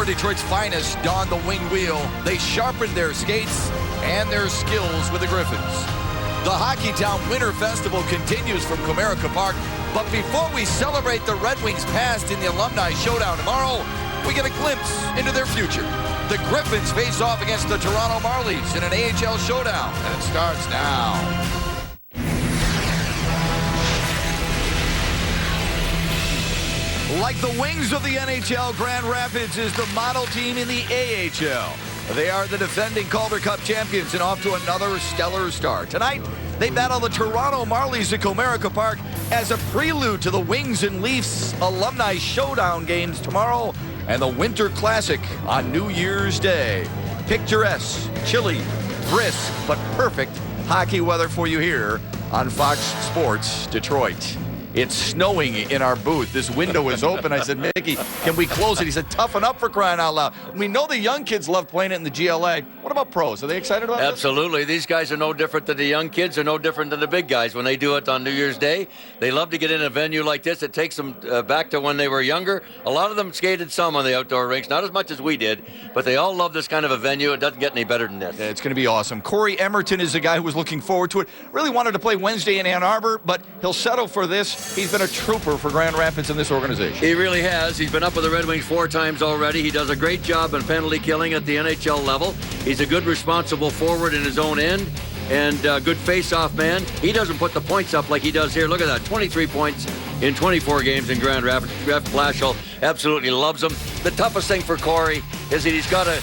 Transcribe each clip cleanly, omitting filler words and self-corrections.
of Detroit's finest donned the wing wheel. They sharpened their skates and their skills with the Griffins. The Hockey Town Winter Festival continues from Comerica Park. But before we celebrate the Red Wings' past in the Alumni Showdown tomorrow, we get a glimpse into their future. The Griffins face off against the Toronto Marlies in an AHL showdown, and it starts now. Like the Wings of the NHL, Grand Rapids is the model team in the AHL. They are the defending Calder Cup champions and off to another stellar start. Tonight, they battle the Toronto Marlies at Comerica Park as a prelude to the Wings and Leafs Alumni Showdown games tomorrow and the Winter Classic on New Year's Day. Picturesque, chilly, brisk, but perfect hockey weather for you here on Fox Sports Detroit. It's snowing in our booth. This window is open. I said, Mickey, can we close it? He said, toughen up, for crying out loud. We know the young kids love playing it in the GLA. What about pros? Are they excited about this? Absolutely. These guys are no different than the young kids. They're no different than the big guys. When they do it on New Year's Day, they love to get in a venue like this. It takes them back to when they were younger. A lot of them skated some on the outdoor rinks, not as much as we did, but they all love this kind of a venue. It doesn't get any better than this. Yeah, it's going to be awesome. Corey Emerton is a guy who was looking forward to it. Really wanted to play Wednesday in Ann Arbor, but he'll settle for this. He's been a trooper for Grand Rapids in this organization. He really has. He's been up with the Red Wings 4 times already. He does a great job in penalty killing at the NHL level. He's a good responsible forward in his own end and a good face-off man. He doesn't put the points up like he does here. Look at that, 23 points in 24 games in Grand Rapids. Jeff Blashill absolutely loves him. The toughest thing for Corey is that he's got to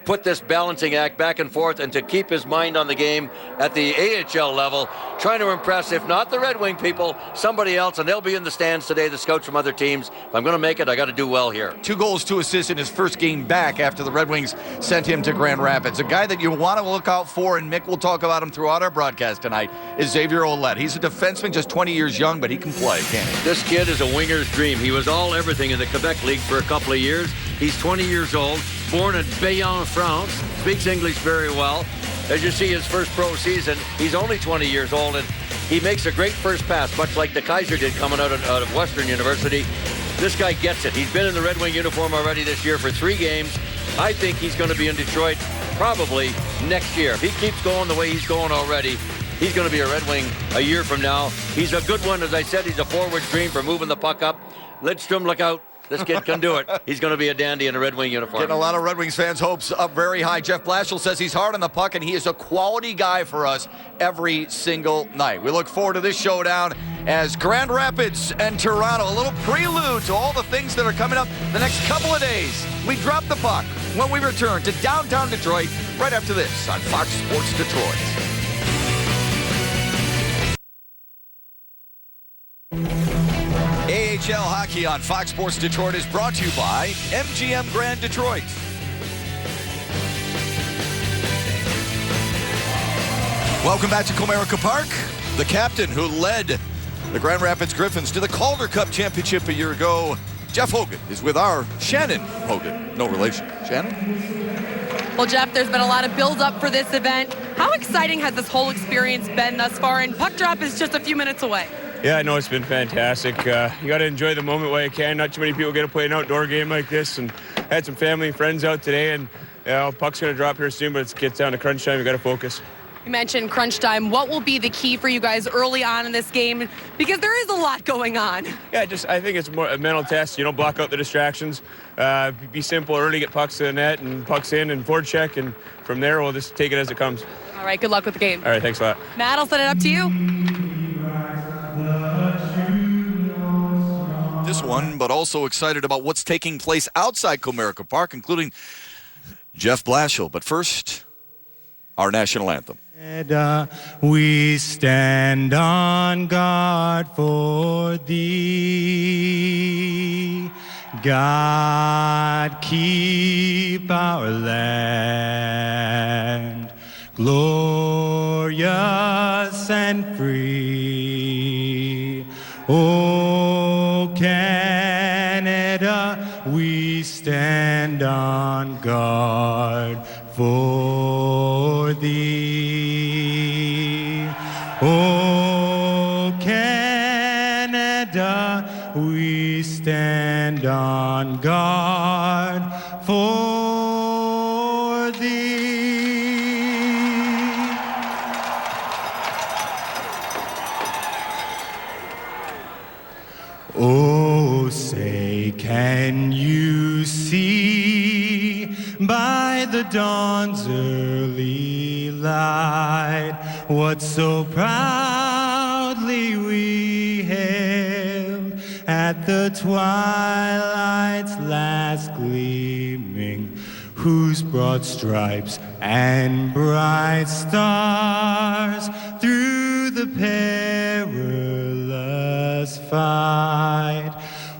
put this balancing act back and forth and to keep his mind on the game at the AHL level, trying to impress, if not the Red Wing people, somebody else, and they'll be in the stands today, the scouts from other teams. If I'm going to make it, I got to do well here. 2 goals, 2 assists in his first game back after the Red Wings sent him to Grand Rapids. A guy that you want to look out for, and Mick will talk about him throughout our broadcast tonight, is Xavier Ouellette. He's a defenseman, just 20 years young, but he can play, can't he? This kid is a winger's dream. He was all everything in the Quebec League for a couple of years. He's 20 years old, born at Bayonne, France, speaks English very well. As you see his first pro season, he's only 20 years old, and he makes a great first pass, much like the Kaiser did coming out of Western University. This guy gets it. He's been in the Red Wing uniform already this year for 3 games. I think he's going to be in Detroit probably next year. If he keeps going the way he's going already, he's going to be a Red Wing a year from now. He's a good one. As I said, he's a forward's dream for moving the puck up. Lidstrom, look out. This kid can do it. He's going to be a dandy in a Red Wing uniform. Getting a lot of Red Wings fans' hopes up very high. Jeff Blashill says he's hard on the puck, and he is a quality guy for us every single night. We look forward to this showdown as Grand Rapids and Toronto, a little prelude to all the things that are coming up the next couple of days. We drop the puck when we return to downtown Detroit right after this on Fox Sports Detroit. AHL Hockey on Fox Sports Detroit is brought to you by MGM Grand Detroit. Welcome back to Comerica Park. The captain who led the Grand Rapids Griffins to the Calder Cup championship a year ago, Jeff Hogan, is with our Shannon Hogan. No relation. Shannon? Well, Jeff, there's been a lot of build-up for this event. How exciting has this whole experience been thus far? And puck drop is just a few minutes away. Yeah, I know it's been fantastic. You got to enjoy the moment while you can. Not too many people get to play an outdoor game like this. And I had some family and friends out today, and puck's going to drop here soon, but it gets down to crunch time. You got to focus. You mentioned crunch time. What will be the key for you guys early on in this game? Because there is a lot going on. Yeah, I think it's more a mental test. Block out the distractions. Be simple early, get pucks to the net and pucks in and forecheck, and from there we'll just take it as it comes. All right, good luck with the game. All right, thanks a lot. Matt, I'll send it up to you. This one, but also excited about what's taking place outside Comerica Park, including Jeff Blashill. But first, our national anthem. We stand on guard for thee. God, keep our land glorious and free. Oh, Canada, we stand on guard for thee. Oh, Canada, we stand on guard for by the dawn's early light. What so proudly we hailed at the twilight's last gleaming, whose broad stripes and bright stars through the perilous fight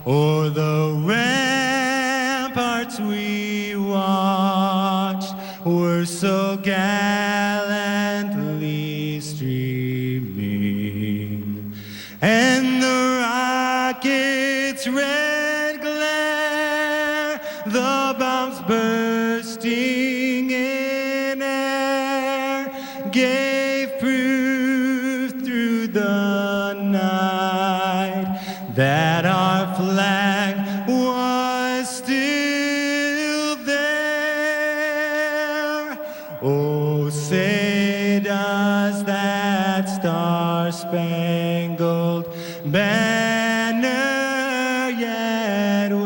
o'er the ramparts we watched were so gallantly streaming, and the rocket's red glare, the bombs bursting in air, gave proof through the night that our flag was still there. Oh, say does that star-spangled banner yet wave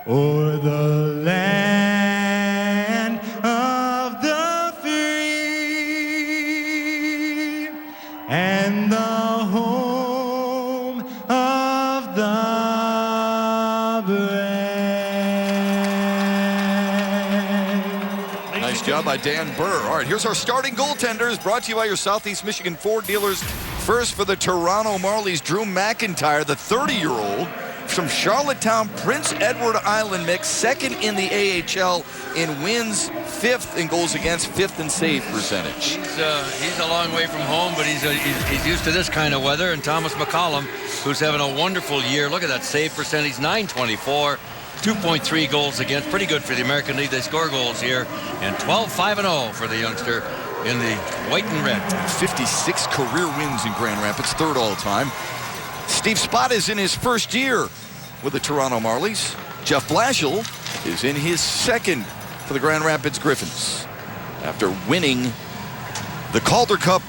o'er the land of the free and the home of the brave. Nice job by Dan Burr. All right, here's our starting goaltenders, brought to you by your Southeast Michigan Ford dealers. First for the Toronto Marlies, Drew McIntyre, the 30-year-old from Charlottetown, Prince Edward Island mix, second in the AHL in wins, fifth in goals against, fifth in save percentage. He's a long way from home, but he's used to this kind of weather. And Thomas McCollum, who's having a wonderful year. Look at that save percentage, .924, 2.3 goals against. Pretty good for the American League. They score goals here. And 12-5-0 for the youngster in the white and red. 56 career wins in Grand Rapids, third all-time. Steve Spott is in his first year with the Toronto Marlies. Jeff Blashill is in his second for the Grand Rapids Griffins after winning the Calder Cup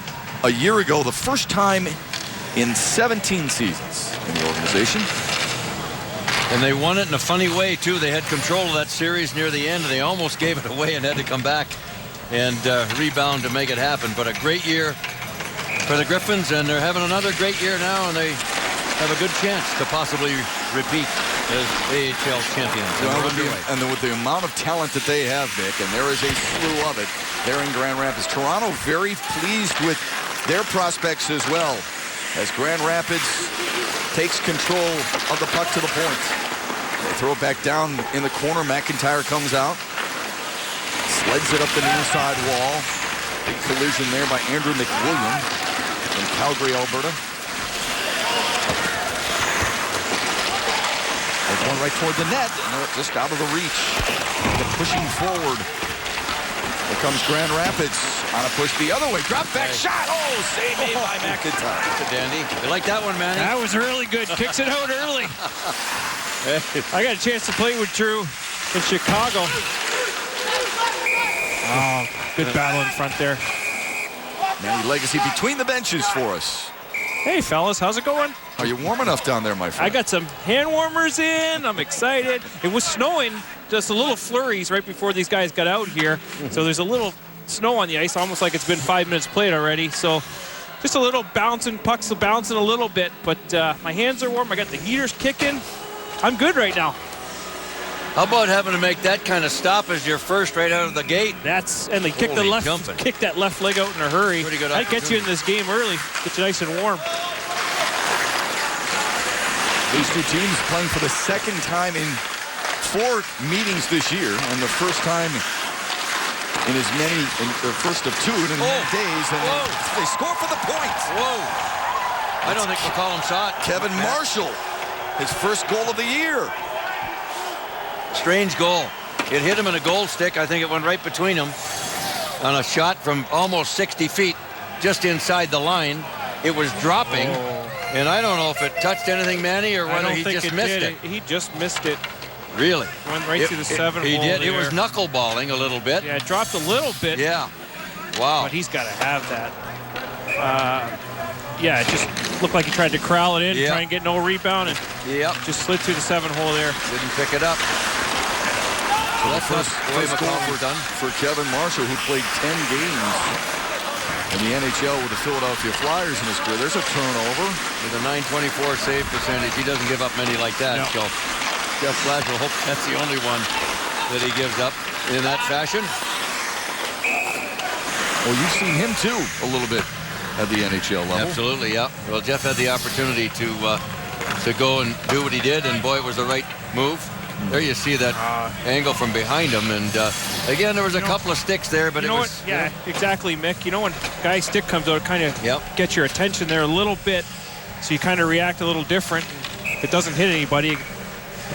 a year ago, the first time in 17 seasons in the organization. And they won it in a funny way, too. They had control of that series near the end, and they almost gave it away and had to come back and rebound to make it happen. But a great year for the Griffins, and they're having another great year now, and they have a good chance to possibly repeat as AHL champions. Well, with the amount of talent that they have, Vic, and there is a slew of it there in Grand Rapids. Toronto very pleased with their prospects as well, as Grand Rapids takes control of the puck to the point. They throw it back down in the corner. McIntyre comes out, sleds it up the near side wall. Big collision there by Andrew McWilliam from Calgary, Alberta. They're going right toward the net, and they're just out of the reach. They're pushing forward. Here comes Grand Rapids on a push the other way. Drop back shot. Oh, save made by McIntyre. That's a dandy. You like that one, Manny? That was really good. Kicks it out early. I got a chance to play with Drew in Chicago. Oh, good battle in front there. Manny Legacy between the benches for us. Hey, fellas, how's it going? Are you warm enough down there, my friend? I got some hand warmers in. I'm excited. It was snowing, just a little flurries right before these guys got out here. So there's a little snow on the ice, almost like it's been 5 minutes played already. So just a little bouncing, pucks are bouncing a little bit, but my hands are warm. I got the heaters kicking. I'm good right now. How about having to make that kind of stop as your first right out of the gate? And they kick that left leg out in a hurry. Pretty good. That gets you in this game early, get you nice and warm. These two teams playing for the second time in 4 meetings this year, and the first time in the first of 2 in days. And they score for the point. Whoa! I don't think McCollum saw it. Kevin Marshall, his first goal of the year. Strange goal. It hit him in a goal stick. I think it went right between them on a shot from almost 60 feet, just inside the line. It was dropping, and I don't know if it touched anything, Manny, or whether he just missed it. He just missed it. Really? Went right through the 7 hole. He did. There. It was knuckleballing a little bit. Yeah, it dropped a little bit. Yeah. Wow. But he's got to have that. Yeah, it just looked like he tried to corral it in, Yep. try and get no rebound, and just slid through the 7-hole there. Didn't pick it up. So the first goal for Kevin Marshall, who played 10 games in the NHL with the Philadelphia Flyers in his career. There's a turnover. With a .924 save percentage, he doesn't give up many like that. No. So Jeff Glasgow hopes that's the only one that he gives up in that fashion. Well, you've seen him too a little bit at the NHL level. Absolutely, yeah. Well, Jeff had the opportunity to go and do what he did, and boy, it was the right move. There you see that angle from behind him, and again, there was a couple of sticks there, but it was... Yeah, exactly, Mick. You know, when a guy's stick comes out, it kind of gets your attention there a little bit, so you kind of react a little different. If it doesn't hit anybody, you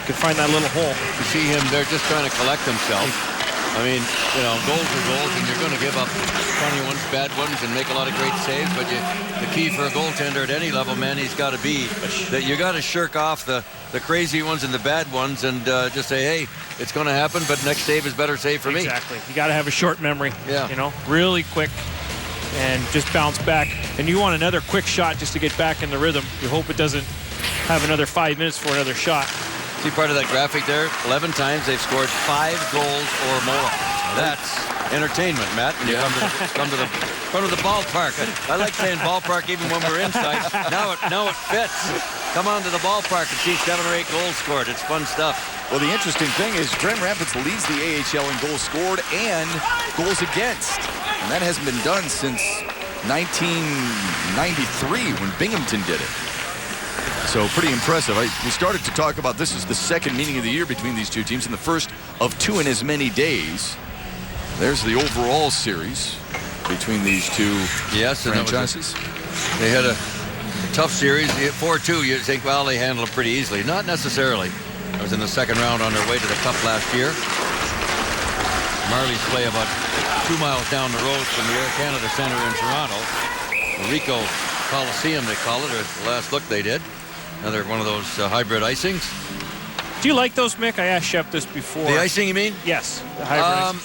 can find that little hole. You see him there just trying to collect himself. I mean, you know, goals are goals, and you're going to give up funny ones, bad ones, and make a lot of great saves. But the key for a goaltender at any level, man, he's got to be that you got to shirk off the crazy ones and the bad ones, and just say, hey, it's going to happen, but next save is better save for me. Exactly. You got to have a short memory. Yeah. You know, really quick, and just bounce back. And you want another quick shot just to get back in the rhythm. You hope it doesn't have another 5 minutes for another shot. See part of that graphic there? 11 times they've scored 5 goals or more. That's entertainment, Matt. When you come to the front of the ballpark. I like saying ballpark even when we're inside. Now it fits. Come on to the ballpark and see 7 or 8 goals scored. It's fun stuff. Well, the interesting thing is Grand Rapids leads the AHL in goals scored and goals against. And that hasn't been done since 1993 when Binghamton did it. So pretty impressive. We started to talk about this is the second meeting of the year between these two teams and the first of 2 in as many days. There's the overall series between these two franchises. They had a tough series. 4-2, you'd think, well, they handled it pretty easily. Not necessarily. I was in the second round on their way to the Cup last year. Marlies play about 2 miles down the road from the Air Canada Centre in Toronto. The Rico Coliseum, they call it, or the last look they did. Another one of those hybrid icings. Do you like those, Mick? I asked Shep this before. The icing, you mean? Yes, the hybrid icing.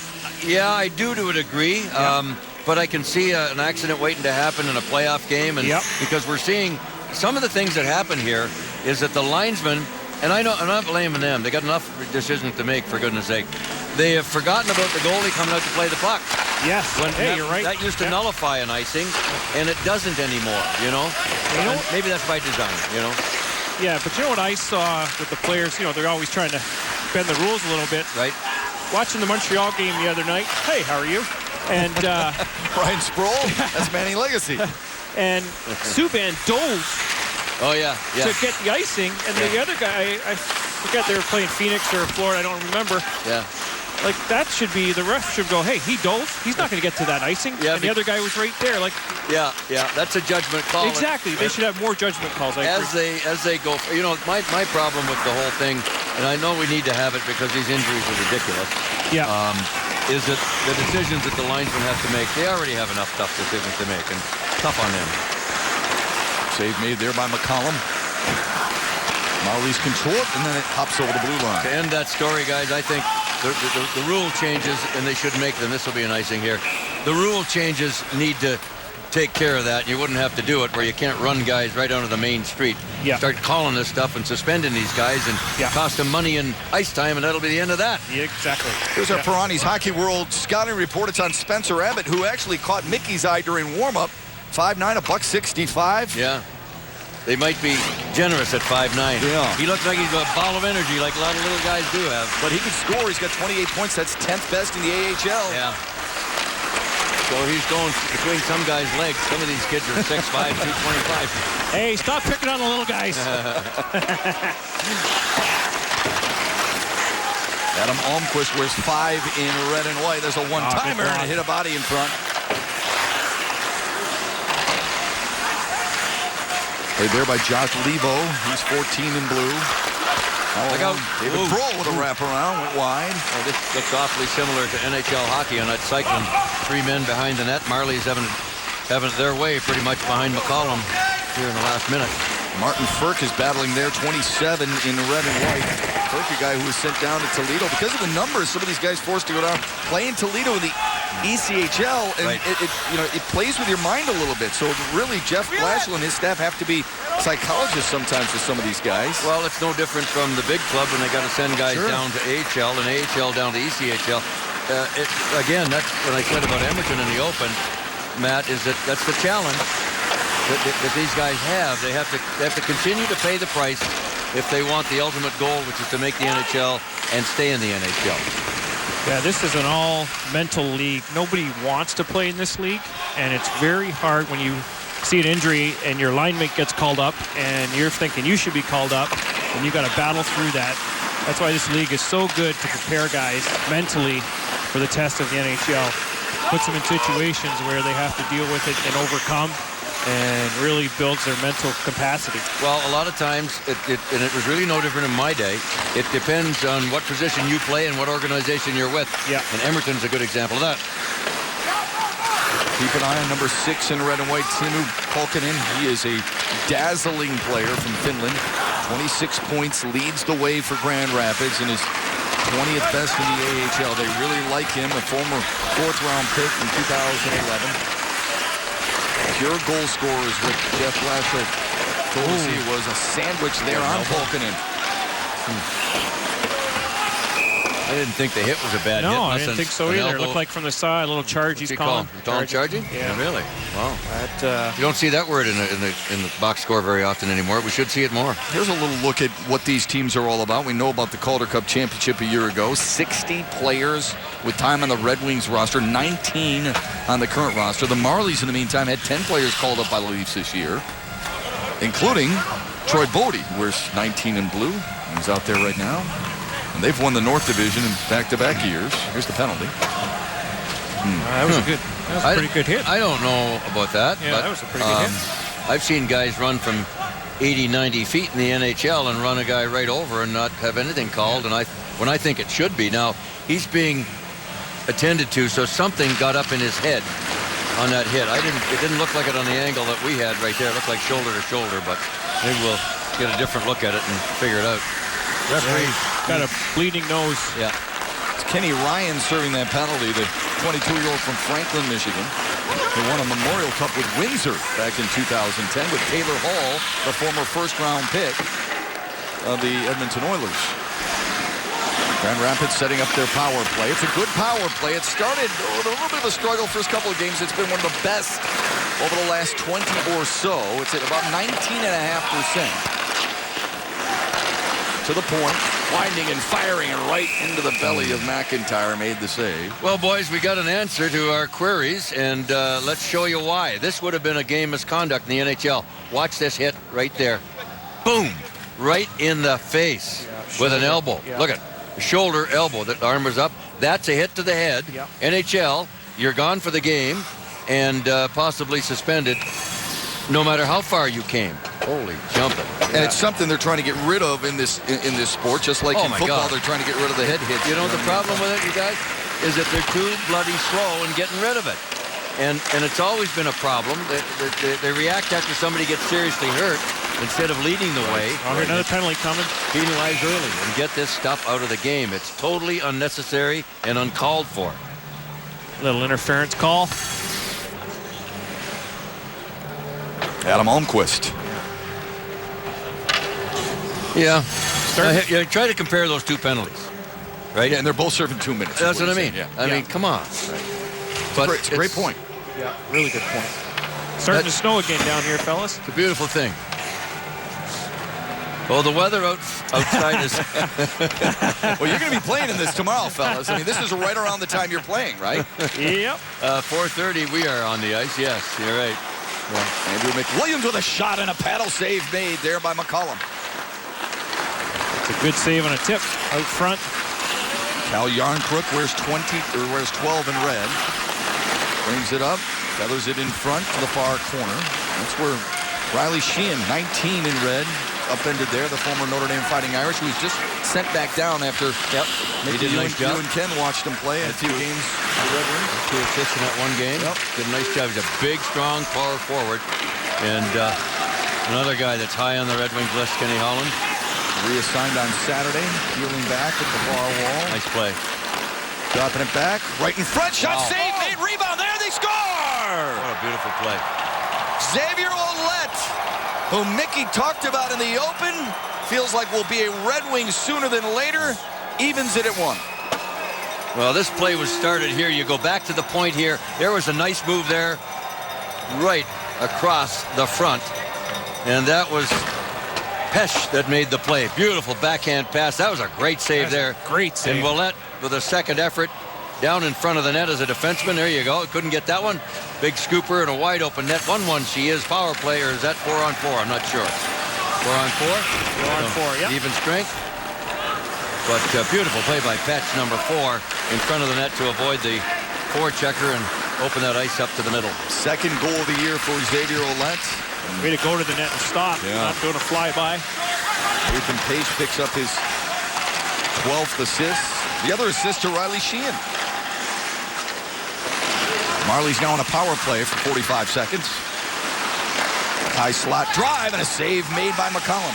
Yeah, I do to a degree. Yeah. But I can see an accident waiting to happen in a playoff game. And because we're seeing some of the things that happen here is that the linesmen, and I know I'm not blaming them. They got enough decisions to make, for goodness sake. They have forgotten about the goalie coming out to play the puck. Yes. You're right. That used to nullify an icing, and it doesn't anymore, you know? Maybe that's by design, you know? Yeah, but you know what I saw with the players? You know, they're always trying to bend the rules a little bit. Right. Watching the Montreal game the other night. Hey, how are you? And Brian Sproul, that's Manning legacy. And Subban dove to get the icing, and the other guy, I forget, they were playing Phoenix or Florida, I don't remember. Yeah. Like, that should be, the ref should go, hey, he dove. He's not going to get to that icing. Yeah, and the other guy was right there. Like, yeah, that's a judgment call. Exactly. They should have more judgment calls. As they go, you know, my problem with the whole thing, and I know we need to have it because these injuries are ridiculous. Yeah. Is that the decisions that the linesmen have to make? They already have enough tough decisions to make, and tough on them. Save made there by McCollum. Marlies control it, and then it hops over the blue line. To end that story, guys, I think the rule changes, and they should make them. This will be an icing here. The rule changes need to take care of that. You wouldn't have to do it where you can't run guys right onto the main street. Yeah. Start calling this stuff and suspending these guys and cost them money in ice time, and that'll be the end of that. Yeah, exactly. Here's our Piranhas Hockey World scouting report. It's on Spencer Abbott, who actually caught Mickey's eye during warm-up. 5'9", $165. Yeah. They might be generous at 5'9". Yeah. He looks like he's got a ball of energy like a lot of little guys do have. But he can score. He's got 28 points. That's 10th best in the AHL. Yeah. So he's going between some guys' legs. Some of these kids are 6'5", 225. Hey, stop picking on the little guys. Adam Almquist wears 5 in red and white. There's a one-timer and hit a body in front. Played there by Josh Levo. He's 14 in blue. Look out. David Prohl with a wraparound, went wide. Oh, this looks awfully similar to NHL hockey on that cycling. 3 men behind the net. Marlies having it their way pretty much behind McCollum here in the last minute. Martin Firk is battling there, 27 in red and white. Firk, a guy who was sent down to Toledo. Because of the numbers, some of these guys forced to go down. Play in Toledo in the ECHL, and Right. it plays with your mind a little bit. So really, Jeff Blashill and his staff have to be psychologists sometimes with some of these guys. Well, it's no different from the big club when they got to send guys down to AHL and AHL down to ECHL. Again, that's what I said about Edmonton in the Open, Matt, is that's the challenge that these guys have. They have to continue to pay the price if they want the ultimate goal, which is to make the NHL and stay in the NHL. Yeah, this is an all-mental league. Nobody wants to play in this league, and it's very hard when you see an injury and your line mate gets called up and you're thinking you should be called up, and you got to battle through that. That's why this league is so good to prepare guys mentally for the test of the NHL. Puts them in situations where they have to deal with it and overcome, and really builds their mental capacity. Well, a lot of times, and it was really no different in my day, it depends on what position you play and what organization you're with. Yeah. And Edmonton's a good example of that. Keep an eye on number 6 in red and white, Tinu Polkinen. He is a dazzling player from Finland. 26 points, leads the way for Grand Rapids, and is 20th best in the AHL. They really like him, a former 4th-round pick in 2011. Pure goal scorers, what Jeff Blashill told us he was a sandwich there on Polkinen. I didn't think the hit was a bad hit. No, I didn't think so either. It looked like from the side, a little charge he's calling. Charging? Yeah. Really? Wow. That, You don't see that word in the box score very often anymore. We should see it more. Here's a little look at what these teams are all about. We know about the Calder Cup Championship a year ago. 60 players with time on the Red Wings roster, 19 on the current roster. The Marlies, in the meantime, had 10 players called up by the Leafs this year, including Troy Bodie, who wears 19 in blue. He's out there right now. And they've won the North Division in back-to-back years. Here's the penalty. that was a pretty good hit. I don't know about that. Yeah, but, that was a pretty good hit. I've seen guys run from 80, 90 feet in the NHL and run a guy right over and not have anything called. And when I think it should be. Now, he's being attended to, so something got up in his head on that hit. It didn't look like it on the angle that we had right there. It looked like shoulder to shoulder, but maybe we'll get a different look at it and figure it out. Referee got a bleeding nose. Yeah. It's Kenny Ryan serving that penalty, the 22-year-old from Franklin, Michigan, who won a Memorial Cup with Windsor back in 2010 with Taylor Hall, the former first-round pick of the Edmonton Oilers. Grand Rapids setting up their power play. It's a good power play. It started with a little bit of a struggle first couple of games. It's been one of the best over the last 20 or so. It's at about 19.5%. To the point, winding and firing and right into the belly of McIntyre, made the save. Well, boys, we got an answer to our queries, and let's show you why. This would have been a game misconduct in the NHL. Watch this hit right there. Boom! Right in the face with an elbow. Yeah. Look at shoulder, elbow. The arm was up. That's a hit to the head. Yeah. NHL, you're gone for the game and possibly suspended no matter how far you came. Holy jumping. And it's something they're trying to get rid of in this sport, just like in football, they're trying to get rid of the head hits. You know the problem with it, you guys, is that they're too bloody slow in getting rid of it. And it's always been a problem. They react after somebody gets seriously hurt instead of leading the way. Another penalty coming. Penalize early and get this stuff out of the game. It's totally unnecessary and uncalled for. Little interference call. Adam Almquist. Yeah. Try to compare those two penalties. Right? Yeah, and they're both serving 2 minutes. That's what I mean. Yeah. I mean, come on. But It's a great point. Yeah, really good point. Starting to snow again down here, fellas. It's a beautiful thing. Well, the weather outside is... Well, you're going to be playing in this tomorrow, fellas. I mean, this is right around the time you're playing, right? Yep. 4:30, we are on the ice. Yes, you're right. Yeah. Andrew McWilliams with a shot and a paddle save made there by McCollum. It's a good save on a tip out front. Cal Yarncrook wears 12 in red. Brings it up, feathers it in front to the far corner. That's where Riley Sheehan, 19 in red, upended there, the former Notre Dame Fighting Irish, who was just sent back down after he did a nice job. You and Ken watched him play in a few games for the Red Wings. 2 assists in that one game. Yep. Did a nice job. He's a big, strong power forward. And another guy that's high on the Red Wings list, Kenny Holland. Reassigned on Saturday, peeling back at the far wall. Nice play. Dropping it back, right in front, shot save made What a beautiful play. Xavier Ouellette, who Mickey talked about in the open, feels like will be a Red Wing sooner than later, evens it at 1. Well, this play was started here. You go back to the point here. There was a nice move there right across the front. And that was Pesh that made the play. Beautiful backhand pass. That was a great save there. Great save. And Ouellette with a second effort down in front of the net as a defenseman. There you go. Couldn't get that one. Big scooper and a wide open net. 1-1 she is. Power play, or is that 4-on-4? I'm not sure. 4-on-4? 4-on-4, yeah. Even strength. But beautiful play by Patch, number 4, in front of the net to avoid the forechecker and open that ice up to the middle. Second goal of the year for Xavier Ouellette. Way to go to the net and stop. Yeah. Not doing a flyby. Nathan Pace picks up his 12th assist. The other assist to Riley Sheehan. Marlies now on a power play for 45 seconds. High slot drive and a save made by McCollum.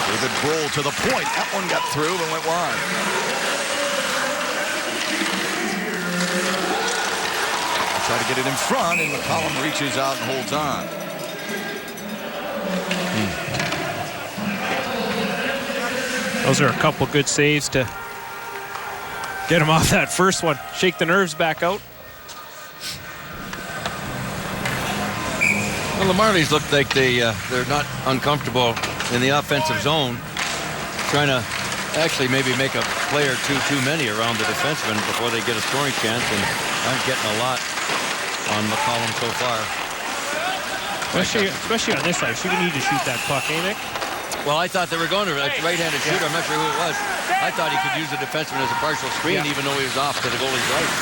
David Brohl to the point. That one got through and went wide. Try to get it in front, and McCollum reaches out and holds on. Those are a couple good saves to get him off that first one. Shake the nerves back out. Well, the Marlies look like they're not uncomfortable in the offensive zone, trying to actually maybe make a play or two too many around the defenseman before they get a scoring chance, and aren't getting a lot on McCollum so far. Especially on this side. She would need to shoot that puck, eh, Nick? Well, I thought they were going to a right-handed shooter. I'm not sure who it was. I thought he could use the defenseman as a partial screen, even though he was off to the goalie's right.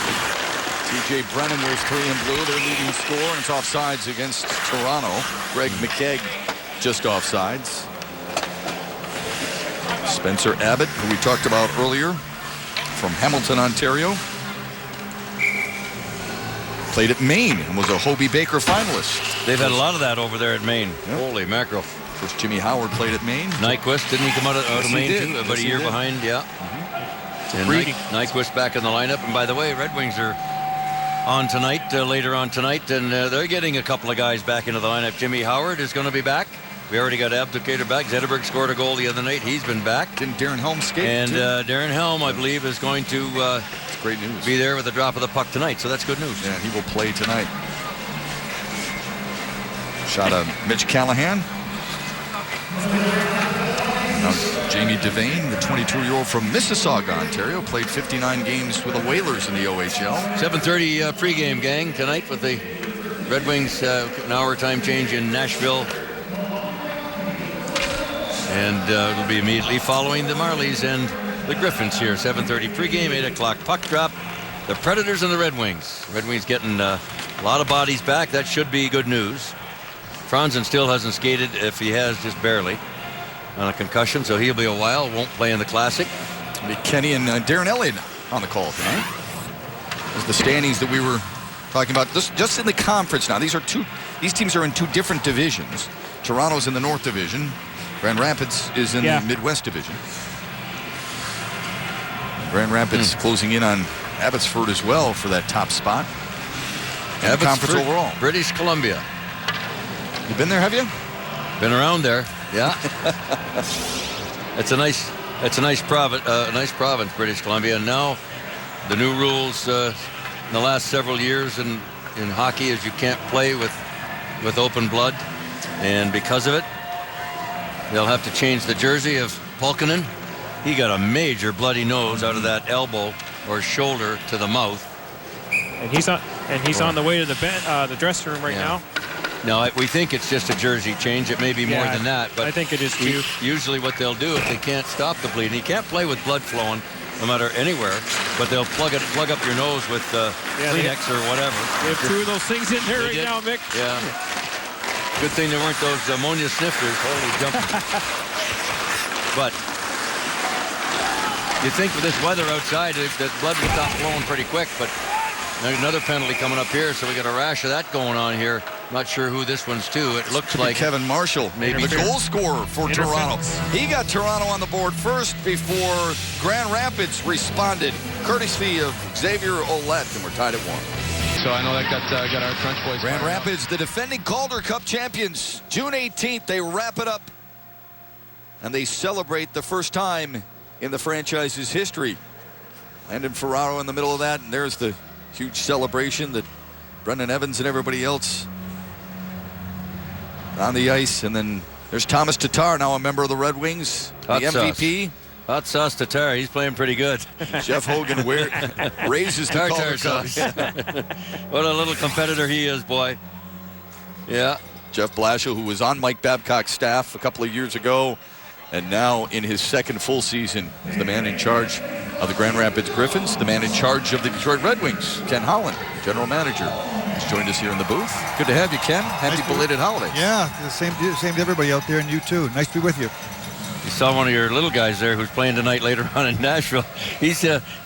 TJ Brennan wears 3 in blue, their leading scorer, and it's offsides against Toronto. Greg McKegg just offsides. Spencer Abbott, who we talked about earlier, from Hamilton, Ontario. Played at Maine and was a Hobie Baker finalist. They've had a lot of that over there at Maine. Yep. Holy mackerel. First Jimmy Howard played at Maine. Nyquist, didn't he come out of Maine too? About a year behind, yeah. And Nyquist back in the lineup. And by the way, Red Wings are on tonight, later on tonight, and they're getting a couple of guys back into the lineup. Jimmy Howard is going to be back. We already got Abdicator back. Zetterberg scored a goal the other night. He's been back. Didn't Darren Helm skate? And Darren Helm, I believe, is going to great news. Be there with the drop of the puck tonight, so that's good news. Yeah, he will play tonight. Shot of Mitch Callahan. Now Jamie Devane, the 22-year-old from Mississauga, Ontario, played 59 games with the Whalers in the OHL. 7:30 pregame, gang, tonight with the Red Wings, an hour time change in Nashville. And it'll be immediately following the Marlies and the Griffins here. 7:30 pregame, 8 o'clock puck drop. The Predators and the Red Wings. Red Wings getting a lot of bodies back. That should be good news. Franzen still hasn't skated, if he has, just barely, on a concussion, so he'll be a while. Won't play in the Classic. Kenny and Darren Elliott on the call tonight. There's the standings that we were talking about. Just in the conference now. These teams are in 2 different divisions. Toronto's in the North Division. Grand Rapids is in the Midwest Division. Grand Rapids closing in on Abbotsford as well for that top spot. And conference overall. British Columbia. You been there, have you? Been around there, yeah. It's a nice province, British Columbia. And now the new rules in the last several years in hockey is you can't play with open blood, and because of it, they'll have to change the jersey of Pulkkinen. He got a major bloody nose out of that elbow or shoulder to the mouth. And he's on the way to the dressing room right now. No, we think it's just a jersey change. It may be more than that, but I think it is too. Usually what they'll do if they can't stop the bleeding, he can't play with blood flowing no matter anywhere, but they'll plug up your nose with Kleenex or whatever. They have 2 of those things in there right now, Mick. Yeah. Good thing there weren't those ammonia snifters. Holy jumping. But you think with this weather outside that blood would stop flowing pretty quick, but another penalty coming up here, so we got a rash of that going on here. Not sure who this one's to. It looks like Kevin Marshall, maybe the goal scorer for Toronto. He got Toronto on the board first before Grand Rapids responded, courtesy of Xavier Ouellette, and we're tied at 1. So I know that got our French boys. Grand Rapids, the defending Calder Cup champions. June 18th, they wrap it up. And they celebrate the first time in the franchise's history. Landon Ferraro in the middle of that, and there's the huge celebration that Brendan Evans and everybody else on the ice. And then there's Thomas Tatar, now a member of the Red Wings, Hot the MVP. Hot sauce Tatar, he's playing pretty good. Jeff Hogan raises the Calder Cups. What a little competitor he is, boy. Yeah. Jeff Blashill, who was on Mike Babcock's staff a couple of years ago, and now in his second full season is the man in charge of the Grand Rapids Griffins, the man in charge of the Detroit Red Wings, Ken Holland, general manager. He's joined us here in the booth. Good to have you, Ken. Happy belated holidays. Yeah, same to everybody out there, and you too. Nice to be with you. You saw one of your little guys there who's playing tonight later on in Nashville. He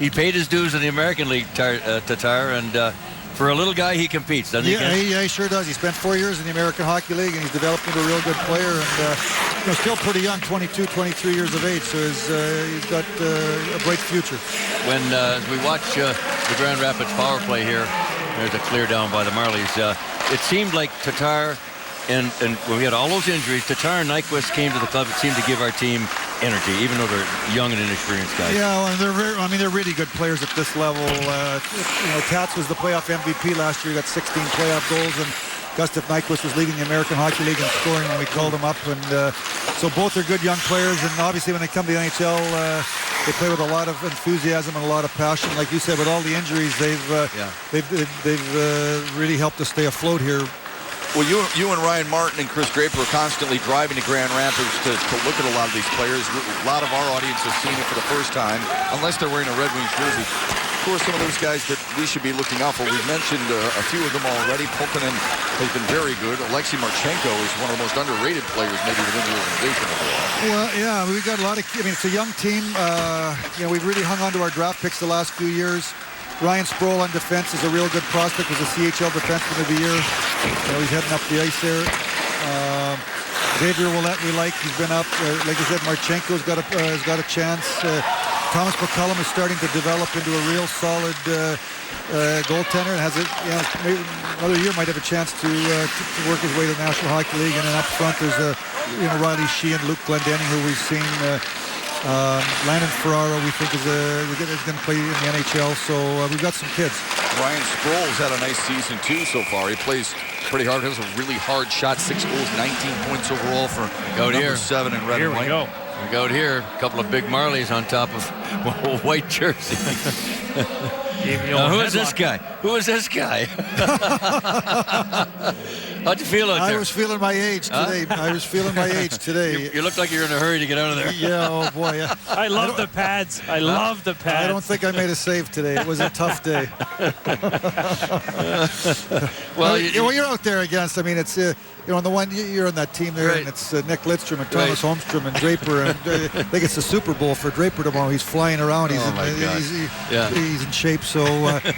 paid his dues in the American League, Tatar, and for a little guy, he competes, doesn't he? Yeah, he sure does. He spent 4 years in the American Hockey League, and he's developed into a real good player. And still pretty young, 22, 23 years of age. So he's got a bright future. When as we watch the Grand Rapids power play here, there's a clear down by the Marlies. It seemed like Tatar. And when we had all those injuries, Tatar and Nyquist came to the club. It seemed to give our team energy, even though they're young and inexperienced guys. Yeah, well, they're really good players at this level. Tats was the playoff MVP last year. He got 16 playoff goals, and Gustav Nyquist was leading the American Hockey League in scoring when we called him up. And so both are good young players, and obviously when they come to the NHL, they play with a lot of enthusiasm and a lot of passion. Like you said, with all the injuries, they've really helped us stay afloat here. Well, you and Ryan Martin and Chris Draper are constantly driving to Grand Rapids to look at a lot of these players. A lot of our audience has seen it for the first time, unless they're wearing a Red Wings jersey. Who are some of those guys that we should be looking out for? We've mentioned a few of them already. Pulkkinen has been very good. Alexei Marchenko is one of the most underrated players maybe within the organization overall. Well, yeah, we've got a lot of, it's a young team. We've really hung on to our draft picks the last few years. Ryan Sproul on defense is a real good prospect. Was a CHL defenseman of the year. He's heading up the ice there. Xavier Ouellette we like. He's been up. Like I said, Marchenko's got a chance. Thomas McCullum is starting to develop into a real solid goaltender. Has maybe another year might have a chance to work his way to the National Hockey League. And then up front there's Riley Sheehan, Luke Glendening, who we've seen. Landon Ferraro, we think, is going to play in the NHL, so we've got some kids. Ryan Sproul's had a nice season, too, so far. He plays pretty hard. He has a really hard shot. 6 goals, 19 points overall for number 7 in red and white. Here we go here. A couple of big Marlies on top of white jersey. Who is this guy? Who is this guy? How'd you feel out there? I was feeling my age today. I was feeling my age today. You look like you're in a hurry to get out of there. Yeah, oh boy. Yeah. I love the pads. I love the pads. I don't think I made a save today. It was a tough day. Well, you're out there against. I mean, it's on the one you're on that team there, right. And it's Nick Lidstrom and Thomas Holmstrom and Draper, and I think it's the Super Bowl for Draper tomorrow. He's flying around. He's in shape. So,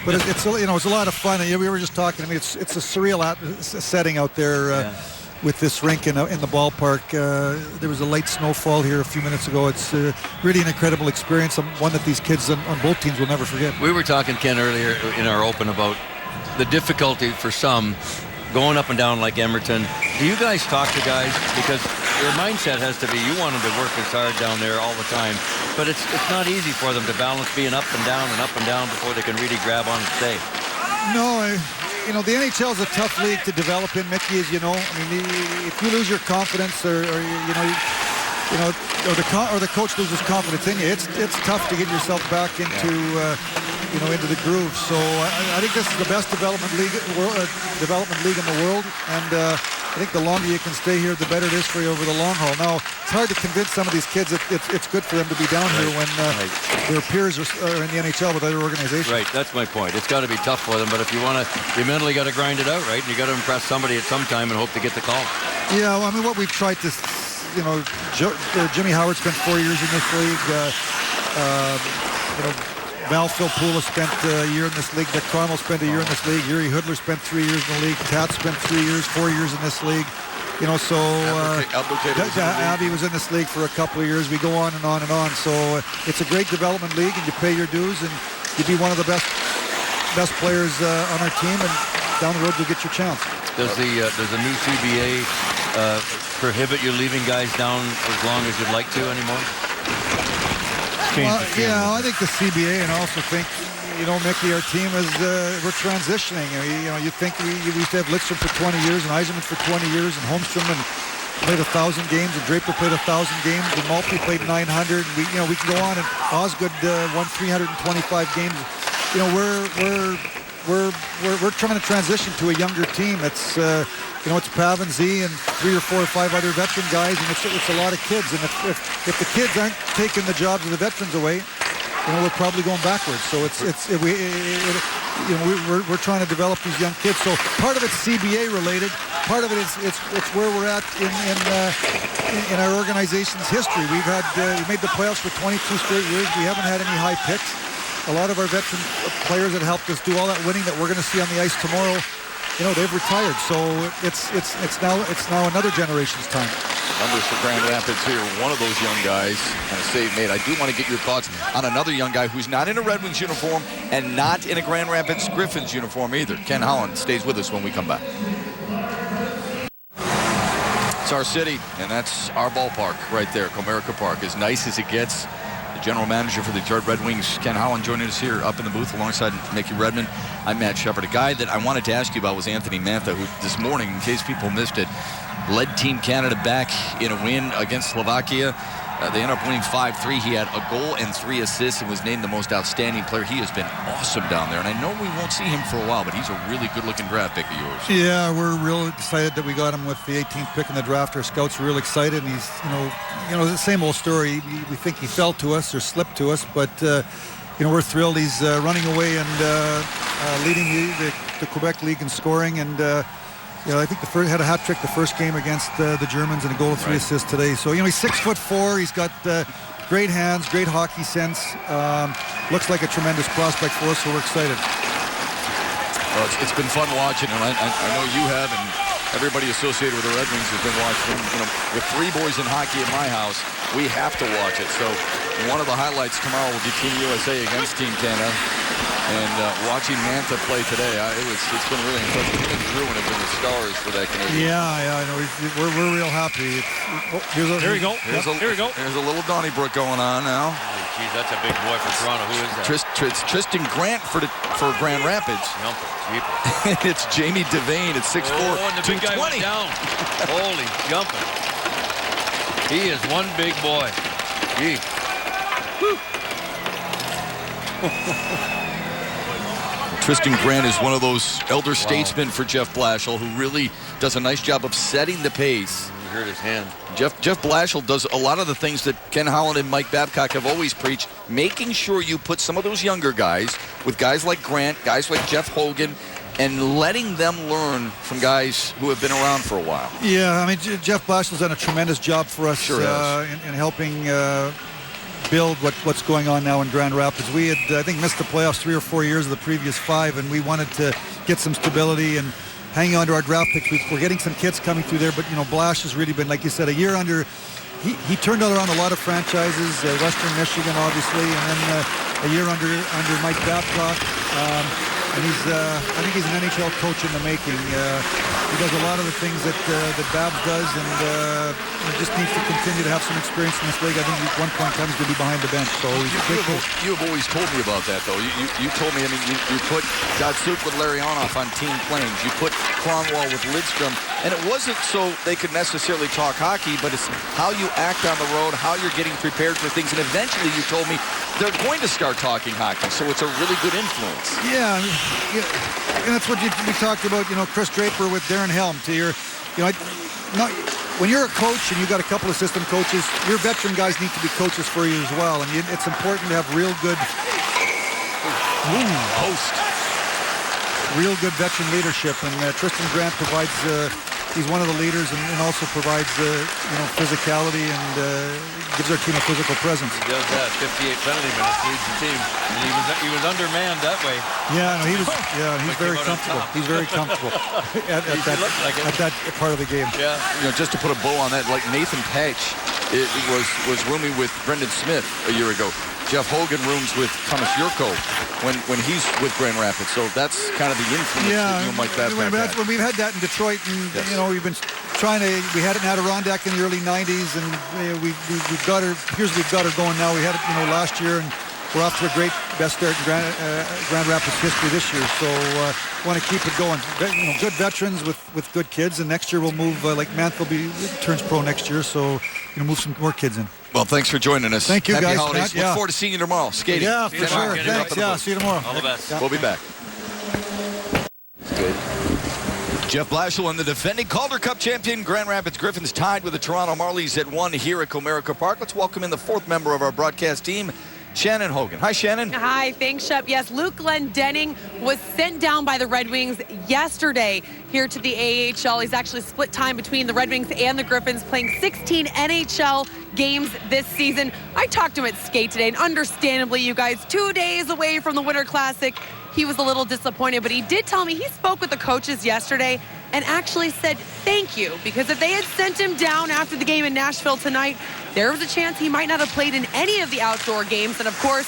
but it's a lot of fun. And we were just talking. I mean, it's a surreal setting out there with this rink in the ballpark. There was a light snowfall here a few minutes ago. It's really an incredible experience, one that these kids on both teams will never forget. We were talking, Ken, earlier in our open about the difficulty for some going up and down like Emerton. Do you guys talk to guys? Because your mindset has to be you want them to work as hard down there all the time, but it's not easy for them to balance being up and down before they can really grab on and stay. No, the NHL is a tough league to develop in, Mickey, as you know. I mean, if you lose your confidence or the coach loses confidence in you, it's tough to get yourself back into into the groove. So I think this is the best development league in the world, and I think the longer you can stay here, the better it is for you over the long haul. Now, it's hard to convince some of these kids that it's good for them to be down here when their peers are in the NHL with other organizations. Right, that's my point. It's got to be tough for them, but if you want to, you mentally got to grind it out, right? And you got to impress somebody at some time and hope to get the call. Yeah, well, I mean, what we've tried to, Jimmy Howard spent 4 years in this league. Val Filppula spent a year in this league. Dick Connell spent a year in this league. Yuri Hudler spent 3 years in the league. Tat spent 4 years in this league. Abby was in this league for a couple of years. We go on and on and on. So it's a great development league, and you pay your dues, and you be one of the best best players on our team, and down the road you'll get your chance. Does the new CBA prohibit you leaving guys down as long as you'd like to anymore? Well, yeah, I think the CBA, and I also think, Mickey, our team is we're transitioning. You think we used to have Lidstrom for 20 years and Eisenman for 20 years and Holmstrom and played 1,000 games and Draper played 1,000 games and Maltby played 900. We can go on, and Osgood won 325 games. We're trying to transition to a younger team. It's it's Pav and Z and 3 or 4 or 5 other veteran guys, and it's a lot of kids. And if the kids aren't taking the jobs of the veterans away, we're probably going backwards. So we're trying to develop these young kids. So part of it's CBA related. Part of it is it's where we're at in our organization's history. We made the playoffs for 22 straight years. We haven't had any high picks. A lot of our veteran players that helped us do all that winning that we're going to see on the ice tomorrow, they've retired. So it's now another generation's time. Numbers for Grand Rapids here. One of those young guys and a save made. I do want to get your thoughts on another young guy who's not in a Red Wings uniform and not in a Grand Rapids Griffins uniform either. Ken Holland stays with us when we come back. It's our city, and that's our ballpark right there, Comerica Park. As nice as it gets. General manager for the Detroit Red Wings, Ken Holland, joining us here up in the booth alongside Mickey Redmond. I'm Matt Shepard. A guy that I wanted to ask you about was Anthony Mantha, who this morning, in case people missed it, led Team Canada back in a win against Slovakia. They ended up winning 5-3. He had a goal and 3 assists and was named the most outstanding player. He has been awesome down there, and I know we won't see him for a while, but he's a really good-looking draft pick of yours. Yeah, we're real excited that we got him with the 18th pick in the draft. Our scouts are real excited, and he's, the same old story. We think he fell to us or slipped to us, but, we're thrilled. He's running away and leading the Quebec League in scoring, and I think had a hat trick the first game against the Germans and a goal and 3 assists today. So, he's 6'4". He's got great hands, great hockey sense. Looks like a tremendous prospect for us, so we're excited. Well, it's been fun watching, and I know you have, and everybody associated with the Red Wings has been watching. With 3 boys in hockey at my house, we have to watch it. So one of the highlights tomorrow will be Team USA against Team Canada. And watching Mantha play today, it's been really impressive. Him and Druin have been the stars for that Canadian. Yeah, I know. We're real happy. There we go. Here we go. There's a little Donnybrook going on now. Oh, geez, that's a big boy for Toronto. Who is that? Tristan Grant for Grand Rapids. It's Jamie Devane at 6'4", and the big guy went down. Holy jumping. He is one big boy. Gee. Tristan Grant is one of those elder statesmen for Jeff Blashill, who really does a nice job of setting the pace. You heard his hand. Jeff Blashill does a lot of the things that Ken Holland and Mike Babcock have always preached, making sure you put some of those younger guys with guys like Grant, guys like Jeff Hogan, and letting them learn from guys who have been around for a while. Yeah, Jeff Blashill's done a tremendous job for us in helping build what's going on now in Grand Rapids. We had, I think, missed the playoffs 3 or 4 years of the previous 5, and we wanted to get some stability and hanging on to our draft picks. We're getting some kids coming through there, but, Blash has really been, like you said, a year under. He turned around a lot of franchises, Western Michigan, obviously, and then a year under Mike Babcock. And I think he's an NHL coach in the making. He does a lot of the things that Babs does, and he just needs to continue to have some experience in this league. I think at one point in time he's going to be behind the bench. So you have always told me about that, though. You told me, you put Datsuk with Larionov on team planes. You put Kronwall with Lidstrom. And it wasn't so they could necessarily talk hockey, but it's how you act on the road, how you're getting prepared for things. And eventually you told me they're going to start talking hockey, so it's a really good influence. Yeah, and that's what we talked about, Chris Draper with Darren Helm. When you're a coach and you've got a couple assistant coaches, your veteran guys need to be coaches for you as well. And it's important to have real good veteran leadership. And Tristan Grant provides, he's one of the leaders and also provides, physicality and gives our team a physical presence. He does that. 58 penalty minutes, leads the team. And he was undermanned that way. Yeah, no, he's very comfortable. He's very comfortable at that part of the game. Yeah. Just to put a bow on that, like Nathan Patch It was rooming with Brendan Smith a year ago. Jeff Hogan rooms with Thomas Yurko when he's with Grand Rapids. So that's kind of the influence that Mike Babcock had. When we've had that in Detroit, and we've been trying to. We had it in Adirondack in the early '90s, and we've got her. We've got her going now. We had it, last year, and we're off to a great best start in Grand Rapids history this year. So want to keep it going. Good veterans with good kids, and next year we'll move. Like Manthil turns pro next year, so move some more kids in. Well, thanks for joining us. Thank you, Happy guys. holidays. Look forward to seeing you tomorrow. Skating. Yeah, for sure. Thanks. Yeah, see you tomorrow. All the best. We'll be back. Good. Jeff Blashill and the defending Calder Cup champion Grand Rapids Griffins tied with the Toronto Marlies at 1 here at Comerica Park. Let's welcome in the 4th member of our broadcast team, Shannon Hogan. Hi, Shannon. Hi, thanks, Shep. Yes, Luke Glendening was sent down by the Red Wings yesterday here to the AHL. He's actually split time between the Red Wings and the Griffins, playing 16 NHL games this season. I talked to him at skate today, and understandably, you guys, 2 days away from the Winter Classic, he was a little disappointed, but he did tell me he spoke with the coaches yesterday and actually said thank you, because if they had sent him down after the game in Nashville tonight, there was a chance he might not have played in any of the outdoor games. And of course,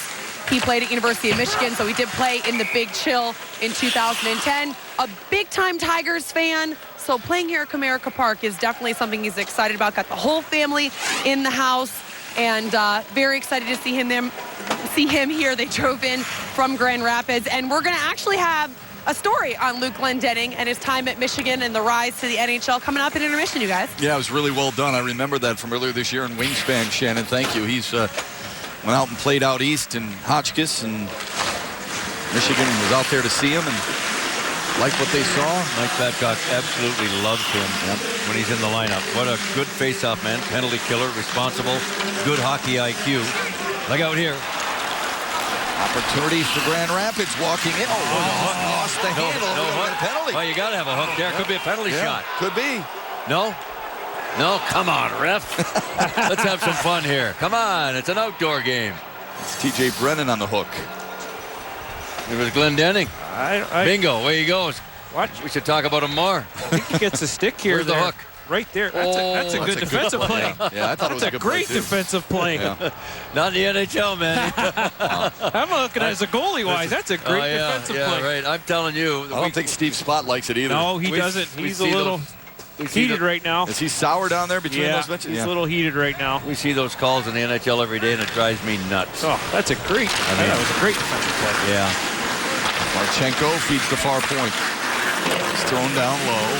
he played at University of Michigan, so he did play in the Big Chill in 2010. A big-time Tigers fan, so playing here at Comerica Park is definitely something he's excited about. Got the whole family in the house, and very excited to see him here. They drove in from Grand Rapids, and we're going to actually have a story on Luke Glendening and his time at Michigan and the rise to the NHL coming up in intermission, you guys. Yeah, it was really well done. I remember that from earlier this year in Wingspan, Shannon. Thank you. He's went out and played out east in Hotchkiss, and Michigan was out there to see him and liked what they saw. Mike Babcock absolutely loves him when he's in the lineup. What a good face-off man, penalty killer, responsible, good hockey IQ. Look out here. Opportunities for Grand Rapids walking in. Lost the handle. No hook. Penalty. Well, you got to have a hook there. Could be a penalty shot. Could be. No? No? Come on, ref. Let's have some fun here. Come on. It's an outdoor game. It's TJ Brennan on the hook. It was Glendening. Bingo. Away he goes. Watch. We should talk about him more. I think he gets a stick here. Where's the hook? Right there. That's a good defensive play. Yeah, I thought it was a good great defensive play. Yeah. Not in the NHL, man. I'm looking at it as a goalie-wise. That's a great defensive play. Right. I'm telling you. I don't think Steve Spott likes it either. No, he doesn't. He's a little heated right now. Is he sour down there between those benches? He's a little heated right now. We see those calls in the NHL every day, and it drives me nuts. Oh, that's a great. That was a great defensive play. Yeah. Marchenko feeds the far point. He's thrown down low.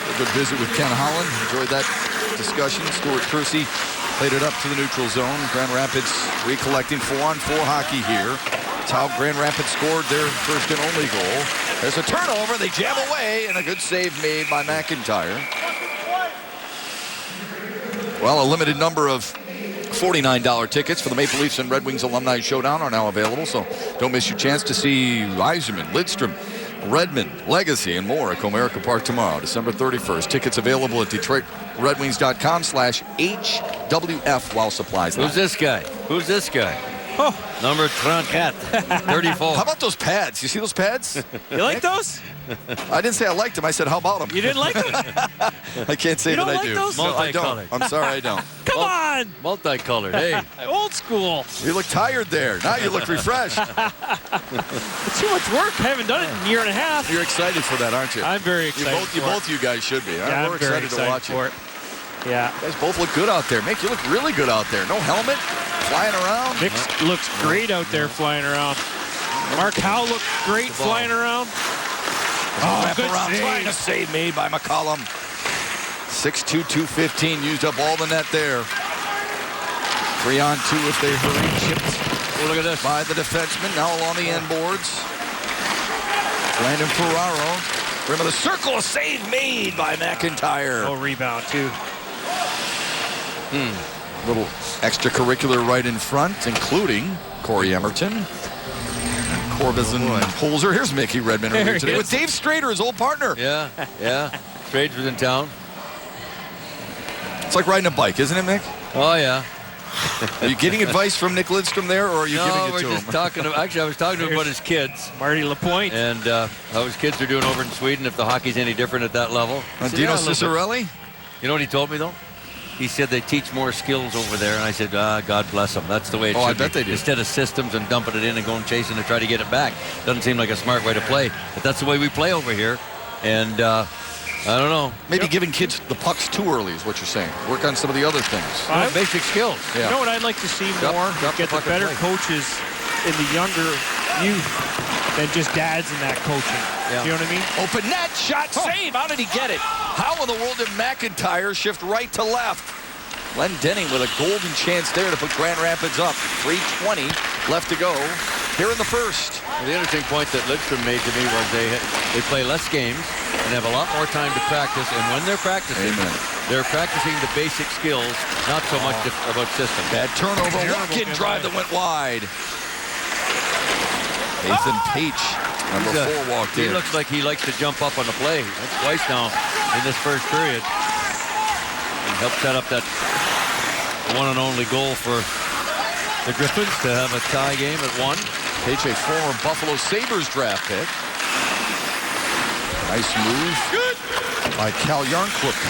A good visit with Ken Holland. Enjoyed that discussion. Stuart Kersey played it up to the neutral zone. Grand Rapids recollecting 4-on-4 hockey here. That's how Grand Rapids scored their first and only goal. There's a turnover. They jam away, and a good save made by McIntyre. Well, a limited number of $49 tickets for the Maple Leafs and Red Wings Alumni Showdown are now available, so don't miss your chance to see Yzerman, Lidstrom, Redmond, Legacy, and more at Comerica Park tomorrow, December 31st. Tickets available at DetroitRedWings.com/HWF while supplies last. Who's this guy? Oh. Number 34. 34. How about those pads? You see those pads? You like those? I didn't say I liked them. I said, how about them? You didn't like them? I can't say you that don't I like do. Those? No, I don't. I'm sorry, I don't. Come on! Multicolored. Hey. Old school. You look tired there. Now you look refreshed. It's too much work. I haven't done it in a year and a half. You're excited for that, aren't you? I'm very excited. Both you guys should be. Yeah, We're excited to watch for it. Yeah. You guys both look good out there. Mick, you look really good out there. No helmet, flying around. Mick looks great out there flying around. Mark Howe looked great flying around. Wrap around, trying to save made by McCollum. 6'2", 215, used up all the net there. 3-on-2 if they hurry. Chipped. Oh, look at this. By the defenseman, now along the end boards. Landon Ferraro. Rim of the circle, a save made by McIntyre. Oh, rebound, too. Little extracurricular right in front, including Corey Emerton. Corbison and Holzer. Here's Mickey Redmond earlier today with Dave Strader, his old partner. Yeah. Strader was in town. It's like riding a bike, isn't it, Mick? Oh, yeah. Are you getting advice from Nick Lidstrom there, or are you giving it to him? No, we're just talking. Actually, I was talking to him about his kids. Marty LaPointe. And how his kids are doing over in Sweden, if the hockey's any different at that level. Dino Cicerelli? You know what he told me, though? he said they teach more skills over there. And I said, God bless them. That's the way it should I bet be. they do. Instead of systems and dumping it in and going chasing to try to get it back. Doesn't seem like a smart way to play. But that's the way we play over here. And I don't know. Maybe giving kids the pucks too early is what you're saying. Work on some of the other things. Basic skills. Yeah. You know what I'd like to see more? Get the better coaches in the younger youth than just dads in that coaching. Yeah. You know what I mean? Open net, shot, save. How did he get it? How in the world did McIntyre shift right to left? Glendening with a golden chance there to put Grand Rapids up. 3:20 left to go here in the first. The interesting point that Lidstrom made to me was they play less games and have a lot more time to practice. And when they're practicing, they're practicing the basic skills, not so much about system. Bad turnover, walk-in drive that went wide. Nathan Page, number 4, walked in. He looks like he likes to jump up on the play. That's twice now in this first period. And helped set up that one and only goal for the Griffins to have a tie game at 1. Page, a former Buffalo Sabres draft pick. Nice move by Cal Yarncliffe.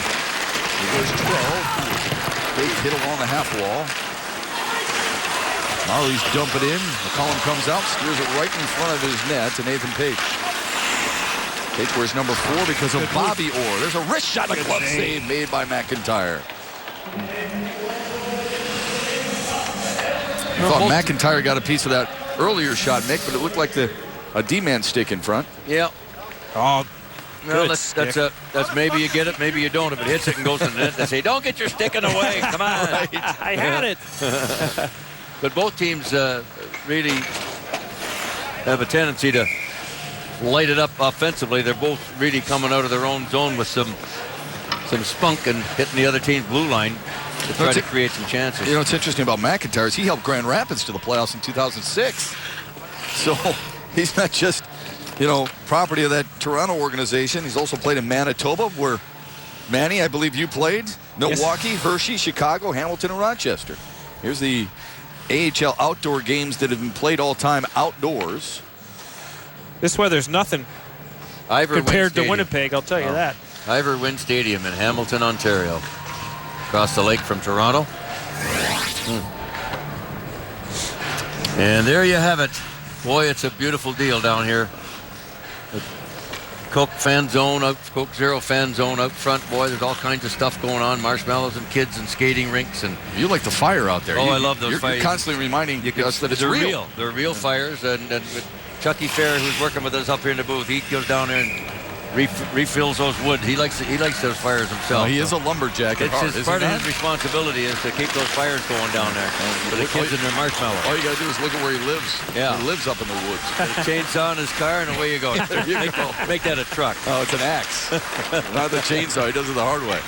He goes 12. Big hit along the half wall. Marlies dump it in. McCollum comes out, steers it right in front of his net to Nathan Page. Page wears number 4 because of Bobby Orr. There's a wrist shot, a glove save made by McIntyre. I thought McIntyre got a piece of that earlier shot, Nick, but it looked like a D-man stick in front. Yeah. Oh, well, that's maybe you get it, maybe you don't. If it hits it and goes in the net, they say, don't get your stick in the way. Come on. I had it. But both teams really have a tendency to light it up offensively. They're both really coming out of their own zone with some spunk and hitting the other team's blue line to try to create some chances. You know what's interesting about McIntyre is he helped Grand Rapids to the playoffs in 2006. So he's not just, property of that Toronto organization. He's also played in Manitoba, where Manny, I believe you played. Milwaukee, yes. Hershey, Chicago, Hamilton, and Rochester. Here's the AHL outdoor games that have been played all time outdoors. This weather's nothing compared to Winnipeg, I'll tell you that. Ivor Wynne Stadium in Hamilton, Ontario. Across the lake from Toronto. And there you have it. Boy, it's a beautiful deal down here. The Coke fan zone, Coke Zero fan zone out front. Boy, there's all kinds of stuff going on. Marshmallows and kids and skating rinks. And you like the fire out there. I love those fires. You're constantly reminding us that it's real. They're real fires. And Chucky Fair, who's working with us up here in the booth, he goes down there and refills those wood. He likes those fires himself. He is a lumberjack at heart, part of his responsibility is to keep those fires going down there for the kids and their marshmallows. All you got to do is look at where he lives. Yeah. He lives up in the woods. A chainsaw in his car and away you go. Make that a truck. Oh, it's an axe. Not the chainsaw. He does it the hard way.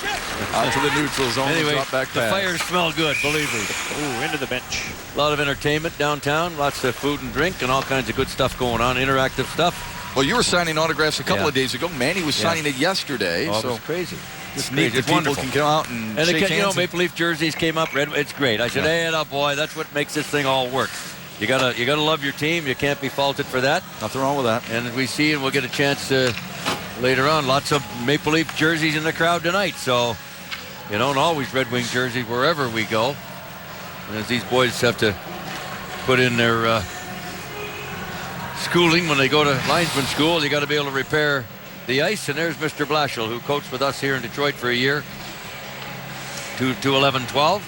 Out to the neutral zone. Anyway, drop back the fires smell good, believe me. Ooh, into the bench. A lot of entertainment downtown. Lots of food and drink and all kinds of good stuff going on. Interactive stuff. Well, you were signing autographs a couple of days ago. Manny was signing it yesterday. Oh, so it's crazy. It's neat that people can come out and shake hands. Maple Leaf jerseys came up. It's great. I said, hey, boy, that's what makes this thing all work. You gotta love your team. You can't be faulted for that. Nothing wrong with that. And we see, and we'll get a chance later on. Lots of Maple Leaf jerseys in the crowd tonight. So, and always Red Wing jerseys wherever we go. And as these boys have to put in their schooling when they go to linesman school, you got to be able to repair the ice. And there's Mr. Blashill, who coached with us here in Detroit for a year, 11-12.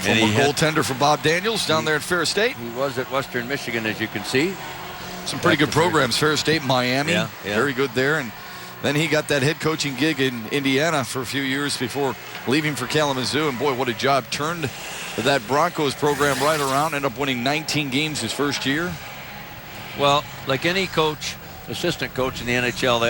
And he goaltender for Bob Daniels down there at Ferris State. He was at Western Michigan, as you can see. Some pretty good programs. Ferris State, Miami, yeah. Very good there. And then he got that head coaching gig in Indiana for a few years before leaving for Kalamazoo. And boy, what a job. Turned that Broncos program right around. Ended up winning 19 games his first year. Well, like any coach, assistant coach in the NHL, they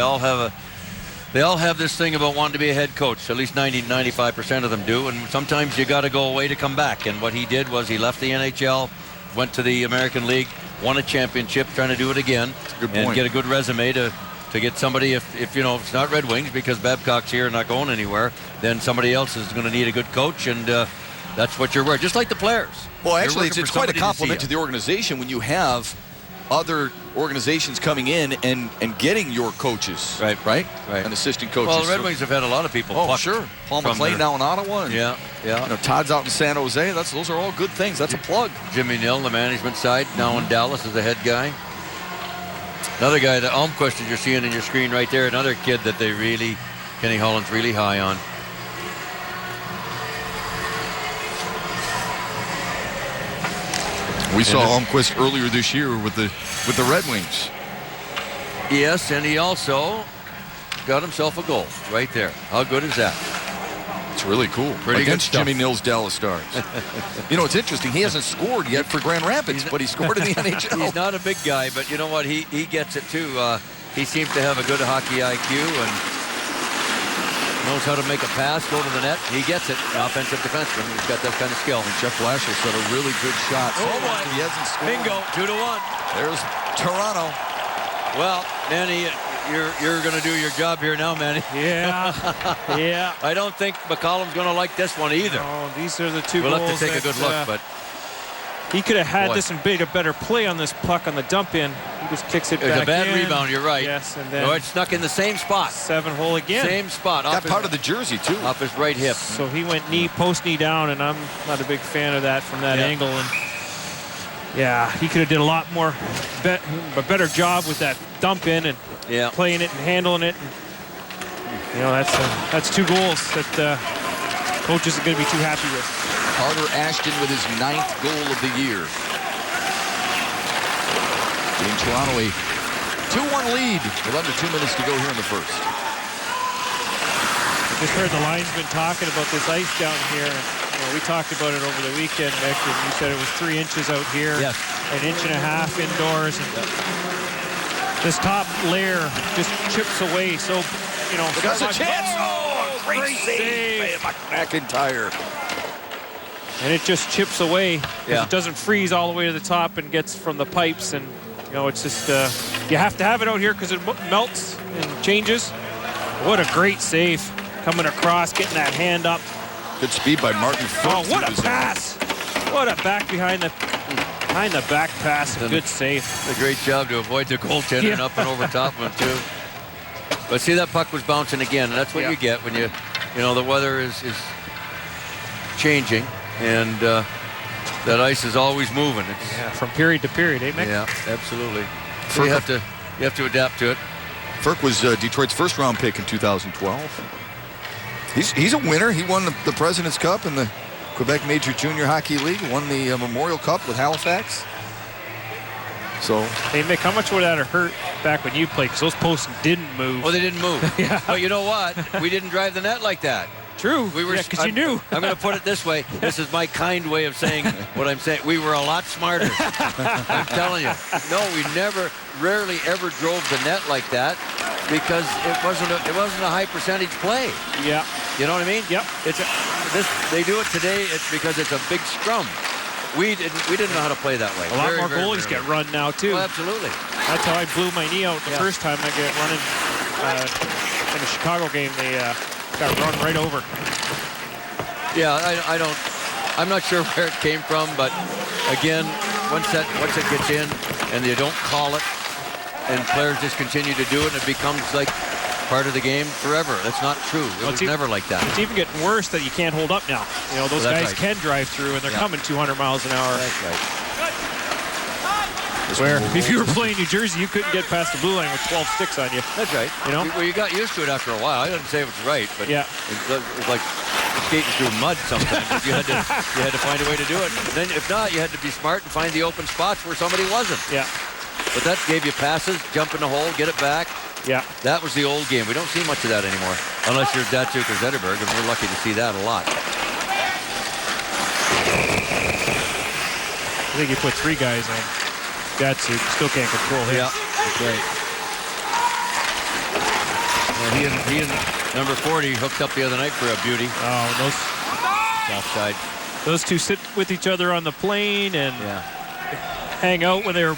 all have this thing about wanting to be a head coach. At least 95% of them do. And sometimes you got to go away to come back. And what he did was he left the NHL, went to the American League, won a championship, trying to do it again, and get a good resume to get somebody. If it's not Red Wings because Babcock's here and not going anywhere, then somebody else is going to need a good coach, and that's what you're worth. Just like the players. Well, actually, it's quite a compliment to the organization when you have other organizations coming in and getting your coaches, right, and assistant coaches. Well, the Red Wings have had a lot of people. Sure. Paul McLean now in Ottawa. And, yeah. Todd's out in San Jose. Those are all good things. That's a plug. Jimmy Nill, the management side, now in Dallas as the head guy. Another guy, the Almquist that you're seeing in your screen right there, another kid that Kenny Holland's really high on. We saw Almquist earlier this year with the Red Wings. Yes, and he also got himself a goal right there. How good is that? It's really cool. Pretty Against good stuff. Jimmy Nill's Dallas Stars. It's interesting. He hasn't scored yet for Grand Rapids, but he scored in the NHL. He's not a big guy, but you know what? He gets it too. He seems to have a good hockey IQ and knows how to make a pass, go to the net. He gets it. An offensive defenseman. He's got that kind of skill. And Jeff Lasher set a really good shot. Oh, boy. He hasn't scored. Bingo. 2-1. There's Toronto. Well, Manny, you're going to do your job here now, Manny. Yeah. Yeah. I don't think McCollum's going to like this one either. Oh, these are the two We'll goals have to take a good look, but he could have had this and made a better play on this puck on the dump in. He just kicks it back in. It was a bad rebound, you're right. Yes, and then it snuck in the same spot. 7-hole again. Same spot. Got part of the jersey, too. Off his right hip. So he went post knee down, and I'm not a big fan of that from that angle. And yeah, he could have did a lot more, a better job with that dump in and playing it and handling it. And, that's 2 goals that coach isn't going to be too happy with. Carter Ashton with his 9th goal of the year. In Toronto, a 2-1 lead with under 2 minutes to go here in the first. I just heard the linesman talking about this ice down here. And, we talked about it over the weekend, Mick, and you said it was 3 inches out here. Yes. 1.5 inches indoors. And this top layer just chips away. So, There's a chance. Oh, great save by McIntyre. And it just chips away. It doesn't freeze all the way to the top and gets from the pipes. And, it's just, you have to have it out here because it melts and changes. What a great save. Coming across, getting that hand up. Good speed by Martin Foot. Oh, what a pass. What a back behind the back pass. A good save. A great job to avoid the goaltender and up and over top of him, too. But see, that puck was bouncing again, and that's what you get when the weather is changing, and that ice is always moving. From period to period, eh, Mick? Yeah, absolutely. So you have to adapt to it. Firk was Detroit's first-round pick in 2012. He's a winner. He won the President's Cup in the Quebec Major Junior Hockey League, won the Memorial Cup with Halifax. So, hey, Mick, how much would that have hurt back when you played? Because those posts didn't move. Well, they didn't move. But you know what? We didn't drive the net like that. True. We were, because you knew. I'm going to put it this way. This is my kind way of saying what I'm saying. We were a lot smarter. I'm telling you. No, we rarely ever drove the net like that because it wasn't a high percentage play. Yeah. You know what I mean? Yep. They do it today. It's because it's a big scrum. We didn't know how to play that way. A lot more goalies get run now too. Oh, absolutely. That's how I blew my knee out the first time I get running in the Chicago game. They got run right over. Yeah, I'm not sure where it came from, but again, once it gets in and they don't call it, and players just continue to do it, and it becomes like part of the game forever. That's not true. It was never like that. It's even getting worse that you can't hold up now. Those guys can drive through, and they're coming 200 miles an hour. That's right. Where if you were playing New Jersey, you couldn't get past the blue line with 12 sticks on you. That's right. Well, you got used to it after a while. I didn't say it was right, but it was like skating through mud sometimes. you had to find a way to do it. And then if not, you had to be smart and find the open spots where somebody wasn't. Yeah. But that gave you passes, jump in the hole, get it back. Yeah. That was the old game. We don't see much of that anymore. Unless you're Datsuk or Zetterberg, and we're lucky to see that a lot. I think you put 3 guys on Datsuk, still can't control him. Yeah, that's right. Well, he and number 40 hooked up the other night for a beauty. Oh, Offside. Those two sit with each other on the plane and hang out when they were,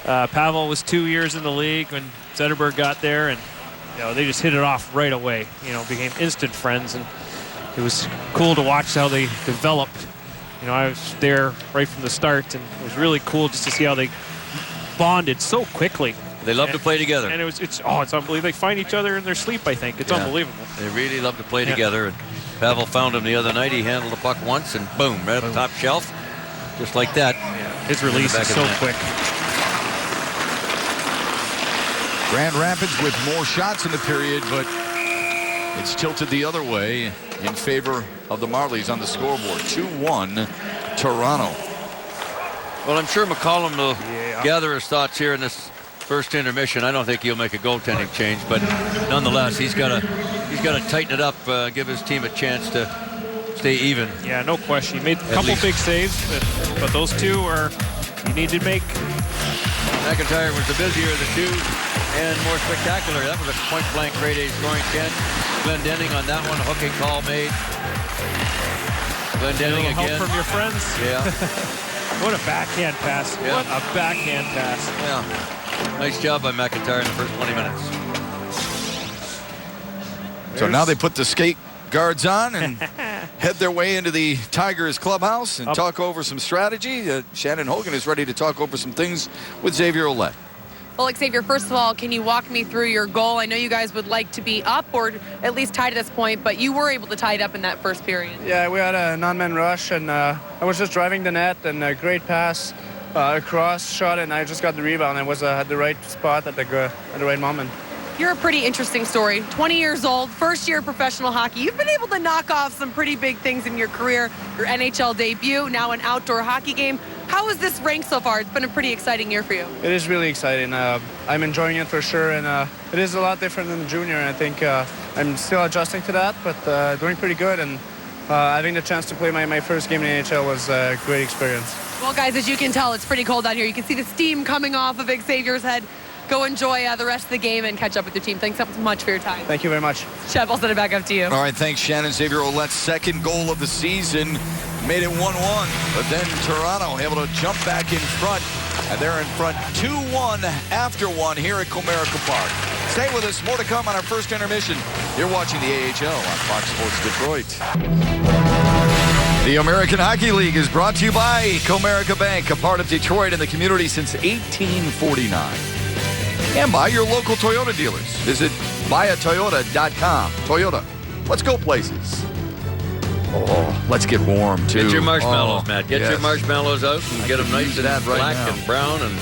Pavel was 2 years in the league when Zetterberg got there, and they just hit it off right away. Became instant friends, and it was cool to watch how they developed. I was there right from the start, and it was really cool just to see how they bonded so quickly. They love to play together. And it's unbelievable. They find each other in their sleep, I think. It's unbelievable. They really love to play together. And Pavel found him the other night. He handled the puck once and boom, right up the top shelf. Just like that. Yeah. His release is so quick. Grand Rapids with more shots in the period, but it's tilted the other way in favor of the Marlies on the scoreboard. 2-1 Toronto. Well, I'm sure McCollum will gather his thoughts here in this first intermission. I don't think he'll make a goaltending change, but nonetheless, he's got to tighten it up, give his team a chance to stay even. Yeah, no question. He made a couple big saves, but those two you need to make. McIntyre was the busier of the two and more spectacular. That was a point-blank grade A scoring chance. Glendening on that one, hooking call made. Glendening again. Help from your friends. Yeah. What a backhand pass. Yeah. What a backhand pass. Yeah. Nice job by McIntyre in the first 20 minutes. So now they put the skate guards on and head their way into the Tigers clubhouse and talk over some strategy. Shannon Hogan is ready to talk over some things with Xavier Ouellette. Well, Xavier, first of all, can you walk me through your goal? I know you guys would like to be up or at least tied at this point, but you were able to tie it up in that first period. Yeah, we had a non-man rush, and I was just driving the net, and a great pass, across shot, and I just got the rebound. I was at the right spot at the right moment. You're a pretty interesting story. 20 years old, first year of professional hockey. You've been able to knock off some pretty big things in your career. Your NHL debut, now an outdoor hockey game. How has this ranked so far? It's been a pretty exciting year for you. It is really exciting. I'm enjoying it for sure, and it is a lot different than the junior. I think I'm still adjusting to that, but doing pretty good. And having the chance to play my first game in the AHL was a great experience. Well, guys, as you can tell, it's pretty cold out here. You can see the steam coming off of Xavier's head. Go enjoy the rest of the game and catch up with your team. Thanks so much for your time. Thank you very much. Shep, I'll send it back up to you. All right, thanks, Shannon. Xavier Ouellette's second goal of the season made it 1-1. But then Toronto able to jump back in front. And they're in front 2-1 after one here at Comerica Park. Stay with us. More to come on our first intermission. You're watching the AHL on Fox Sports Detroit. The American Hockey League is brought to you by Comerica Bank, a part of Detroit and the community since 1849. And by your local Toyota dealers. Visit buyatoyota.com. Toyota, let's go places. Oh, let's get warm, too. Get your marshmallows, Matt. Get your marshmallows out and get them nice and black and brown and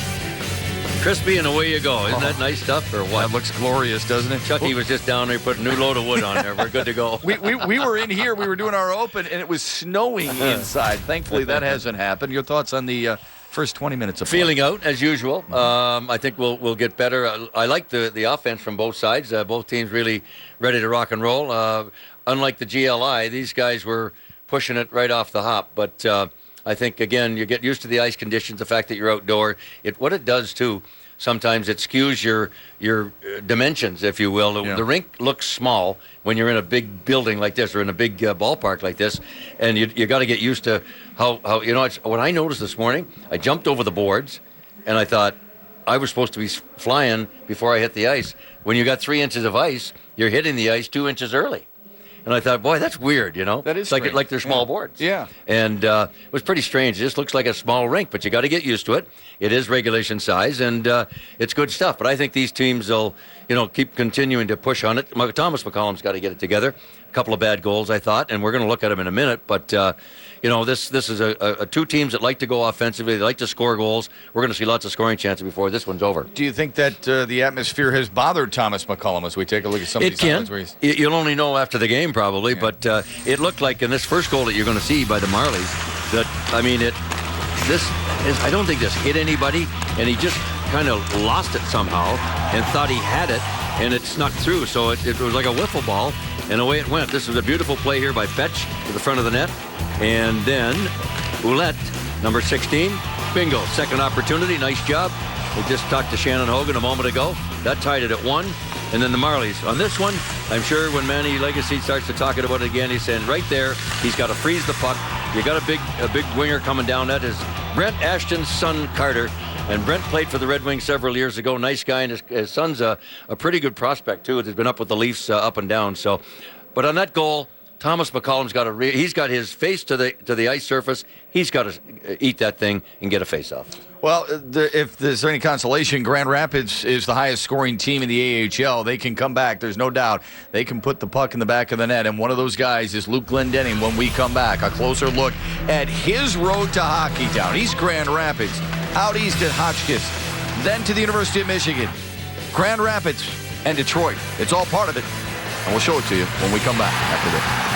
crispy, and away you go. Isn't that nice stuff or what? That looks glorious, doesn't it? Chucky was just down there putting a new load of wood on there. We're good to go. We were in here. We were doing our open, and it was snowing inside. Thankfully, that hasn't happened. Your thoughts on the first 20 minutes of play? Feeling out as usual. I think we'll get better. I like the offense from both sides. Both teams really ready to rock and roll. Unlike the GLI, these guys were pushing it right off the hop. But I think, again, you get used to the ice conditions, the fact that you're outdoor. What it does, too, sometimes it skews your dimensions, if you will. Yeah. The rink looks small when you're in a big building like this or in a big ballpark like this. And you got to get used to how what I noticed this morning, I jumped over the boards, and I thought I was supposed to be flying before I hit the ice. When you got 3 inches of ice, you're hitting the ice 2 inches early. And I thought, boy, that's weird, That is strange. Like they're small boards. Yeah. And it was pretty strange. It just looks like a small rink, but you got to get used to it. It is regulation size, and it's good stuff. But I think these teams will, keep continuing to push on it. Thomas McCollum's got to get it together. A couple of bad goals, I thought, and we're going to look at them in a minute. But, this is a two teams that like to go offensively. They like to score goals. We're going to see lots of scoring chances before this one's over. Do you think that the atmosphere has bothered Thomas McCollum as we take a look at some of these highlights? It can. You'll only know after the game probably, but it looked like in this first goal that you're going to see by the Marlies that, I don't think this hit anybody, and he just kind of lost it somehow and thought he had it, and it snuck through. So it was like a wiffle ball, and away it went. This was a beautiful play here by Fetch to the front of the net. And then Ouellette, number 16, bingo, second opportunity, nice job. We just talked to Shannon Hogan a moment ago. That tied it at 1. And then the Marlies. On this one, I'm sure when Manny Legacy starts to talk about it again, he's saying right there, he's got to freeze the puck. You got a big winger coming down. That is Brent Ashton's son, Carter. And Brent played for the Red Wings several years ago. Nice guy, and his son's a pretty good prospect, too. He's been up with the Leafs up and down. So, but on that goal, Thomas McCollum's got he's got his face to the ice surface. He's got to eat that thing and get a face-off. Well, if there's any consolation, Grand Rapids is the highest scoring team in the AHL. They can come back. There's no doubt. They can put the puck in the back of the net, and one of those guys is Luke Glendening. When we come back, a closer look at his road to Hockeytown. He's Grand Rapids, out east at Hotchkiss, then to the University of Michigan, Grand Rapids, and Detroit. It's all part of it, and we'll show it to you when we come back after this.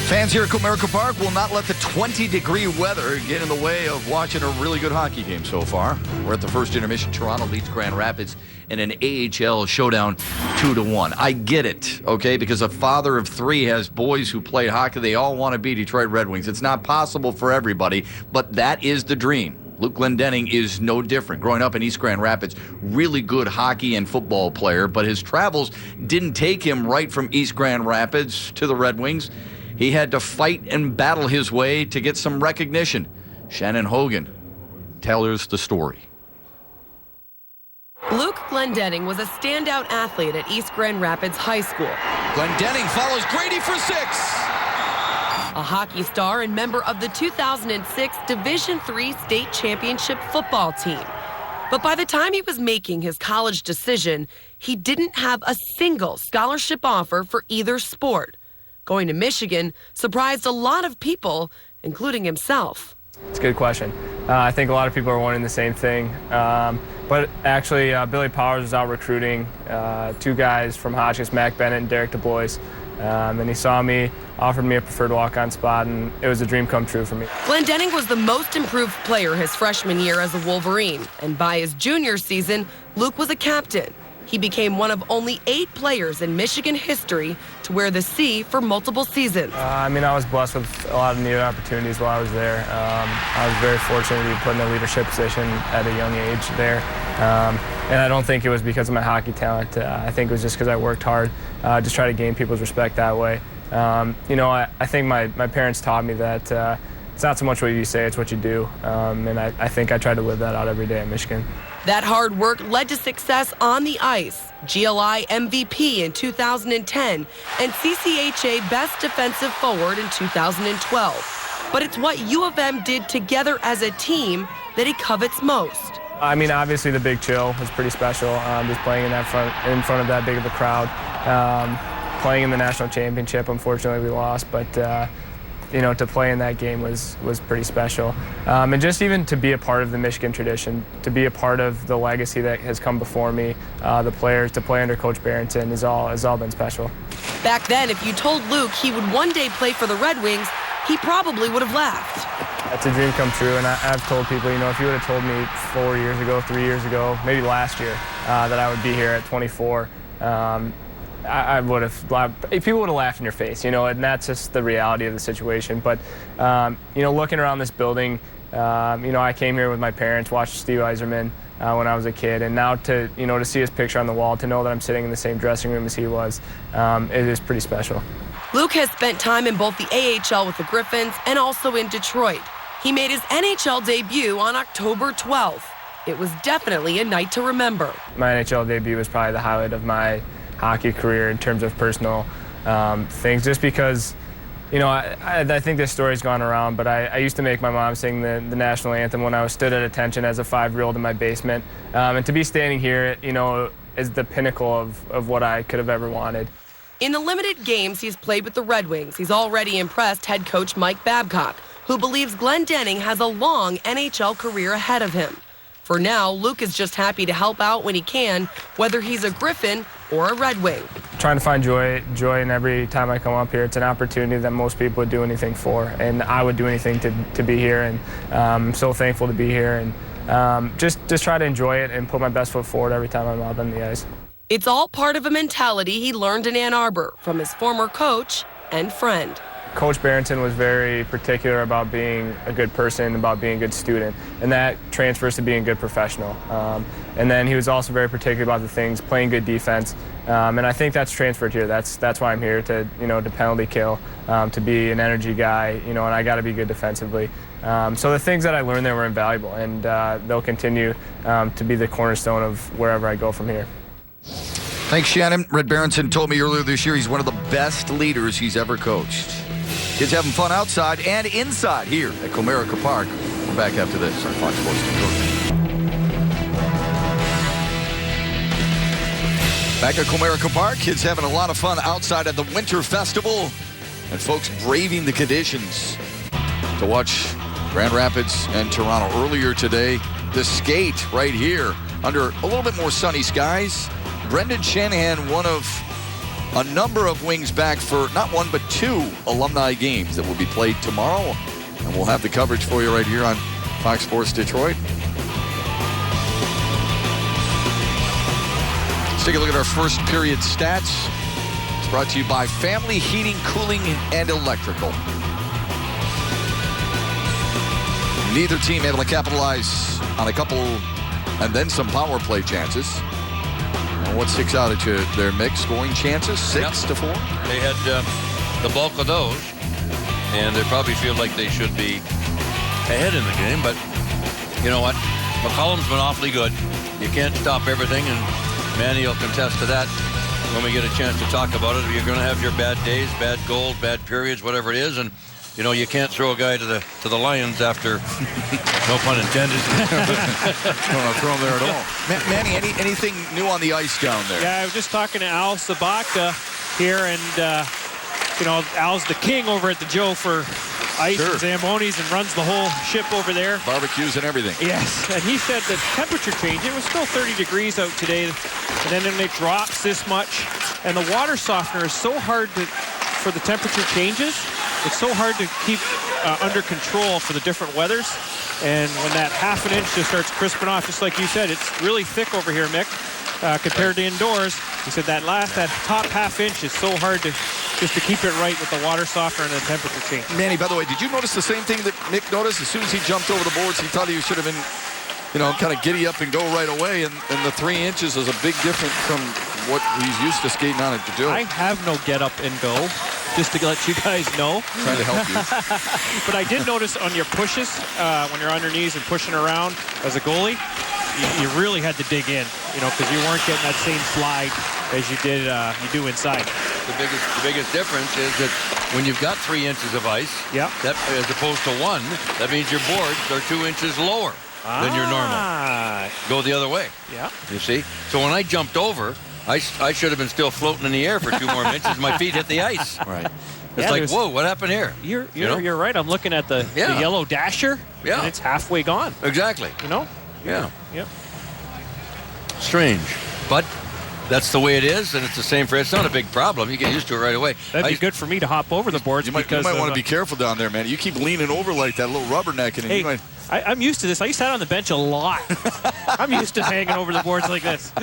Fans here at Comerica Park will not let the 20-degree weather get in the way of watching a really good hockey game so far. We're at the first intermission. Toronto leads Grand Rapids in an AHL showdown 2-1. I get it, okay, because a father of three has boys who played hockey. They all want to be Detroit Red Wings. It's not possible for everybody, but that is the dream. Luke Glendening is no different. Growing up in East Grand Rapids, really good hockey and football player, but his travels didn't take him right from East Grand Rapids to the Red Wings. He had to fight and battle his way to get some recognition. Shannon Hogan tells the story. Luke Glendening was a standout athlete at East Grand Rapids High School. Glendening follows Grady for 6. A hockey star and member of the 2006 Division III state championship football team. But by the time he was making his college decision, he didn't have a single scholarship offer for either sport. Going to Michigan surprised a lot of people, including himself. It's a good question. I think a lot of people are wondering the same thing. But actually, Billy Powers was out recruiting 2 guys from Hotchkiss, Mac Bennett and Derek DuBois. And he saw me, offered me a preferred walk-on spot, and it was a dream come true for me. Glendening was the most improved player his freshman year as a Wolverine. And by his junior season, Luke was a captain. He became one of only 8 players in Michigan history to wear the C for multiple seasons. I was blessed with a lot of neat opportunities while I was there. I was very fortunate to be put in a leadership position at a young age there. And I don't think it was because of my hockey talent. I think it was just because I worked hard, just try to gain people's respect that way. I think my parents taught me that it's not so much what you say, it's what you do. And I think I try to live that out every day at Michigan. That hard work led to success on the ice. GLI MVP in 2010 and CCHA Best Defensive Forward in 2012. But it's what U of M did together as a team that he covets most. Obviously the Big Chill was pretty special. Just playing in front of that big of a crowd. Playing in the national championship, unfortunately we lost, but to play in that game was pretty special. And just even to be a part of the Michigan tradition, to be a part of the legacy that has come before me, the players, to play under Coach Barrington has all been special. Back then, if you told Luke he would one day play for the Red Wings, he probably would have laughed. That's a dream come true, and I've told people, if you would have told me 4 years ago, 3 years ago, maybe last year, that I would be here at 24, I would have laughed. People would have laughed in your face, and that's just the reality of the situation. But, looking around this building, I came here with my parents, watched Steve Yzerman when I was a kid, and now to see his picture on the wall, to know that I'm sitting in the same dressing room as he was, it is pretty special. Luke has spent time in both the AHL with the Griffins and also in Detroit. He made his NHL debut on October 12th. It was definitely a night to remember. My NHL debut was probably the highlight of my hockey career in terms of personal things, just because I think this story's gone around, but I used to make my mom sing the national anthem when I was stood at attention as a 5-year-old in my basement, and to be standing here is the pinnacle of what I could have ever wanted. In the limited games he's played with the Red Wings, he's already impressed head coach Mike Babcock, who believes Glendening has a long NHL career ahead of him. For now, Luke is just happy to help out when he can, whether he's a Griffin or a Red Wing. Trying to find joy in every time I come up here. It's an opportunity that most people would do anything for, and I would do anything to be here, and I'm so thankful to be here, and just try to enjoy it and put my best foot forward every time I'm out on the ice. It's all part of a mentality he learned in Ann Arbor from his former coach and friend. Coach Barrington was very particular about being a good person, about being a good student, and that transfers to being a good professional. And then he was also very particular about the things, playing good defense, and I think that's transferred here. That's why I'm here, to penalty kill, to be an energy guy, and I got to be good defensively. So the things that I learned there were invaluable, and they'll continue to be the cornerstone of wherever I go from here. Thanks, Shannon. Red Berenson told me earlier this year he's one of the best leaders he's ever coached. Kids having fun outside and inside here at Comerica Park. We're back after this on Fox Sports Detroit. Back at Comerica Park, kids having a lot of fun outside at the Winter Festival, and folks braving the conditions to watch Grand Rapids and Toronto. Earlier today, the skate right here under a little bit more sunny skies. Brendan Shanahan, one of a number of wings back for not one but two alumni games that will be played tomorrow, and we'll have the coverage for you right here on Fox Sports Detroit. Let's take a look at our first period stats. It's brought to you by Family Heating, Cooling, and Electrical. Neither team able to capitalize on a couple and then some power play chances. And what sticks out at you there, Mick? Scoring chances, 6-4? They had the bulk of those, and they probably feel like they should be ahead in the game. But you know what? McCollum's been awfully good. You can't stop everything, and Manny will contest to that when we get a chance to talk about it. You're going to have your bad days, bad goals, bad periods, whatever it is, and you know you can't throw a guy to the Lions after, no pun intended. Don't want to throw him there at all. Manny, anything new on the ice down there? Yeah, I was just talking to Al Sabaka here, and you know, Al's the king over at the Joe for ice and Zambonis and runs the whole ship over there. Barbecues and everything. Yes, and he said the temperature change, it was still 30 degrees out today, and then it drops this much, and the water softener is so hard for the temperature changes. It's so hard to keep under control for the different weathers, and when that half an inch just starts crisping off, just like you said, it's really thick over here, Mick, compared to indoors. He said that top half inch is so hard to keep it right with the water softener and the temperature change. Manny, by the way, did you notice the same thing that Mick noticed? As soon as he jumped over the boards, he thought he should have been, you know, kind of giddy up and go right away, and the 3 inches is a big difference from what he's used to skating on it to do. I have no get up and go, just to let you guys know. Trying to help you. But I did notice on your pushes, when you're on your knees and pushing around as a goalie, you really had to dig in, you know, because you weren't getting that same slide as you do inside. The biggest difference is that when you've got 3 inches of ice, that, as opposed to 1, that means your boards are 2 inches lower than your normal. Go the other way. Yeah. You see? So when I jumped over, I should have been still floating in the air for 2 more inches. My feet hit the ice. Right. It's like, whoa, what happened here? You're right. I'm looking at the yellow dasher, and it's halfway gone. Exactly. You know? Yeah. Yep. Strange. But that's the way it is, and it's the same for it's not a big problem. You get used to it right away. That'd be good for me to hop over the boards. You might want to be careful down there, man. You keep leaning over like that, little rubbernecking. Hey, I'm used to this. I sat on the bench a lot. I'm used to hanging over the boards like this.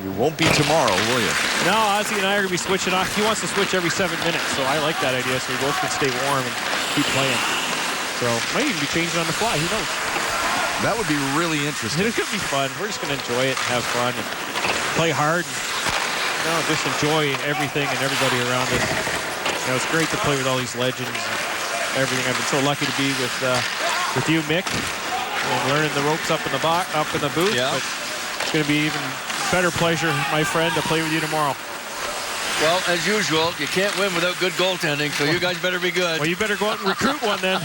You won't be tomorrow, will you? No, Ozzy and I are going to be switching off. He wants to switch every 7 minutes, so I like that idea, so we both can stay warm and keep playing. So might even be changing on the fly. Who knows? That would be really interesting. It's going to be fun. We're just going to enjoy it and have fun and play hard. And, just enjoy everything and everybody around us. You know, it's great to play with all these legends and everything. I've been so lucky to be with you, Mick, and learning the ropes up in the booth. Yeah. But it's going to be even better pleasure, my friend, to play with you tomorrow. Well, as usual, you can't win without good goaltending, so you guys better be good. Well, you better go out and recruit one then.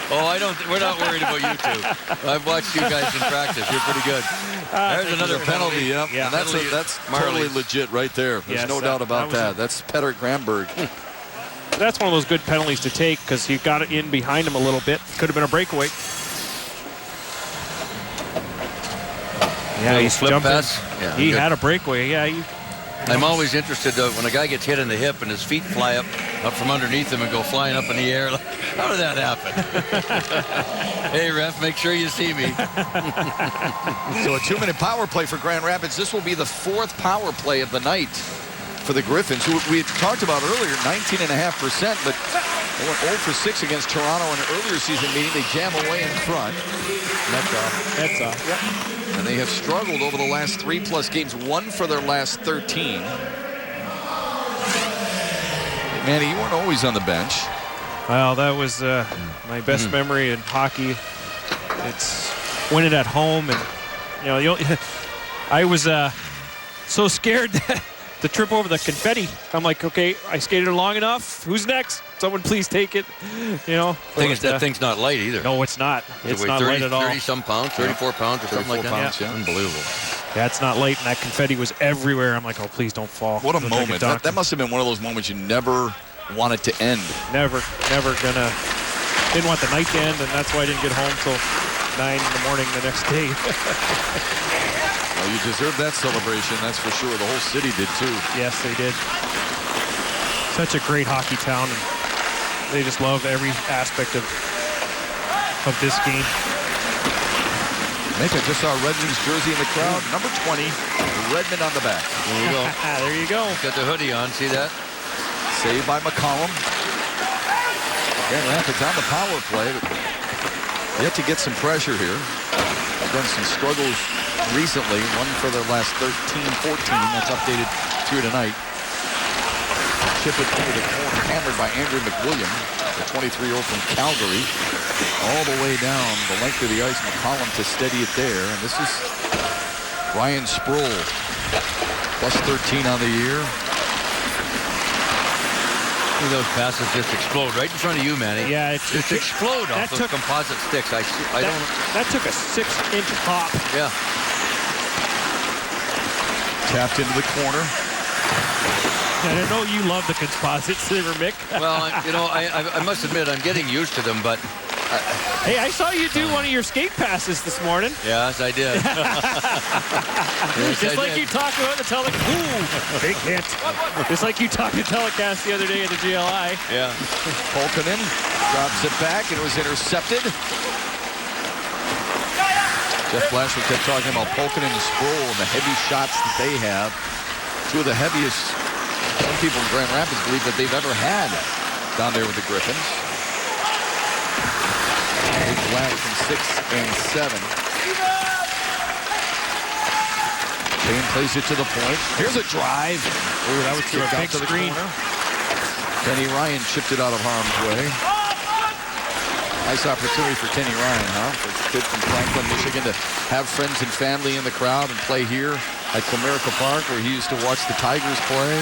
We're not worried about you two. I've watched you guys in practice. You're pretty good. There's another penalty. Yeah. And that's totally legit right there. There's no doubt about that. That's Petter Granberg. That's one of those good penalties to take because he got it in behind him a little bit. Could have been a breakaway. Yeah, he's flip pass. Yeah, he had a breakaway. Yeah. I'm always interested when a guy gets hit in the hip and his feet fly up from underneath him and go flying up in the air. Like, how did that happen? Hey, ref, make sure you see me. So a 2-minute power play for Grand Rapids. This will be the 4th power play of the night for the Griffins, who we had talked about earlier, 19.5%, but they went 0 for 6 against Toronto in an earlier season meeting. They jam away in front. That's off. Yep. And they have struggled over the last 3+ games, 1 for their last 13. Manny, you weren't always on the bench. Well, that was my best memory in hockey. It's winning at home and I was so scared to trip over the confetti. I'm like, okay, I skated long enough. Who's next? Someone please take it. That thing's not light either. No, it's not. It's not 30, light at all. 30-some pounds, 34 pounds or something like that. Pounds, yeah. Unbelievable. Yeah, it's not light, and that confetti was everywhere. I'm like, oh, please don't fall. What a moment. That must have been one of those moments you never wanted to end. Never gonna. Didn't want the night to end, and that's why I didn't get home till 9 in the morning the next day. Well, you deserve that celebration, that's for sure. The whole city did too. Yes, they did. Such a great hockey town, and they just love every aspect of this game. Mika just saw Red Wings jersey in the crowd. Number 20, Redmond on the back. There you go. There you go. Got the hoodie on, see that? Saved by McCollum. Grand Rapids on the power play, but yet to get some pressure here. They've done some struggles recently, one for their last 13-14. That's updated through tonight. Chip it into the corner, hammered by Andrew McWilliam, the 23-year-old from Calgary. All the way down the length of the ice, McCollum to steady it there. And this is Ryan Sproul, plus 13 on the year. Those passes just explode right in front of you, Manny. Yeah, it just explode off those composite sticks. That took a 6-inch pop. Yeah. Tapped into the corner. I know you love the composites there, Mick. Well, I must admit I'm getting used to them, but. Hey, I saw you do one of your skate passes this morning. Yes, I did. Just like you talked about the telecast. Ooh, big hit. Just like you talked to telecast the other day at the GLI. Yeah. Polkinen drops it back, and it was intercepted. Jeff Blasher kept talking about Polkinen and Sproul and the heavy shots that they have. Two of the heaviest, some people in Grand Rapids believe that they've ever had down there with the Griffins. Big blast from 6 and 7. Kane plays it to the point. Here's a drive. Ooh, that was through a big screen. Kenny Ryan chipped it out of harm's way. Nice opportunity for Kenny Ryan, huh? For a kid from Franklin, Michigan to have friends and family in the crowd and play here at Comerica Park, where he used to watch the Tigers play.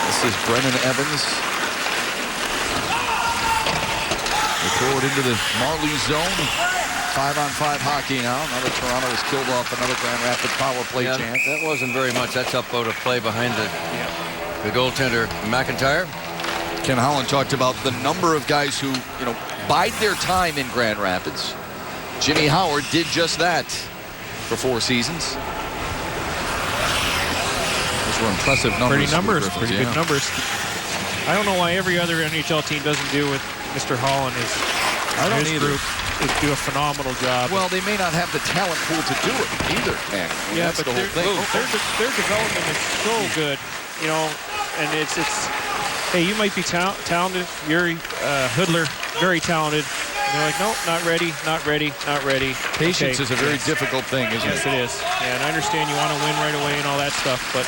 This is Brennan Evans. They throw it into the Marlies zone. 5-on-5 hockey now. Another Toronto has killed off another Grand Rapids power play chance. That wasn't very much. That's up out of play behind the goaltender, McIntyre. Ken Holland talked about the number of guys who, bide their time in Grand Rapids. Jimmy Howard did just that for 4 seasons. Those were impressive numbers. Pretty good numbers. I don't know why every other NHL team doesn't do what Mr. Holland is. I don't either. Do a phenomenal job. Well, they may not have the talent pool to do it either, man. Yeah, that's but the whole thing. Their development is so good, and it's. Hey, you might be talented. Yuri Hoodler, very talented. And they're like, nope, not ready. Patience is a very difficult thing, isn't it? Yes, it is. Yeah, and I understand you want to win right away and all that stuff, but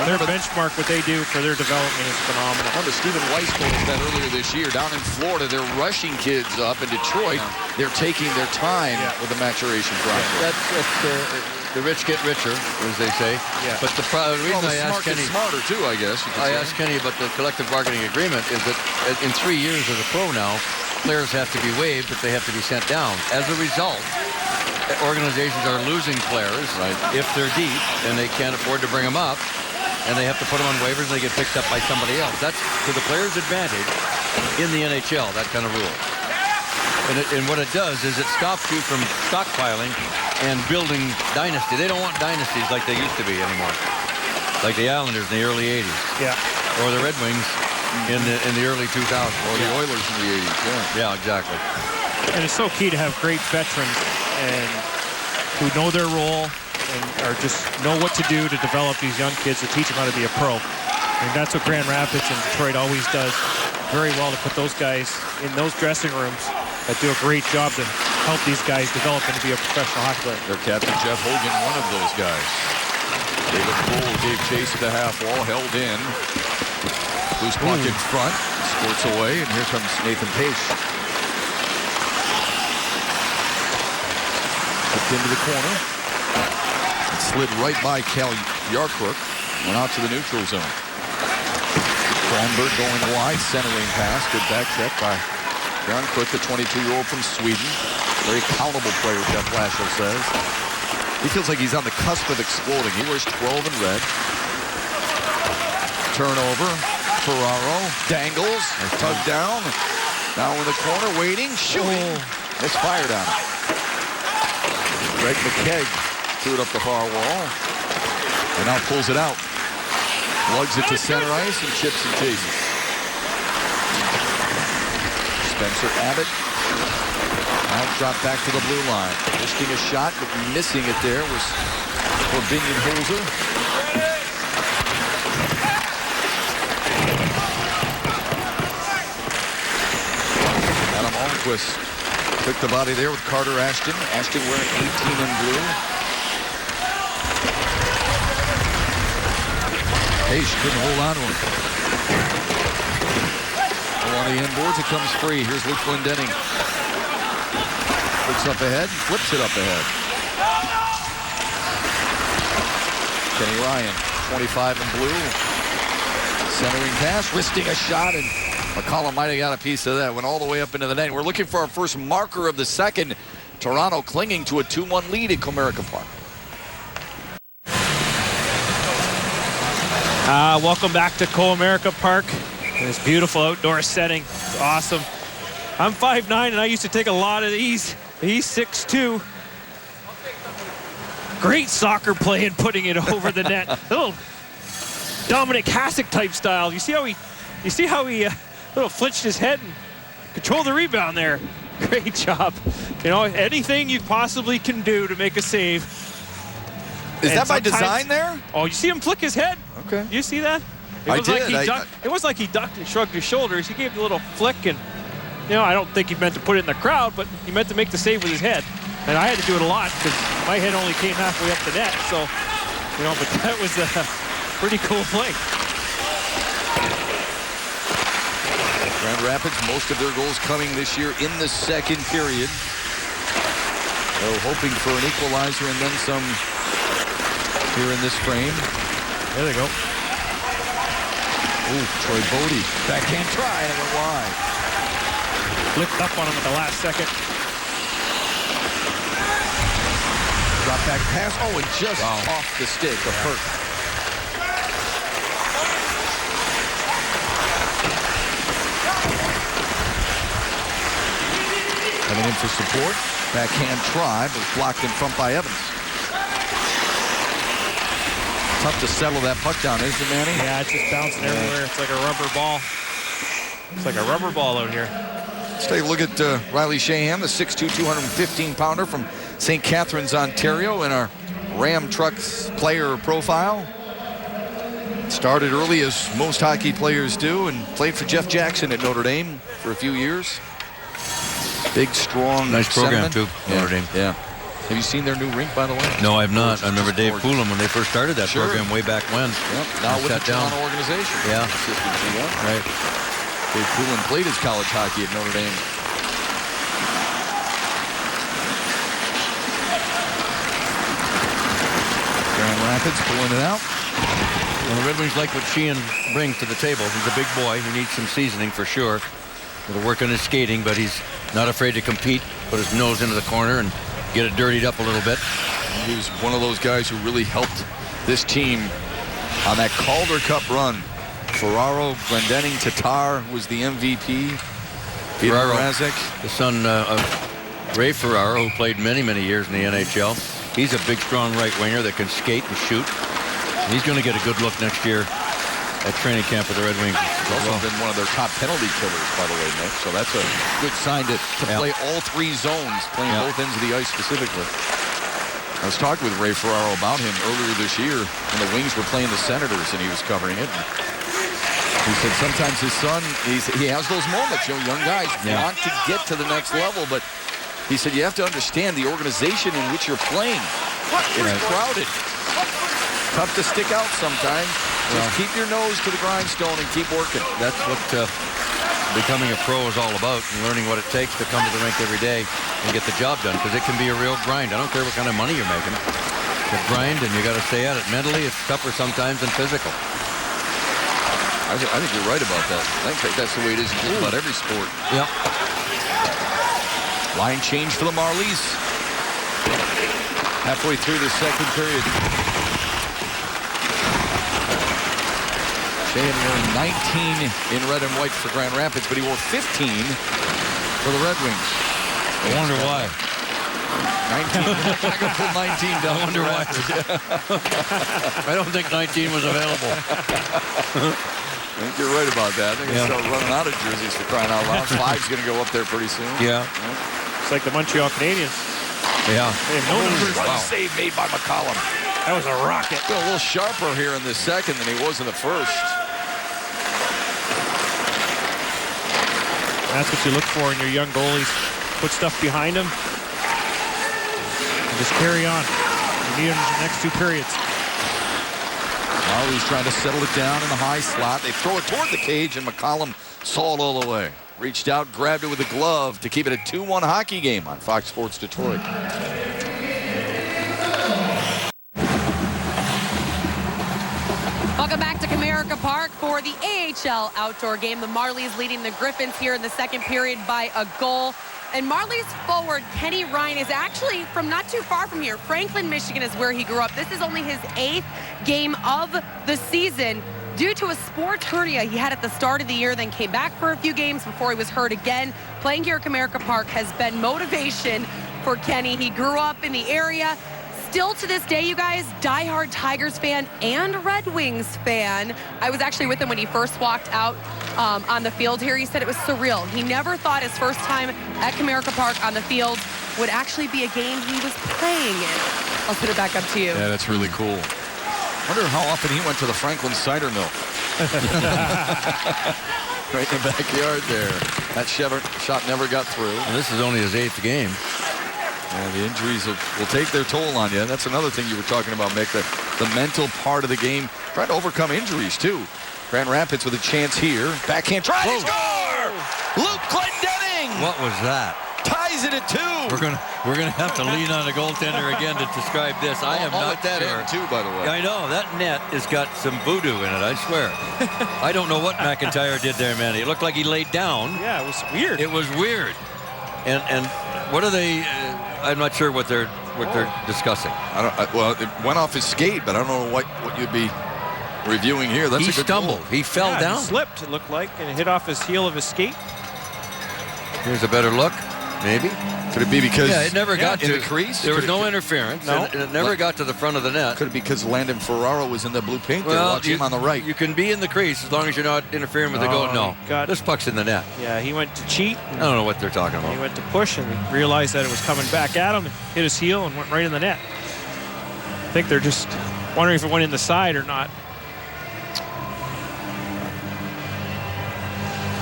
their benchmark, what they do for their development is phenomenal. Remember, Stephen Weiss told us that earlier this year. Down in Florida, they're rushing kids up. In Detroit, they're taking their time with the maturation process. That's the rich get richer, as they say. Yeah. But the reason I asked Kenny, smarter too, I guess. I asked Kenny about the collective bargaining agreement is that in 3 years as a pro now, players have to be waived, but they have to be sent down. As a result, organizations are losing players if they're deep and they can't afford to bring them up, and they have to put them on waivers and they get picked up by somebody else. That's to the player's advantage in the NHL, that kind of rule. And what it does is it stops you from stockpiling and building dynasty. They don't want dynasties like they used to be anymore. Like the Islanders in the early 80s. Yeah. Or the Red Wings in the early 2000s. Or the Oilers in the 80s, Yeah, exactly. And it's so key to have great veterans and who know their role and are just know what to do to develop these young kids to teach them how to be a pro. And that's what Grand Rapids and Detroit always does very well, to put those guys in those dressing rooms that do a great job to help these guys develop into be a professional hockey player. Their captain, Jeff Hogan, one of those guys. David Bull gave chase at the half wall, held in. Loose puck in front, squirts away, and here comes Nathan Pace. into the corner. It slid right by Cal Yarkrook. Went out to the neutral zone. Kronberg going wide, centering pass. Good back check by Yarkrook, the 22-year-old from Sweden. Very accountable player, Jeff Blashill says. He feels like he's on the cusp of exploding. He wears 12 in red. Turnover. Ferraro dangles, tugged down. Now in the corner, waiting, shooting. Misfired on him. Greg McKegg threw it up the far wall. And now pulls it out. Lugs it to center ice and chips and chases. Spencer Abbott. Now dropped back to the blue line. Risking a shot, but missing it there was Corbinian Holzer. Adam Almquist took the body there with Carter Ashton. Ashton wearing 18 in blue. Hayes couldn't hold on to him. On the inboards, it comes free. Here's Luke Glendening. Looks up ahead, flips it up ahead. Kenny Ryan, 25 in blue. Centering pass, wristing a shot, and McCollum might have got a piece of that. Went all the way up into the net. We're looking for our first marker of the second. Toronto clinging to a 2-1 lead at Comerica Park. Welcome back to Comerica Park. This beautiful outdoor setting. It's awesome. I'm 5'9", and I used to take a lot of these. He's 6'2". Great soccer play and putting it over the net. Little Dominic Hasek type style. You see how he little flinched his head and controlled the rebound there. Great job. You know, anything you possibly can do to make a save. Is that by design there? Oh, you see him flick his head? Okay. You see that? It was like he ducked. It was like he ducked and shrugged his shoulders. He gave a little flick, and you know, I don't think he meant to put it in the crowd, but he meant to make the save with his head. And I had to do it a lot because my head only came halfway up the net. So, you know, but that was a pretty cool play. Grand Rapids, most of their goals coming this year in the second period. So hoping for an equalizer and then some here in this frame. There they go. Ooh, Troy Bodie. Backhand try and it went wide. Flipped up on him at the last second. Drop back pass. Oh, and just off the stick of Perk. Coming in for support. Backhand try, but blocked in front by Evans. Tough to settle that puck down, isn't it, Manny? Yeah, it's just bouncing everywhere. It's like a rubber ball. It's like a rubber ball out here. Let's take a look at Riley Shahan, the 6'2", 215-pounder from St. Catharines, Ontario, in our Ram Trucks player profile. Started early, as most hockey players do, and played for Jeff Jackson at Notre Dame for a few years. Big, strong, nice program, too, Notre Dame. Yeah. Have you seen their new rink, by the way? No, I have not. I remember Dave Poulin when they first started that program way back when. Yep. Now with the Toronto organization. Yeah. Assistant GM. Right. Dave Poulin played his college hockey at Notre Dame. Grand Rapids pulling it out. Well, the Red Wings like what Sheehan brings to the table. He's a big boy. He needs some seasoning for sure. It'll work on his skating, but he's not afraid to compete, put his nose into the corner and get it dirtied up a little bit. He was one of those guys who really helped this team on that Calder Cup run. Ferraro, Glendening, Tatar was the MVP. Ferraro, the son of Ray Ferraro, who played many, many years in the NHL. He's a big, strong right winger that can skate and shoot. And he's going to get a good look next year at training camp with the Red Wings. He's also been one of their top penalty killers, by the way, Nick. So that's a good sign to play all three zones, playing both ends of the ice specifically. I was talking with Ray Ferraro about him earlier this year when the Wings were playing the Senators and he was covering it. He said sometimes his son, he has those moments. You know, young guys want to get to the next level, but he said you have to understand the organization in which you're playing. It's crowded. Tough to stick out sometimes. Just keep your nose to the grindstone and keep working. That's what becoming a pro is all about, and learning what it takes to come to the rink every day and get the job done, because it can be a real grind. I don't care what kind of money you're making. It's a grind, and you got to stay at it. Mentally, it's tougher sometimes than physical. I think you're right about that. I think that's the way it is in just about every sport. Yeah. Line change for the Marlies. Halfway through the second period. Sheahan wearing 19 in red and white for Grand Rapids, but he wore 15 for the Red Wings. I wonder why. 19. I got to pull 19 down. I wonder why. I don't think 19 was available. I think you're right about that. I think they'll start running out of jerseys for crying out loud. 5's going to go up there pretty soon. Yeah. It's like the Montreal Canadiens. Yeah. They have no numbers. Wow. Save made by McCollum. That was a rocket. A little sharper here in the second than he was in the first. That's what you look for in your young goalies. Put stuff behind them and just carry on. You need them in the next 2 periods. Marlies trying to settle it down in the high slot. They throw it toward the cage, and McCollum saw it all the way. Reached out, grabbed it with a glove to keep it a 2-1 hockey game on Fox Sports Detroit. Welcome back to Comerica Park for the AHL outdoor game. The Marlies leading the Griffins here in the second period by a goal. And Marlies forward Kenny Ryan is actually from not too far from here. Franklin, Michigan is where he grew up. This is only his 8th game of the season due to a sports hernia he had at the start of the year, then came back for a few games before he was hurt again. Playing here at Comerica Park has been motivation for Kenny. He grew up in the area. Still to this day, you guys, diehard Tigers fan and Red Wings fan. I was actually with him when he first walked out on the field here. He said it was surreal. He never thought his first time at Comerica Park on the field would actually be a game he was playing in. I'll put it back up to you. Yeah, that's really cool. Wonder how often he went to the Franklin cider mill. Right in the backyard there. That shot never got through. And this is only his 8th game. Yeah, the injuries will take their toll on you. That's another thing you were talking about, Mick, the mental part of the game. Trying to overcome injuries, too. Grand Rapids with a chance here. Backhand try to score! Luke Glendening! What was that? Ties it at 2. We're gonna have to lean on the goaltender again to describe this. I am not that sure. in, too, by the way. I know. That net has got some voodoo in it, I swear. I don't know what McIntyre did there, man. It looked like he laid down. Yeah, it was weird. It was weird. And what are they... I'm not sure what they're discussing. Well, it went off his skate, but I don't know what you'd be reviewing here. That's he a good stumbled. Goal. He fell down. He slipped, it looked like, and it hit off his heel of his skate. Here's a better look, maybe. Could it be because it never got in to the crease? There was no interference. No. And it never got to the front of the net. Could it be because Landon Ferraro was in the blue paint there? Watch him on the right. You can be in the crease as long as you're not interfering with the goal. No, this puck's in the net. Yeah, he went to cheat. I don't know what they're talking about. He went to push and realized that it was coming back at him and hit his heel and went right in the net. I think they're just wondering if it went in the side or not.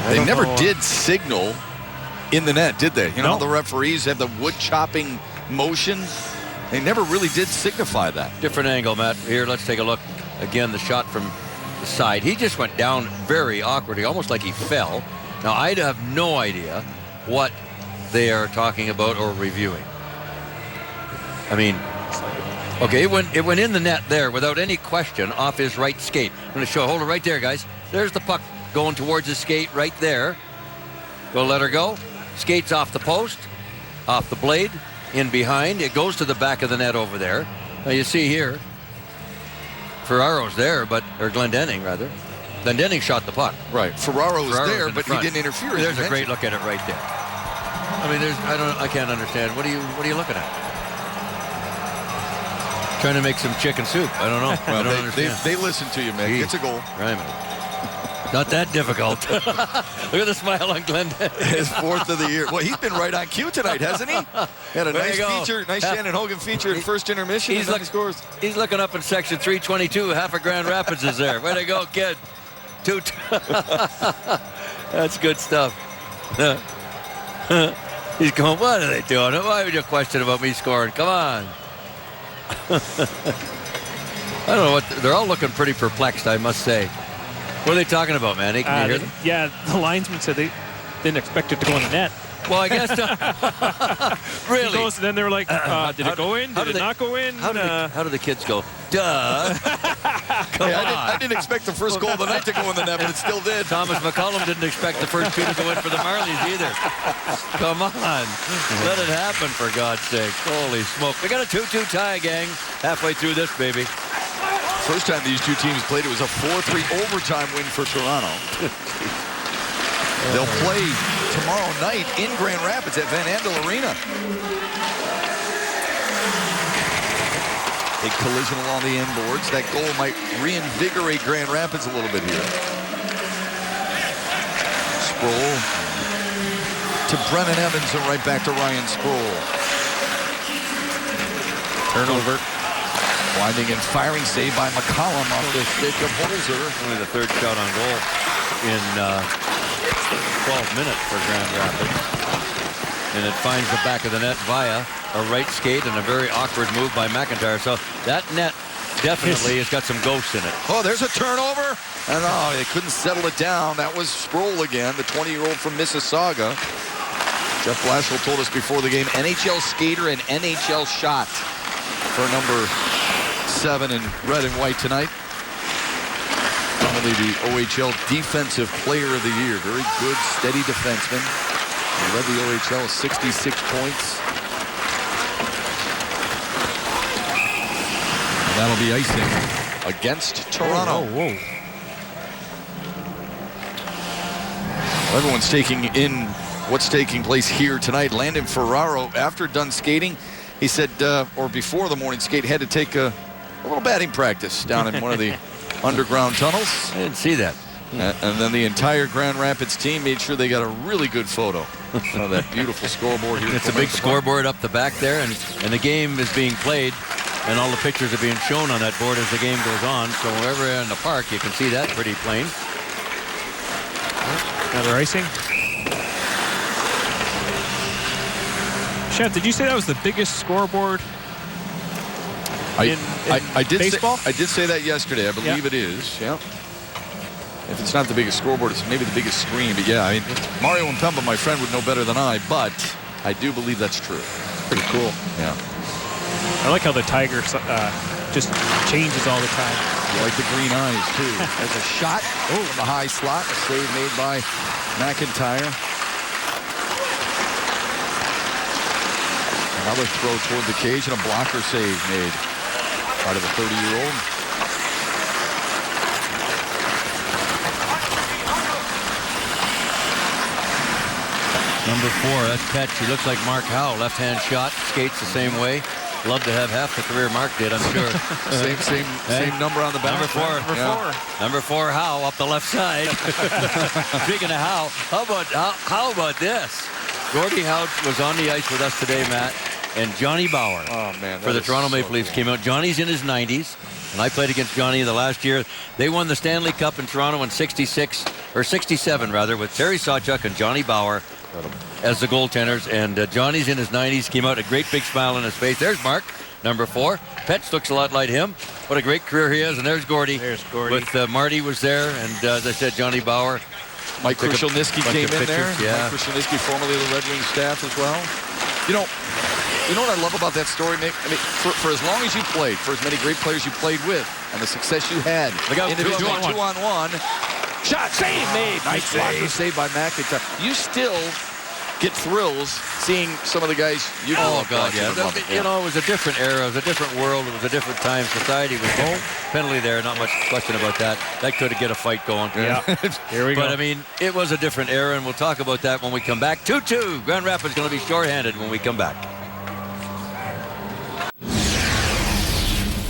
They never did signal in the net, did they? You know, No. the referees have the wood chopping motion. They never really did signify that. Different angle, Matt. Here, let's take a look. Again, the shot from the side. He just went down very awkwardly, almost like he fell. Now, I have no idea what they are talking about or reviewing. I mean, okay, it went in the net there without any question off his right skate. I'm going to show, hold it right there, guys. There's the puck going towards his skate right there. Go let her go. Skates off the post, off the blade, in behind. It goes to the back of the net over there. Now you see here, Ferraro's there, or Glendening rather. Glendening shot the puck. Right. Ferraro's there, but front. he didn't interfere. There's a great look at it right there. I mean, I can't understand. What are you looking at? Trying to make some chicken soup. I don't know. Well, I don't understand. They listen to you, man. It's a goal. Right. Not that difficult. Look at the smile on Glendening. His 4th of the year. Well, he's been right on cue tonight, hasn't he? Had a nice feature, nice Shannon Hogan feature in first intermission. He scores. He's looking up in section 322. Half of Grand Rapids is there. Way to go, kid. That's good stuff. He's going, what are they doing? Why would you question about me scoring? Come on. I don't know what they're all looking pretty perplexed, I must say. What are they talking about, Manny? Can you hear them? Yeah, the linesman said they didn't expect it to go in the net. Well, I guess really. Goes, then they were like, did it go in? Did it not go in? How do the kids go? Duh. Come on. I didn't expect the first goal of the night to go in the net, but it still did. Thomas McCollum didn't expect the first 2 to go in for the Marlies either. Come on. Let it happen, for God's sake. Holy smoke. We got a 2-2 tie, gang. Halfway through this, baby. First time these two teams played, it was a 4-3 overtime win for Toronto. They'll play tomorrow night in Grand Rapids at Van Andel Arena. Big collision along the end boards. That goal might reinvigorate Grand Rapids a little bit here. Sproul to Brennan Evans and right back to Ryan Sproul. Turnover. Winding and firing, save by McCollum off the stick of Holzer. Only the third shot on goal in 12 minutes for Grand Rapids. And it finds the back of the net via a right skate and a very awkward move by McIntyre. So that net definitely has got some ghosts in it. Oh, there's a turnover. And they couldn't settle it down. That was Sproul again, the 20-year-old from Mississauga. Jeff Blashill told us before the game, NHL skater and NHL shot for number 7 in red and white tonight. Probably the OHL Defensive Player of the Year. Very good, steady defenseman. He led the OHL with 66 points. And that'll be icing against Toronto. Whoa. Everyone's taking in what's taking place here tonight. Landon Ferraro, after done skating, he said, or before the morning skate, had to take a little batting practice down in one of the underground tunnels. I didn't see that. And then the entire Grand Rapids team made sure they got a really good photo of that beautiful scoreboard here. It's a big scoreboard up the back there, and the game is being played, and all the pictures are being shown on that board as the game goes on. So wherever you're in the park, you can see that pretty plain. Another icing. Chef, did you say that was the biggest scoreboard in I did baseball? I did say that yesterday. I believe it is. Yeah. If it's not the biggest scoreboard, it's maybe the biggest screen. But yeah, I mean, Mario and Pemba, my friend, would know better than I. But I do believe that's true. Pretty cool. Yeah. I like how the tiger just changes all the time. You like the green eyes too. There's a shot from the high slot. A save made by McIntyre. Another throw toward the cage and a blocker save made by the 30-year-old. Number 4, that's Petch. He looks like Mark Howe. Left-hand shot, skates the same way. Love to have half the career Mark did, I'm sure. same number on the back. Number 4, Howe up the left side. Speaking of Howe, how about this? Gordie Howe was on the ice with us today, Matt, and Johnny Bauer for the Toronto Maple Leafs came out. Johnny's in his 90s, and I played against Johnny the last year. They won the Stanley Cup in Toronto in 67 rather, with Terry Sawchuk and Johnny Bauer as the goaltenders, and Johnny's in his 90s, came out a great big smile on his face. There's Mark, number 4. Petch looks a lot like him. What a great career he has. And there's Gordie. With Marty was there, and as I said, Johnny Bauer. Mike Krushelnyski came in there. Yeah. Mike Krushelnyski, formerly of the Red Wings staff as well. You know what I love about that story, Mick? I mean, for as long as you played, for as many great players you played with, and the success you had, individual 2-on-1, shot, save made. Nice save by McIntyre. You still get thrills seeing some of the guys you grew up watching. You know, it was a different era, it was a different world, it was a different time. Society was different. Penalty there, not much question about that. That could get a fight going. Yeah. Here we go. But I mean, it was a different era, and we'll talk about that when we come back. 2-2. Grand Rapids going to be shorthanded when we come back.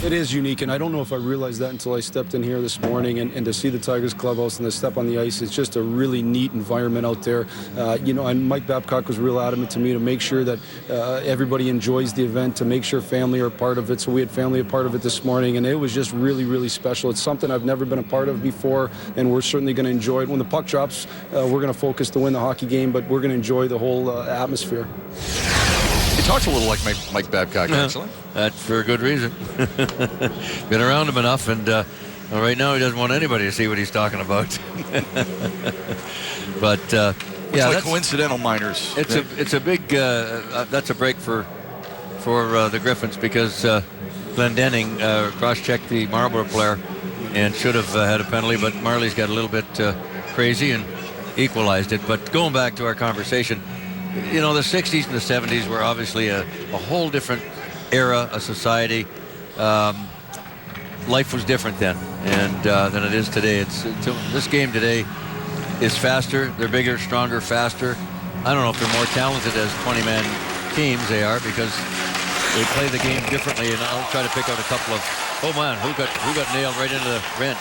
It is unique, and I don't know if I realized that until I stepped in here this morning, and to see the Tigers clubhouse and to step on the ice, it's just a really neat environment out there. And Mike Babcock was real adamant to me to make sure that everybody enjoys the event, to make sure family are a part of it. So we had family a part of it this morning, and it was just really, really special. It's something I've never been a part of before, and we're certainly going to enjoy it. When the puck drops, we're going to focus to win the hockey game, but we're going to enjoy the whole atmosphere. He talks a little like Mike Babcock, actually. That's for a good reason. Been around him enough, and Well, right now he doesn't want anybody to see what he's talking about. But yeah, like coincidental minors. It's a big that's a break for the Griffins, because Glendening cross-checked the Marlborough player and should have had a penalty, but Marlies got a little bit crazy and equalized it. But going back to our conversation, you know, the 60s and the 70s were obviously a whole different era, a society. Life was different then and than it is today. This game today is faster. They're bigger, stronger, faster. I don't know if they're more talented as 20-man teams they are, because they play the game differently. And I'll try to pick out a couple of, oh man, who got nailed right into the bench.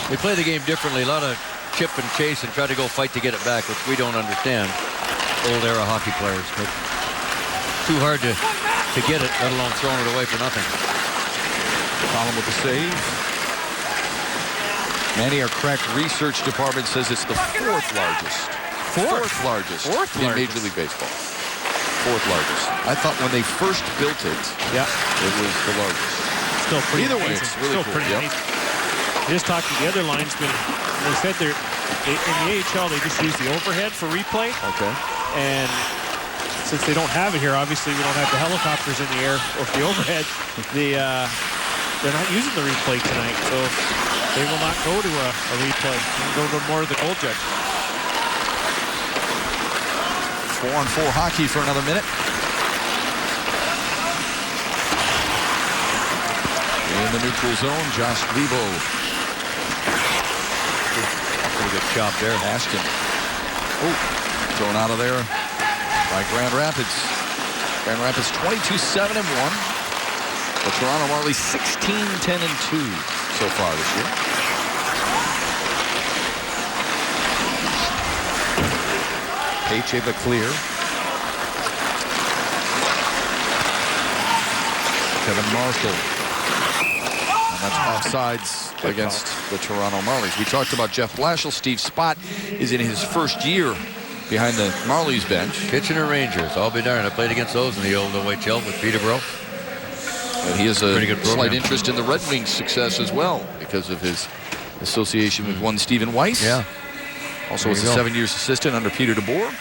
They play the game differently. A lot of chip and chase and try to go fight to get it back, which we don't understand. Old era hockey players, but too hard to get it, let alone throwing it away for nothing. Colin with the save. Manny, our crack research department says it's the fourth largest in Major League Baseball. Fourth largest. I thought when they first built it, it was the largest. Still pretty Either way, amazing. it's really cool. Pretty amazing. I just talked to the other linesmen. They said in the AHL they just use the overhead for replay. Okay. And since they don't have it here, obviously we don't have the helicopters in the air or the overhead. They're not using the replay tonight, so they will not go to a replay. They'll go to more of the goal jet. 4-on-4 hockey for another minute. In the neutral zone, Josh Lebo. Pretty good chop there. Ashton. Oh, thrown out of there by Grand Rapids. Grand Rapids 22-7-1. The Toronto Marlies 16-10-2 so far this year. H able to clear. Kevin Marshall. And that's offsides against the Toronto Marlies. We talked about Jeff Blashill. Steve Spott is in his first year behind the Marlies bench. Kitchener Rangers, I'll be darned. I played against those in the old OHL with Peterborough. And he has a slight interest in the Red Wings' success as well because of his association with one Stephen Weiss. Yeah. Also was a 7 years assistant under Peter DeBoer.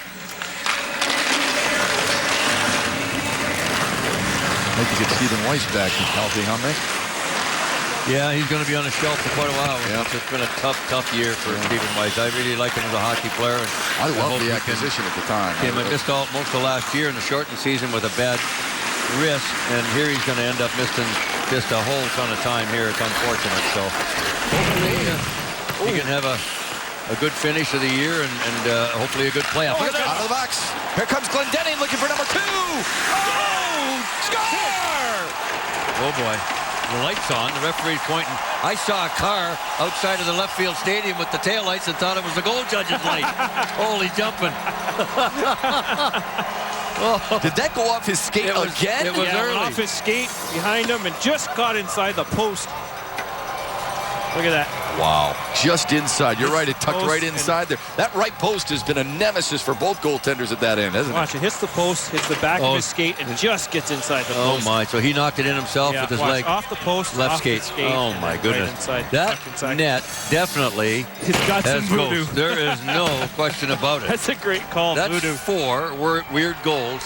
I'd like to get Stephen Weiss back in healthy, huh, Mick? Yeah, he's going to be on the shelf for quite a while. Yeah. It's been a tough year for Stephen Weiss. I really like him as a hockey player. And I love the acquisition at the time. I missed most of last year in the shortened season with a bad wrist, and here he's going to end up missing just a whole ton of time here. It's unfortunate. So hopefully he can have a good finish of the year and hopefully a good playoff. Look at that. Out of the box. Here comes Glendening looking for number 2. Oh! Score! Oh boy. The lights on. The referee's pointing. I saw a car outside of the left field stadium with the taillights and thought it was the goal judge's light. Holy jumping. Did that go off his skate again? It was early. Off his skate behind him and just got inside the post. Look at that. Wow. Just inside. You're right. It tucked right inside there. That right post has been a nemesis for both goaltenders at that end, hasn't it? Watch, it hits the post, hits the back of his skate, and just gets inside the post. Oh, my. So he knocked it in himself with his leg. Off the post, left off skate. Oh, my goodness. Right that net definitely got some voodoo. There is no question about it. That's a great call, That's voodoo. 4 weird goals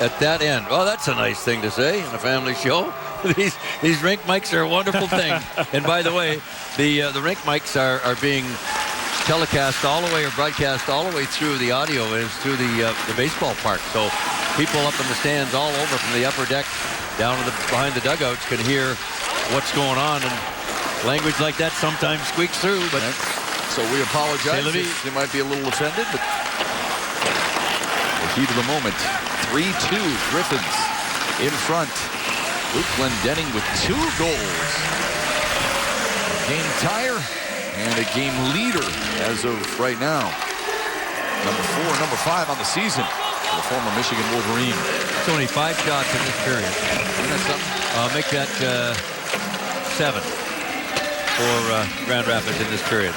at that end. Well, that's a nice thing to say in a family show. These rink mics are a wonderful thing. And by the way, the rink mics are being telecast all the way or broadcast all the way through. The audio is through the baseball park. So people up in the stands all over from the upper deck down to behind the dugouts can hear what's going on. And language like that sometimes squeaks through. But so we apologize if you might be a little offended. But the heat of the moment. 3-2 Griffins in front. Luke Glendening with 2 goals. Game tire and a game leader as of right now. Number 4, number 5 on the season for the former Michigan Wolverine. It's only 5 shots in this period. Make that 7 for Grand Rapids in this period.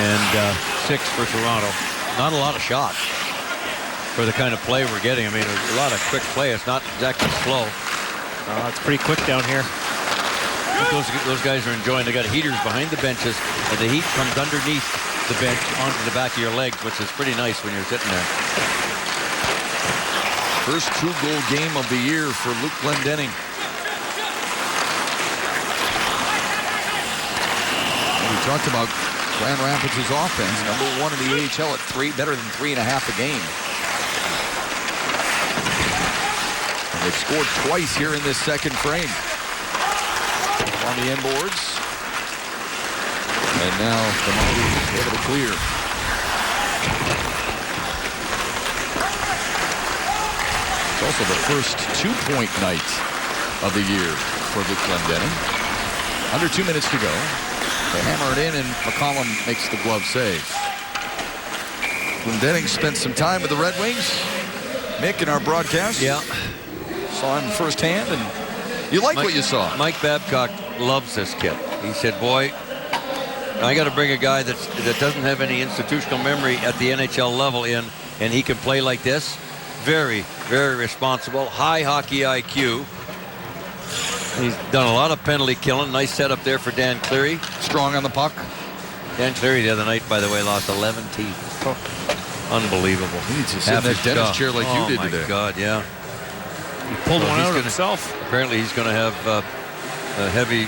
And 6 for Toronto. Not a lot of shots for the kind of play we're getting. I mean, there's a lot of quick play. It's not exactly slow. It's pretty quick down here. Those guys are enjoying. They got heaters behind the benches, and the heat comes underneath the bench onto the back of your legs, which is pretty nice when you're sitting there. First 2-goal game of the year for Luke Glendening. We talked about Grand Rapids' offense, number 1 in the AHL at better than 3.5 a game. And they've scored twice here in this second frame. On the end boards. And now the Marlies able to clear. It's also the first 2-point night of the year for Luke Glendening. Under 2 minutes to go. They hammer it in, and McCollum makes the glove save. Glendening spent some time with the Red Wings. Mick, in our broadcast, saw him firsthand, and you like what you saw. Mike Babcock loves this kid. He said, boy, I got to bring a guy that doesn't have any institutional memory at the NHL level in, and he can play like this. Very, very responsible, high hockey IQ. He's done a lot of penalty killing. Nice setup there for Dan Cleary. Strong on the puck. Dan Cleary the other night, by the way, lost 11 teeth. Oh. Unbelievable. He needs to sit in that dentist chair like you did today. Oh, my God, yeah. He pulled one out himself. Apparently, he's going to have a heavy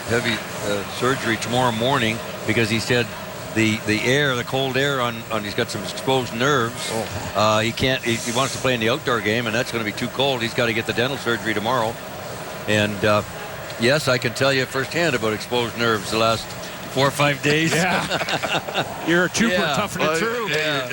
surgery tomorrow morning because he said the cold air on he's got some exposed nerves. He can't. He wants to play in the outdoor game, and that's going to be too cold. He's got to get the dental surgery tomorrow. And yes, I can tell you firsthand about exposed nerves the last 4 or 5 days. Yeah, you're a trooper, toughing it through.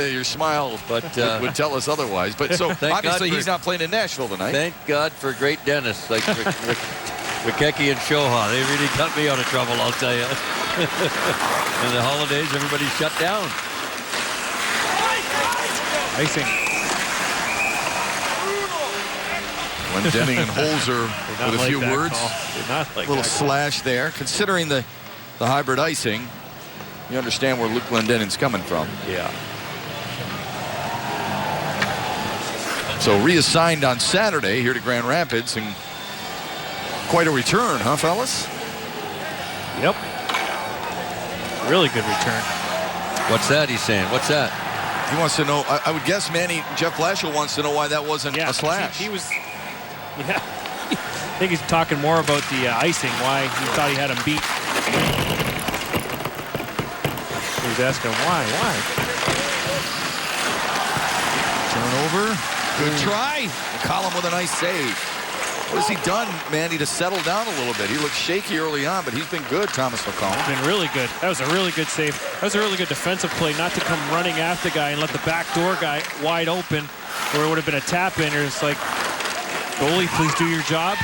Your smile would tell us otherwise. But so obviously he's not playing in Nashville tonight. Thank God for great dentists like Rickecki and Shoha. They really cut me out of trouble, I'll tell you. In the holidays, everybody's shut down. Icing. Glendening and Holzer with a few words. A little slash there. Considering the hybrid icing, you understand where Luke Glendening's coming from. Yeah. So reassigned on Saturday here to Grand Rapids, and quite a return, huh, fellas? Yep. Really good return. What's that he's saying? What's that? He wants to know, I would guess, Jeff Blashill wants to know why that wasn't a slash. He was, I think he's talking more about the icing, why he thought he had him beat. He was asking him why. Turnover. Good try. McCollum with a nice save. What has he done, Mandy, to settle down a little bit? He looked shaky early on, but he's been good, Thomas McCollum. He's been really good. That was a really good save. That was a really good defensive play, not to come running after the guy and let the back door guy wide open, where it would have been a tap in. It's like, goalie, please do your job.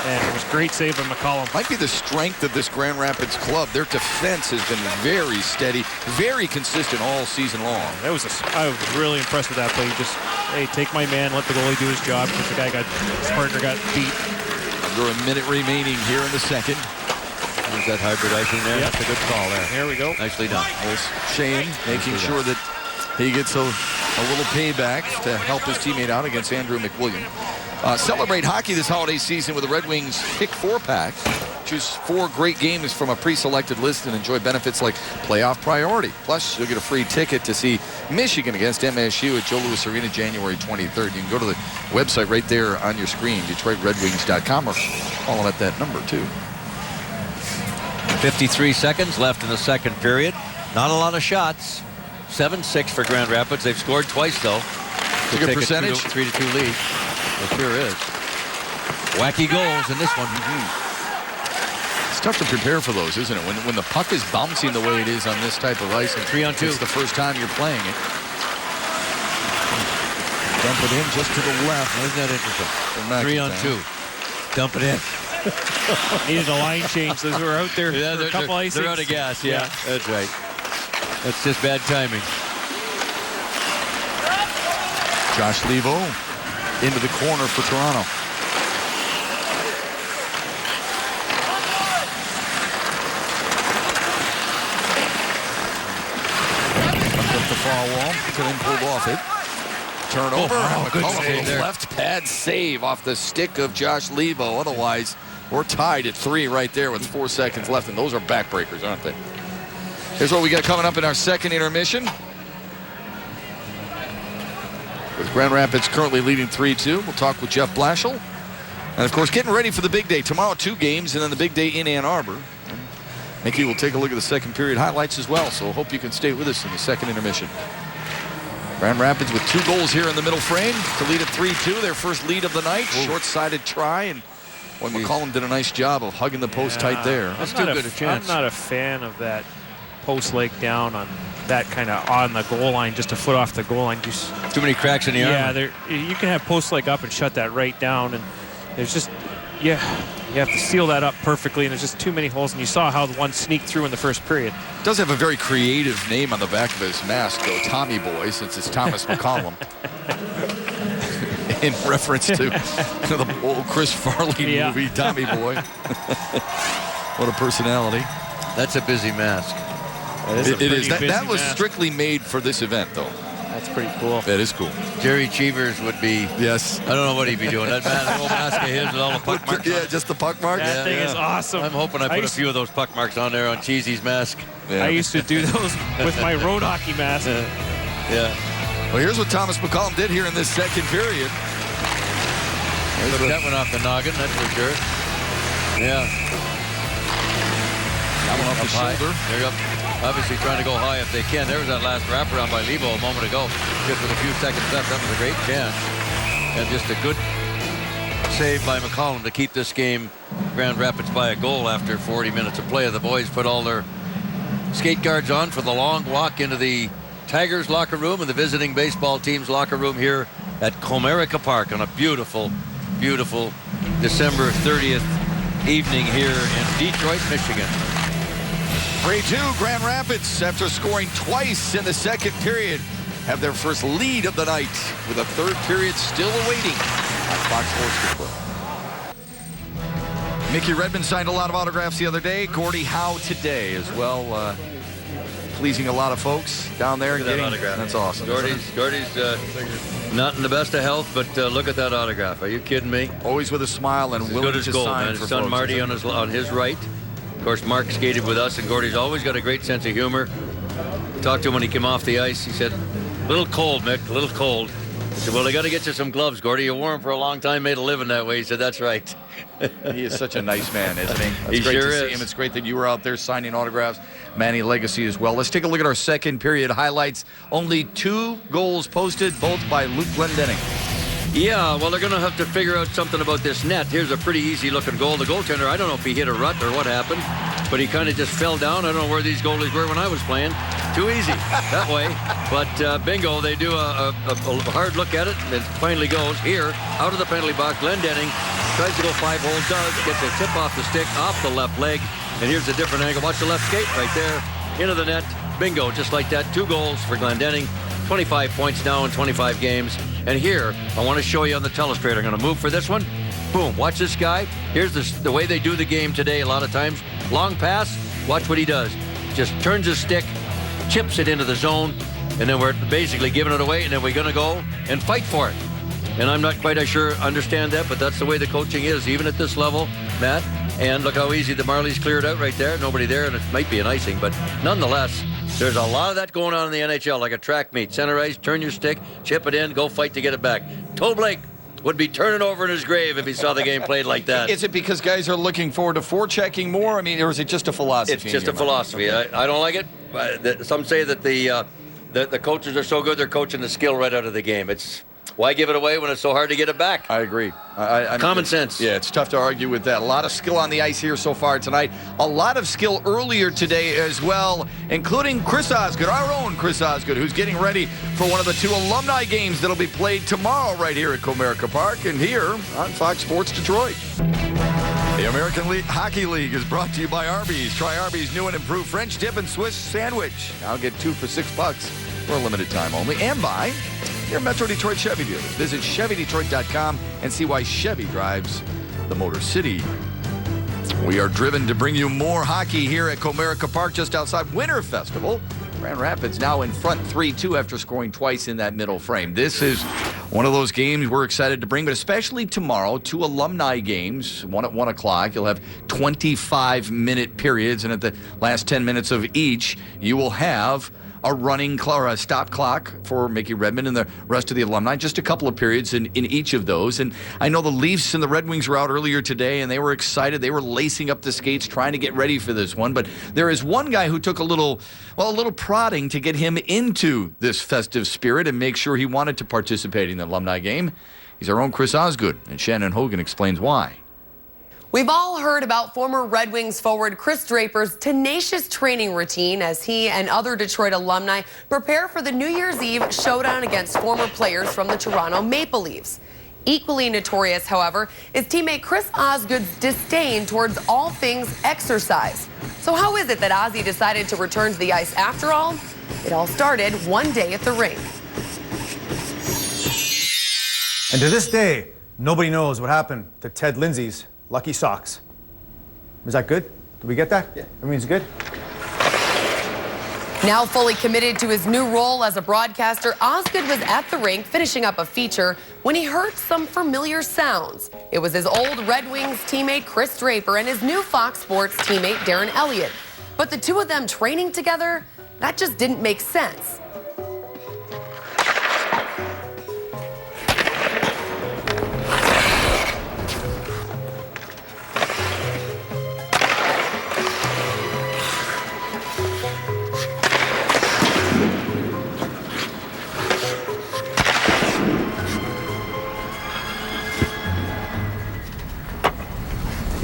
And it was a great save by McCollum. Might be the strength of this Grand Rapids club. Their defense has been very steady, very consistent all season long. I was really impressed with that play. Just, hey, take my man, let the goalie do his job, because his partner got beat. Under a minute remaining here in the second. There's that hybrid icing there. Yep. That's a good call there. Here we go. Nicely done. There's Shane making sure that he gets a little payback to help his teammate out against Andrew McWilliam. Celebrate hockey this holiday season with the Red Wings Pick 4-pack. Choose 4 great games from a pre-selected list and enjoy benefits like playoff priority. Plus, you'll get a free ticket to see Michigan against MSU at Joe Louis Arena January 23rd. You can go to the website right there on your screen, DetroitRedWings.com, or call them at that number, too. 53 seconds left in the second period. Not a lot of shots. 7-6 for Grand Rapids. They've scored twice, though. It's a good percentage. 3-2 lead. It sure is. Wacky goals in this one. It's tough to prepare for those, isn't it? When the puck is bouncing the way it is on this type of ice, and 3-on-2. It's the first time you're playing it. Dump it in just to the left. Isn't that interesting? 3-on-2. Dump it in. Needed a line change. Those were out there for a couple icings. They're out of gas, yeah. That's right. That's just bad timing. Josh Levo into the corner for Toronto. Comes up the far wall. Couldn't pulled off it. Turnover. Good save there. Left pad save off the stick of Josh Levo. Otherwise, We're tied at 3 right there with 4 seconds left, and those are backbreakers, aren't they? Here's what we got coming up in our second intermission. With Grand Rapids currently leading 3-2. We'll talk with Jeff Blashill. And, of course, getting ready for the big day. Tomorrow, 2 games, and then the big day in Ann Arbor. Mickey will take a look at the second period highlights as well, so hope you can stay with us in the second intermission. Grand Rapids with 2 goals here in the middle frame to lead at 3-2, their first lead of the night. Short-sided try, and McCollum did a nice job of hugging the post tight there. That's too good a chance. I'm not a fan of that post leg down on that kind of on the goal line, just a foot off the goal line. Just too many cracks in the arm. Yeah, you can have post leg up and shut that right down, and there's just, you have to seal that up perfectly, and there's just too many holes, and you saw how the one sneaked through in the first period. Does have a very creative name on the back of his mask, though, Tommy Boy, since it's Thomas McCollum. In reference to the old Chris Farley movie, Tommy Boy. What a personality. That's a busy mask. It is. That was strictly made for this event, though. That's pretty cool. That is cool. Jerry Cheevers would be. Yes. I don't know what he'd be doing. That old mask of his with all the puck marks. Yeah, just the puck marks. That thing is awesome. I'm hoping I put a few of those puck marks on there on Cheesy's mask. Yeah. I used to do those with my road hockey mask. Yeah. Well, here's what Thomas McCollum did here in this second period. That went off the noggin, that's for sure. Yeah. That one off the shoulder. They're up, obviously trying to go high if they can. There was that last wraparound by Lebo a moment ago. Just with a few seconds left, that was a great chance. And just a good save by McCollum to keep this game Grand Rapids by a goal after 40 minutes of play. The boys put all their skate guards on for the long walk into the Tigers locker room and the visiting baseball team's locker room here at Comerica Park on a beautiful, beautiful December 30th evening here in Detroit, Michigan. 3-2, Grand Rapids, after scoring twice in the second period, have their first lead of the night with a third period still awaiting on Fox Sports Network. Mickey Redmond signed a lot of autographs the other day. Gordie Howe today as well. Pleasing a lot of folks down there. Look at that autograph. That's awesome. Gordy's not in the best of health, but look at that autograph. Are you kidding me? Always with a smile and willing to gold, sign man. for His son folks, Marty on his right. Of course, Mark skated with us, and Gordy's always got a great sense of humor. Talked to him when he came off the ice. He said, "A little cold, Mick, a little cold." I said, "Well, they got to get you some gloves, Gordy. You wore them for a long time, made a living that way." He said, "That's right." He is such a nice man, isn't he? It's He great sure to see is. him. It's great that you were out there signing autographs. Manny Legacy as well. Let's take a look at our second period highlights. Only 2 goals posted, both by Luke Glendening. Yeah, well, they're going to have to figure out something about this net. Here's a pretty easy-looking goal. The goaltender, I don't know if he hit a rut or what happened, but he kind of just fell down. I don't know where these goalies were when I was playing. Too easy that way. But bingo, they do a hard look at it, and it finally goes here, out of the penalty box. Glendening tries to go 5 holes, gets a tip off the stick, off the left leg, and here's a different angle. Watch the left skate right there, into the net. Bingo, just like that. 2 goals for Glendening. 25 points now in 25 games. And here, I want to show you on the telestrator. I'm going to move for this one. Boom, watch this guy. Here's the way they do the game today a lot of times. Long pass, watch what he does. Just turns his stick, chips it into the zone, and then we're basically giving it away, and then we're going to go and fight for it. And I'm not quite sure understand that, but that's the way the coaching is, even at this level, Matt. And look how easy the Marlies cleared out right there. Nobody there, and it might be an icing, but nonetheless, there's a lot of that going on in the NHL, like a track meet. Center ice, turn your stick, chip it in, go fight to get it back. Toe Blake would be turning over in his grave if he saw the game played like that. Is it because guys are looking forward to forechecking more? I mean, or is it just a philosophy? It's just a philosophy. Okay. I don't like it. Some say that the coaches are so good, they're coaching the skill right out of the game. Why give it away when it's so hard to get it back? I agree. Common sense. Yeah, it's tough to argue with that. A lot of skill on the ice here so far tonight. A lot of skill earlier today as well, including Chris Osgood, our own Chris Osgood, who's getting ready for one of the 2 alumni games that'll be played tomorrow right here at Comerica Park and here on Fox Sports Detroit. The American Hockey League is brought to you by Arby's. Try Arby's new and improved French dip and Swiss sandwich. Now get 2 for $6 for a limited time only. And by your Metro Detroit Chevy dealers. Visit ChevyDetroit.com and see why Chevy drives the Motor City. We are driven to bring you more hockey here at Comerica Park just outside Winter Festival. Grand Rapids now in front 3-2 after scoring twice in that middle frame. This is one of those games we're excited to bring, but especially tomorrow, 2 alumni games, one at 1 o'clock. You'll have 25-minute periods, and at the last 10 minutes of each, you will have a running or a stop clock for Mickey Redmond and the rest of the alumni. Just a couple of periods in each of those. And I know the Leafs and the Red Wings were out earlier today, and they were excited. They were lacing up the skates, trying to get ready for this one. But there is one guy who took a little prodding to get him into this festive spirit and make sure he wanted to participate in the alumni game. He's our own Chris Osgood, and Shannon Hogan explains why. We've all heard about former Red Wings forward Chris Draper's tenacious training routine as he and other Detroit alumni prepare for the New Year's Eve showdown against former players from the Toronto Maple Leafs. Equally notorious, however, is teammate Chris Osgood's disdain towards all things exercise. So how is it that Ozzy decided to return to the ice after all? It all started one day at the rink. And to this day, nobody knows what happened to Ted Lindsay's lucky socks. Was that good? Did we get that? Yeah. Everything's good? Now fully committed to his new role as a broadcaster, Osgood was at the rink finishing up a feature when he heard some familiar sounds. It was his old Red Wings teammate Chris Draper and his new Fox Sports teammate Darren Elliott. But the two of them training together, that just didn't make sense.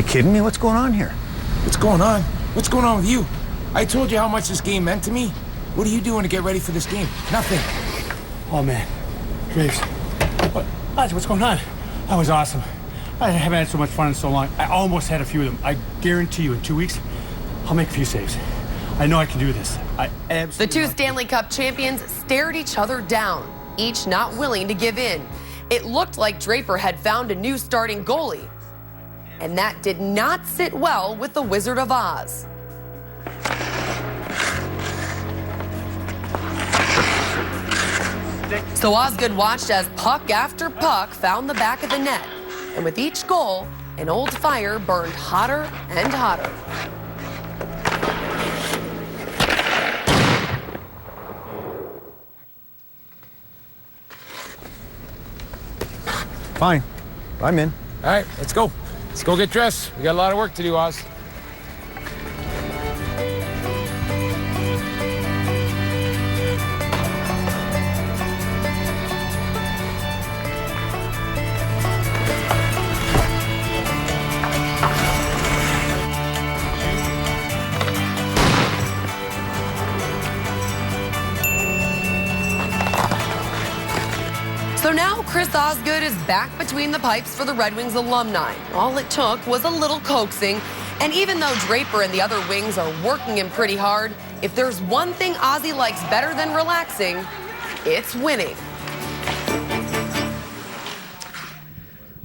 Kidding me? What's going on here? What's going on? What's going on with you? I told you how much this game meant to me. What are you doing to get ready for this game? Nothing. Oh, man. Graves. What's going on? That was awesome. I haven't had so much fun in so long. I almost had a few of them. I guarantee you in 2 weeks, I'll make a few saves. I know I can do this. The two Stanley Cup champions stared each other down, each not willing to give in. It looked like Draper had found a new starting goalie. And that did not sit well with the Wizard of Oz. So Osgood watched as puck after puck found the back of the net. And with each goal, an old fire burned hotter and hotter. Fine. I'm in. All right, let's go. Let's go get dressed. We got a lot of work to do, Oz. So now Chris Osgood is back between the pipes for the Red Wings alumni. All it took was a little coaxing. And even though Draper and the other Wings are working him pretty hard, if there's one thing Ozzy likes better than relaxing, it's winning.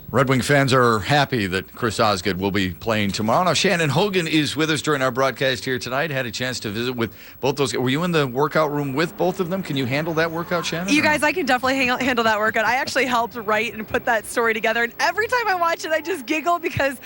Red Wing fans are happy that Chris Osgood will be playing tomorrow. Now, Shannon Hogan is with us during our broadcast here tonight. Had a chance to visit with both those. Were you in the workout room with both of them? Can you handle that workout, Shannon? You guys, I can definitely handle that workout. I actually helped write and put that story together. And every time I watch it, I just giggle because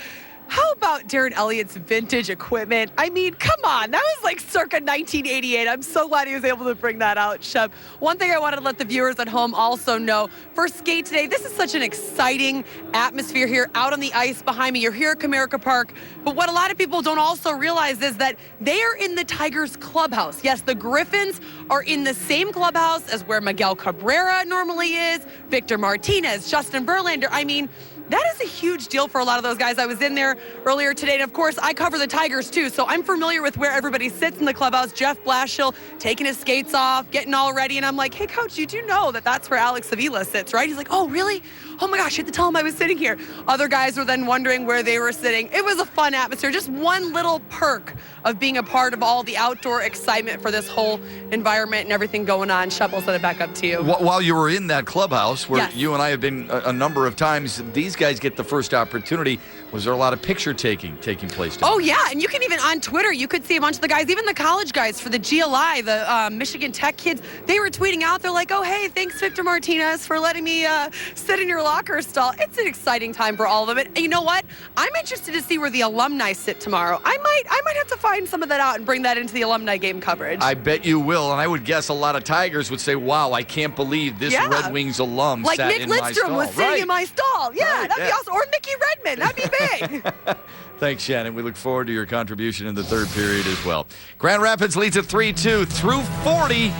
how about Darren Elliott's vintage equipment? I mean, come on. That was like circa 1988. I'm so glad he was able to bring that out, Shep. One thing I wanted to let the viewers at home also know, for Skate Today, this is such an exciting atmosphere here out on the ice behind me. You're here at Comerica Park. But what a lot of people don't also realize is that they are in the Tigers clubhouse. Yes, the Griffins are in the same clubhouse as where Miguel Cabrera normally is, Victor Martinez, Justin Verlander. I mean, that is a huge deal for a lot of those guys. I was in there earlier today, and of course, I cover the Tigers too, so I'm familiar with where everybody sits in the clubhouse. Jeff Blashill taking his skates off, getting all ready, and I'm like, hey, Coach, you do know that that's where Alex Avila sits, right? He's like, oh, really? Oh my gosh, you had to tell him I was sitting here. Other guys were then wondering where they were sitting. It was a fun atmosphere, just one little perk of being a part of all the outdoor excitement for this whole environment and everything going on. Shep, I'll send it back up to you. While you were in that clubhouse, where yes, you and I have been a number of times, these guys get the first opportunity. Was there a lot of picture taking place tonight? Oh, yeah, and you can even on Twitter, you could see a bunch of the guys, even the college guys for the GLI, the Michigan Tech kids, they were tweeting out, they're like, oh, hey, thanks, Victor Martinez, for letting me sit in your locker stall. It's an exciting time for all of them. And you know what? I'm interested to see where the alumni sit tomorrow. I might have to find some of that out and bring that into the alumni game coverage. I bet you will, and I would guess a lot of Tigers would say, wow, I can't believe this Red Wings alum like sat Nick in my Lidstrom stall. was sitting in my stall. Yeah, Right, that'd be awesome. Or Mickey Redmond. That'd be big. Thanks, Shannon. We look forward to your contribution in the third period as well. Grand Rapids leads at 3-2 through 40.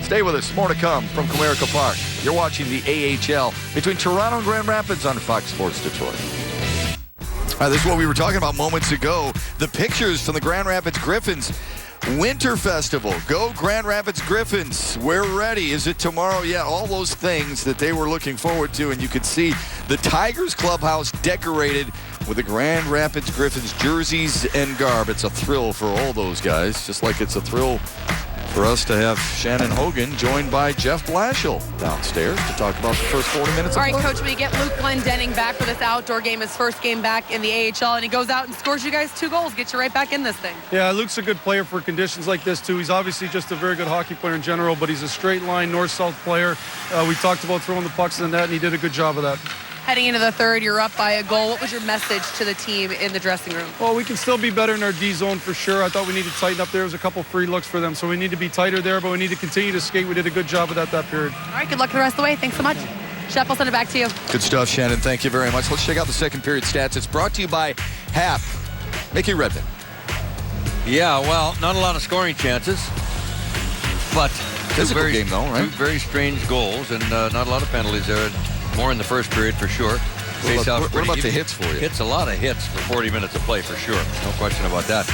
Stay with us. More to come from Comerica Park. You're watching the AHL between Toronto and Grand Rapids on Fox Sports Detroit. This is what we were talking about moments ago. The pictures from the Grand Rapids Griffins Winter Festival. Go Grand Rapids Griffins. We're ready. Is it tomorrow? Yeah, all those things that they were looking forward to. And you could see the Tigers clubhouse decorated with the Grand Rapids Griffins jerseys and garb. It's a thrill for all those guys, just like it's a thrill for us to have Shannon Hogan joined by Jeff Blashill downstairs to talk about the first 40 minutes All of right, play. Coach, we get Luke Glendening back for this outdoor game, his first game back in the AHL, and he goes out and scores you guys 2 goals, get you right back in this thing. Yeah, Luke's a good player for conditions like this, too. He's obviously just a very good hockey player in general, but he's a straight line north-south player. We talked about throwing the pucks in the net, and he did a good job of that. Heading into the third, you're up by a goal. What was your message to the team in the dressing room? Well, we can still be better in our D zone for sure. I thought we needed to tighten up there. There was a couple free looks for them, so we need to be tighter there, but we need to continue to skate. We did a good job of that period. All right, good luck the rest of the way. Thanks so much. Shep, I'll send it back to you. Good stuff, Shannon. Thank you very much. Let's check out the second period stats. It's brought to you by HAP. Mickey Redmond. Yeah, well, not a lot of scoring chances, but physical game though, right? 2 very strange goals and not a lot of penalties there. More in the first period for sure. What about the hits for you? Hits, a lot of hits for 40 minutes of play for sure. No question about that.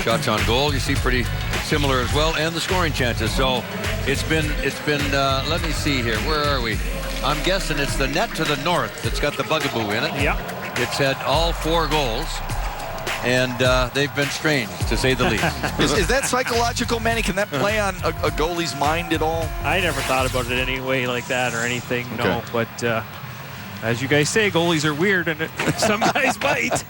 Shots on goal, you see pretty similar as well, and the scoring chances. So it's been. Let me see here. Where are we? I'm guessing it's the net to the north that's got the bugaboo in it. Yeah. It's had all 4 goals. And they've been strange, to say the least. Is that psychological, Manny? Can that play on a goalie's mind at all? I never thought about it any way like that or anything, Okay. no. But as you guys say, goalies are weird, and some guys might.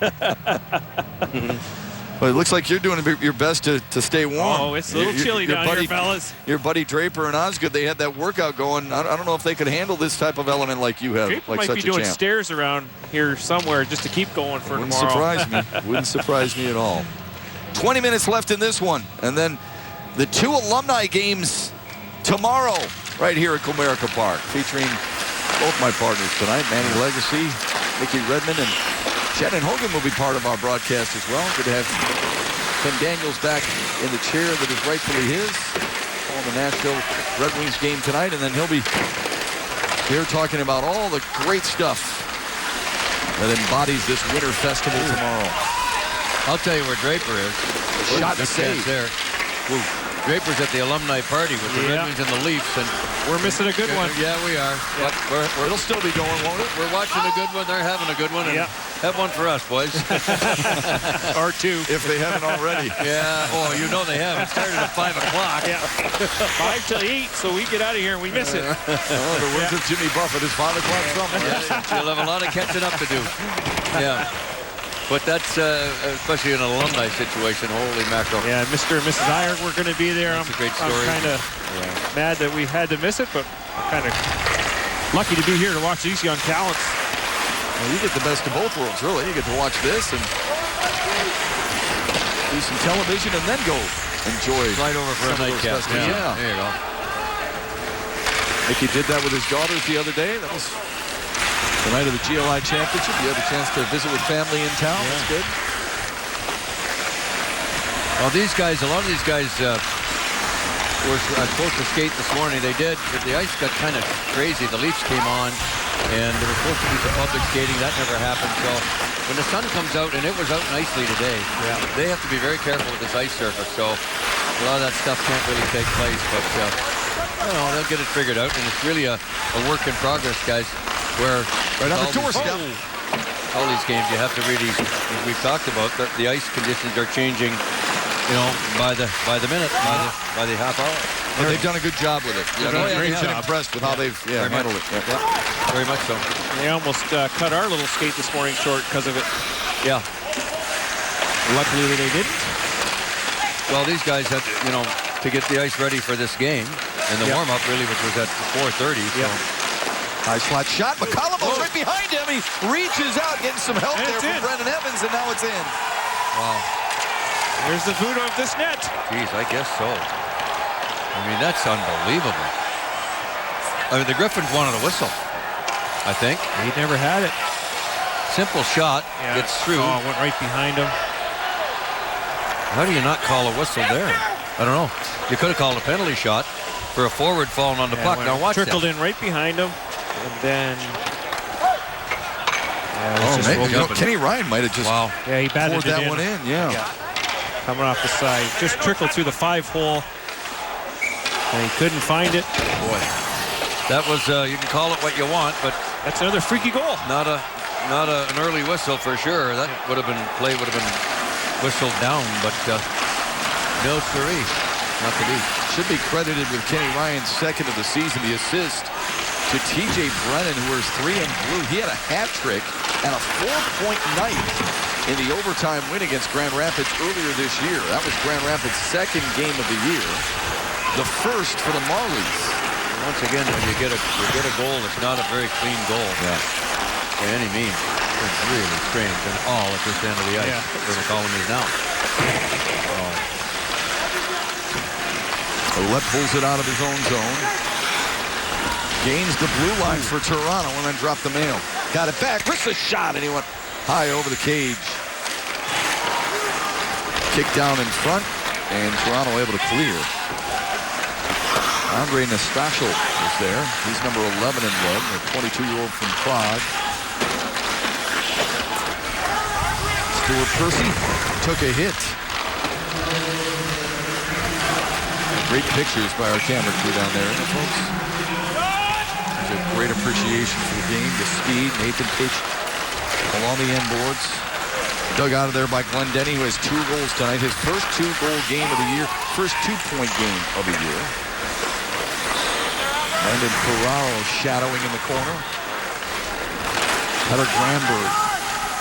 Well, it looks like you're doing your best to stay warm. Oh, it's a little chilly down here, fellas. Your buddy Draper and Osgood, they had that workout going. I don't know if they could handle this type of element like you have. Draper like might such be a doing champ. stairs around here somewhere just to keep going for Wouldn't tomorrow. surprise me. Wouldn't surprise me at all. 20 minutes left in this one, and then the 2 alumni games tomorrow right here at Comerica Park, featuring both my partners tonight, Manny Legacy, Mickey Redmond, and Shannon Hogan will be part of our broadcast as well. Good to have Ken Daniels back in the chair that is rightfully his on the Nashville Red Wings game tonight, and then he'll be here talking about all the great stuff that embodies this winter festival tomorrow. I'll tell you where Draper is. Shot Good save. chance there. Ooh. Draper's at the alumni party with the Red Wings and the Leafs, and we're missing a good one. Yeah, we are. Yeah. But it'll still be going, won't it? We're watching a good one. They're having a good one. And have one for us, boys. Or 2. If they haven't already. Yeah. Oh, you know they have. It started at 5 o'clock. Yeah. 5 till 8, so we get out of here and we miss it. Oh, the words of Jimmy Buffett is 5 o'clock something. Yeah, you'll have a lot of catching up to do. Yeah. But that's, especially in an alumni situation, holy mackerel. Yeah, Mr. and Mrs. Iyer were going to be there. That's a great story. I'm kind of mad that we had to miss it, but I'm kind of lucky to be here to watch these young talents. Well, you get the best of both worlds, really. You get to watch this and do some television and then go enjoy right over for a nightcap. Yeah. There you go. Mickey did that with his daughters the other day. That was the night of the GLI Championship. You had a chance to visit with family in town. Yeah. That's good. Well, these guys, a lot of these guys were supposed to skate this morning. They did, but the ice got kind of crazy. The Leafs came on, and there was supposed to be some public skating. That never happened. So when the sun comes out, and it was out nicely today, they have to be very careful with this ice surface. So a lot of that stuff can't really take place. But you know, they'll get it figured out, and it's really a work in progress, guys. Where right on the doorstep. All these games, you have to really, as we've talked about, the ice conditions are changing, you know, by the minute, by the half hour. But they've done a good job with it. They've done a great I've been job. impressed with how they've handled it. Yeah. Very much so. They almost cut our little skate this morning short because of it. Yeah. Luckily they didn't. Well, these guys had, to get the ice ready for this game. And the warm-up really, which was at 4:30. So. High slot shot. McCollum goes right behind him. He reaches out, getting some help And there from in. Brendan Evans, and now it's in. Wow. There's the voodoo of this net. Jeez, I guess so. I mean, that's unbelievable. I mean, the Griffins wanted a whistle, I think. He never had it. Simple shot. Gets through. Oh, went right behind him. How do you not call a whistle there? I don't know. You could have called a penalty shot for a forward falling on the puck. Now watch that. Trickled in right behind him. And then... Kenny Ryan might have just he batted poured that one in. Yeah. Coming off the side. Just trickled through the 5-hole. And he couldn't find it. Boy. That was, you can call it what you want, but... That's another freaky goal. Not an early whistle for sure. That would have been whistled down, but no siree. Not to be. Should be credited with Kenny Ryan's second of the season, the assist to TJ Brennan, who was 3 in blue. He had a hat trick and a 4-point night in the overtime win against Grand Rapids earlier this year. That was Grand Rapids' second game of the year, the first for the Marlies. Once again, when you get a goal, it's not a very clean goal. Yeah. By any means. It's really strange, and all at this end of the ice where the column is now. Ouellette pulls it out of his own zone. Gains the blue line for Toronto and then dropped the mail. Got it back. Risks a shot, and he went high over the cage. Kick down in front, and Toronto able to clear. Andre Nastashel is there. He's number 11 in red, the 22-year-old from Prague. Stuart Percy took a hit. Great pictures by our camera crew down there, isn't it, folks? There's a great appreciation for the game, the speed. Nathan pitched along the end boards. Dug out of there by Glendening, who has 2 goals tonight. His first 2-goal game of the year, first 2-point game of the year. Brendan Ferraro shadowing in the corner. Peter Granberg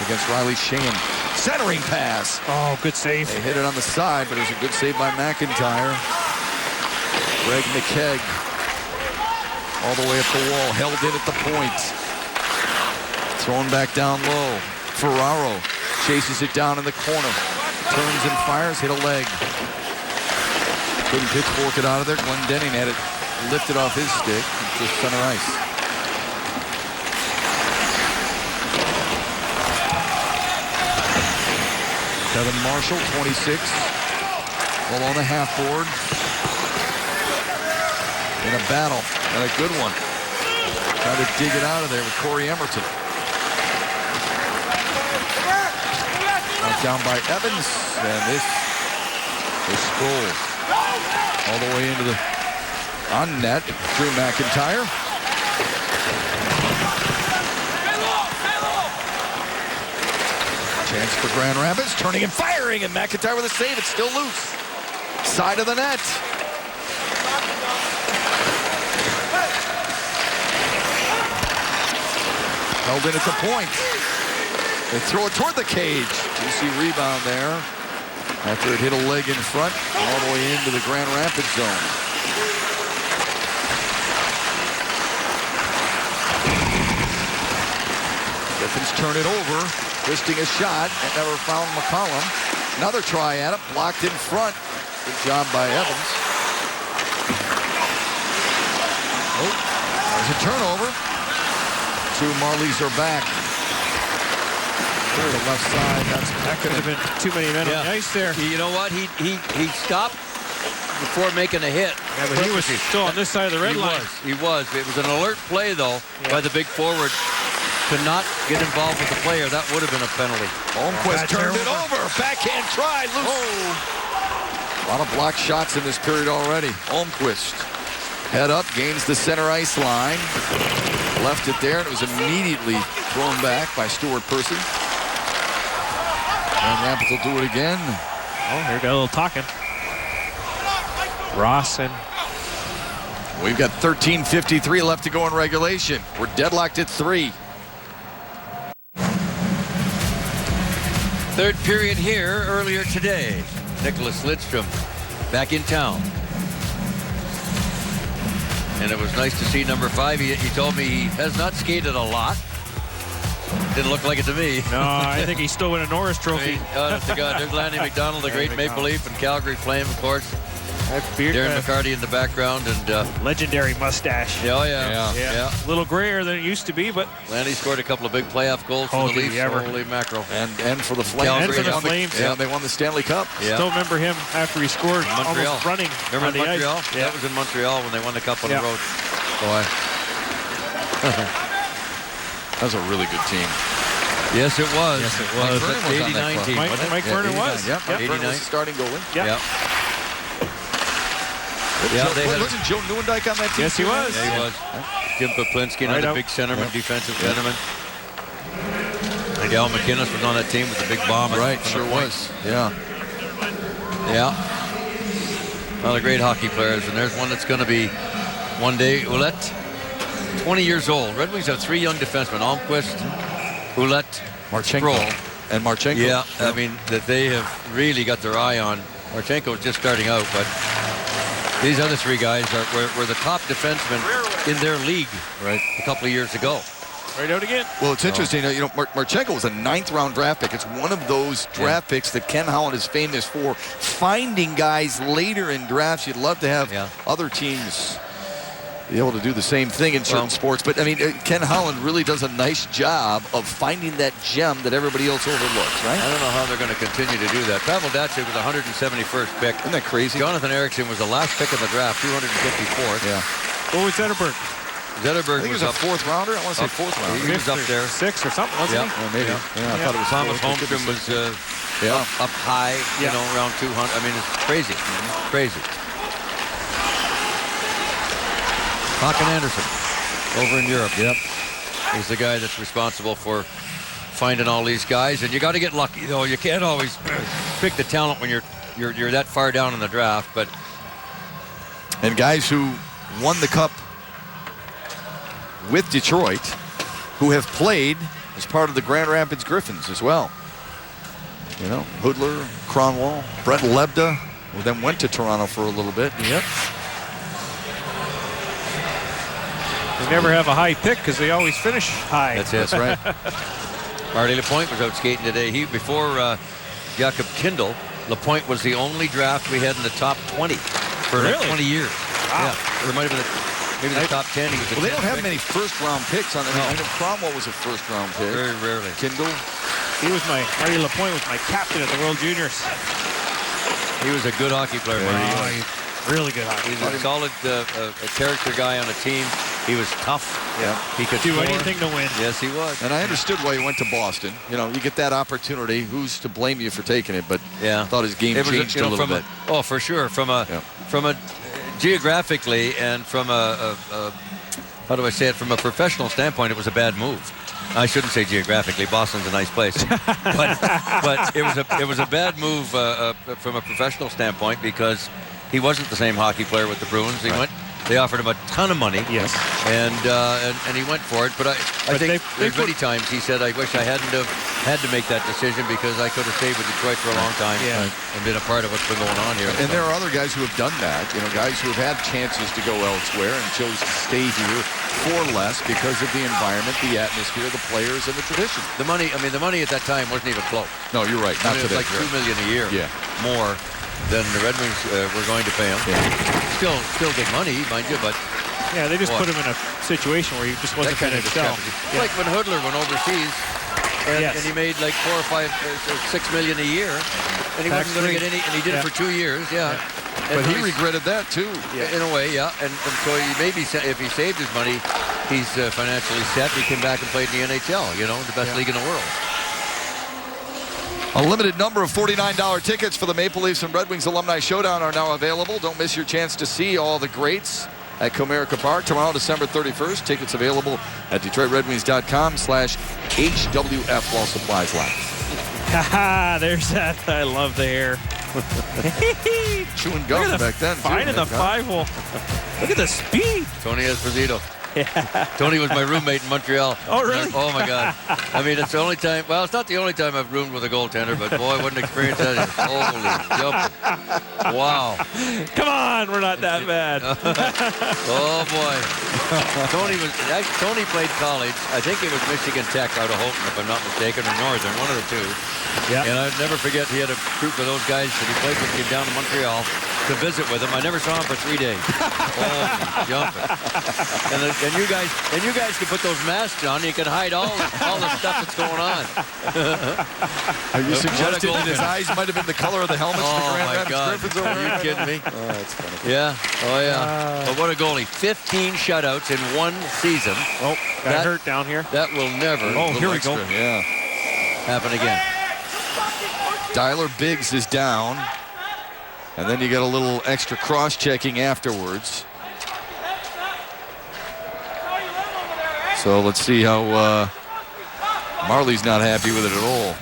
against Riley Sheehan. Centering pass. Oh, good save. They hit it on the side, but it was a good save by McIntyre. Greg McKegg all the way up the wall, held in at the point. Thrown back down low. Ferraro chases it down in the corner. Turns and fires, hit a leg. Couldn't pitchfork it out of there. Glendening had it lifted off his stick to center ice. Kevin Marshall, 26, along the half board. In a battle, and a good one. Trying to dig it out of there with Corey Emerton. Knocked down by Evans, and this is Sproul. All the way into the on net, Drew McIntyre. Chance for Grand Rapids, turning and firing, and McIntyre with a save. It's still loose. Side of the net. Held in at the point. They throw it toward the cage. You see rebound there after it hit a leg in front, all the way into the Grand Rapids zone. Griffins turn it over, twisting a shot, and never found McCollum. Another try at it, blocked in front. Good job by Evans. Oh, there's a turnover. 2 Marlies are back. To the left side, that's Could have been too many men on the ice there. You know what? He stopped before making a hit. Yeah, but he was still on this side of the red line. He was. It was an alert play, though, by the big forward to not get involved with the player. That would have been a penalty. Holmquist turned it over. Backhand try. Loose. A lot of blocked shots in this period already. Holmquist head up, gains the center ice line. Left it there, and it was immediately thrown back by Stuart Percy. And Rapids will do it again. Oh, here we got a little talking. Ross and... We've got 13:53 left to go in regulation. We're deadlocked at 3. Third period here earlier today. Nicholas Lidstrom back in town. And it was nice to see number 5. He told me he has not skated a lot. Didn't look like it to me. No, I think he's still winning a Norris Trophy. Honest to God, there's Lanny McDonald, the great Maple Leaf and Calgary Flame, of course. Darren McCarty in the background, and legendary mustache. Oh yeah. A little grayer than it used to be, but Lanny scored a couple of big playoff goals for the Leafs. Holy mackerel! And for the Flames. And for the Flames. Yeah, they won the Stanley Cup. Yeah. Still remember him after he scored, Montreal. almost running. Remember on the Montreal? ice. That was in Montreal when they won the Cup on the road. Boy, that was a really good team. Yes, it was. Yes, it was. That 89 team. Mike Vernon was. Yep. Mike Vernon was the starting goalie. Yep. Wasn't Joe Newendike on that team? Yes, he was. Yeah, he was. Jim Poplinski, another big centerman, defensive centerman. And Al McInnes was on that team with the big bomb. Right, sure was. Yeah. Well, they're great hockey players, and there's one that's going to be one day. Ouellette, 20 years old. Red Wings have 3 young defensemen: Almquist, Ouellette, Marchenko, and Marchenko. Yeah, I mean that they have really got their eye on. Marchenko is just starting out, but these other 3 guys were the top defensemen in their league a couple of years ago. Right out again. Well, it's interesting. Marchenko was a 9th-round draft pick. It's one of those draft picks that Ken Holland is famous for, finding guys later in drafts. You'd love to have other teams be able to do the same thing in certain sports. But, I mean, Ken Holland really does a nice job of finding that gem that everybody else overlooks, right? I don't know how they're going to continue to do that. Pavel Datsyuk was the 171st pick. Isn't that crazy? Jonathan Eriksson was the last pick of the draft, 254th. Yeah. What was Zetterberg? Zetterberg I think was he was a 4th rounder. I want to say 4th rounder. He was up there. 6 or something, wasn't he? Well, maybe. Yeah, I thought it was Thomas Holmstrom was up high, around 200. I mean, it's crazy. Crazy. Håkan Andersson over in Europe. Yep. He's the guy that's responsible for finding all these guys. And you got to get lucky, though. You can't always pick the talent when you're that far down in the draft. But and guys who won the Cup with Detroit, who have played as part of the Grand Rapids Griffins as well. You know, Hoodler, Cronwall, Brett Lebda, who then went to Toronto for a little bit. Yep. They never have a high pick because they always finish high. That's right. Marty Lapointe was out skating today. Before Jakob Kindle, Lapointe was the only draft we had in the top 20 for 20 years. Wow. Yeah, or it might have been maybe the top 10. He was Well, they don't have many first-round picks on them. I know Cromwell was a first-round pick. Very rarely. Kindle. Marty Lapointe was my captain at the World Juniors. He was a good hockey player. Really good hockey. He's a solid character guy on a team. He was tough. Yeah. He could do score. anything to win. Yes, he was. And I understood why he went to Boston. You know, you get that opportunity. Who's to blame you for taking it? But I thought his game changed a little bit. For sure. From a geographically and from a how do I say it? From a professional standpoint, it was a bad move. I shouldn't say geographically. Boston's a nice place, but it was a bad move from a professional standpoint because he wasn't the same hockey player with the Bruins. They offered him a ton of money. Yes. And he went for it. But I think there's many times he said, I wish I hadn't have had to make that decision because I could have stayed with Detroit for a long time and been a part of what's been going on here. And there are other guys who have done that. You know, guys who have had chances to go elsewhere and chose to stay here for less because of the environment, the atmosphere, the players, and the tradition. The money at that time wasn't even close. No, you're right. Not it was today. like $2 million a year more than the Red Wings were going to pay him. Still good money, mind you, but they just put him in a situation where he just wasn't going to excel. Like when Hoodler went overseas, and he made like $4 or $5 or $6 million a year, and he wasn't going to get any, and he did it for 2 years. But he regretted that too. In a way, and so he maybe if he saved his money, he's financially set. He came back and played in the NHL. You know, the best league in the world. A limited number of $49 tickets for the Maple Leafs and Red Wings Alumni Showdown are now available. Don't miss your chance to see all the greats at Comerica Park tomorrow, December 31st. Tickets available at DetroitRedWings.com/HWF while supplies last. Haha, there's that. I love the hair. Chewing gum back then. Finding the 5-hole. Look at the speed. Tony Esposito. Tony was my roommate in Montreal. Oh, really? Oh, my God. I mean, it's the only time. Well, it's not the only time I've roomed with a goaltender, but boy, what an experience that is. Holy jumping. Wow. Come on, we're not that bad. Oh, boy. Tony played college. I think it was Michigan Tech out of Houghton, if I'm not mistaken, or Northern, one of the two. Yeah. And I'd never forget he had a group of those guys that he played with, came down to Montreal to visit with him. I never saw him for 3 days. Oh, jumping. And you guys can put those masks on. You can hide all the stuff that's going on. Are you suggesting that his eyes might have been the color of the helmets the Grand Rapids Griffins are wearing? Are you kidding me? Oh, that's funny. Yeah. Oh, yeah. But what a goalie. 15 shutouts in one season. Oh, got hurt down here. That will never here we go. Yeah. Happen again. Tyler Biggs is down. And then you get a little extra cross-checking afterwards. So let's see how Marlie's not happy with it at all.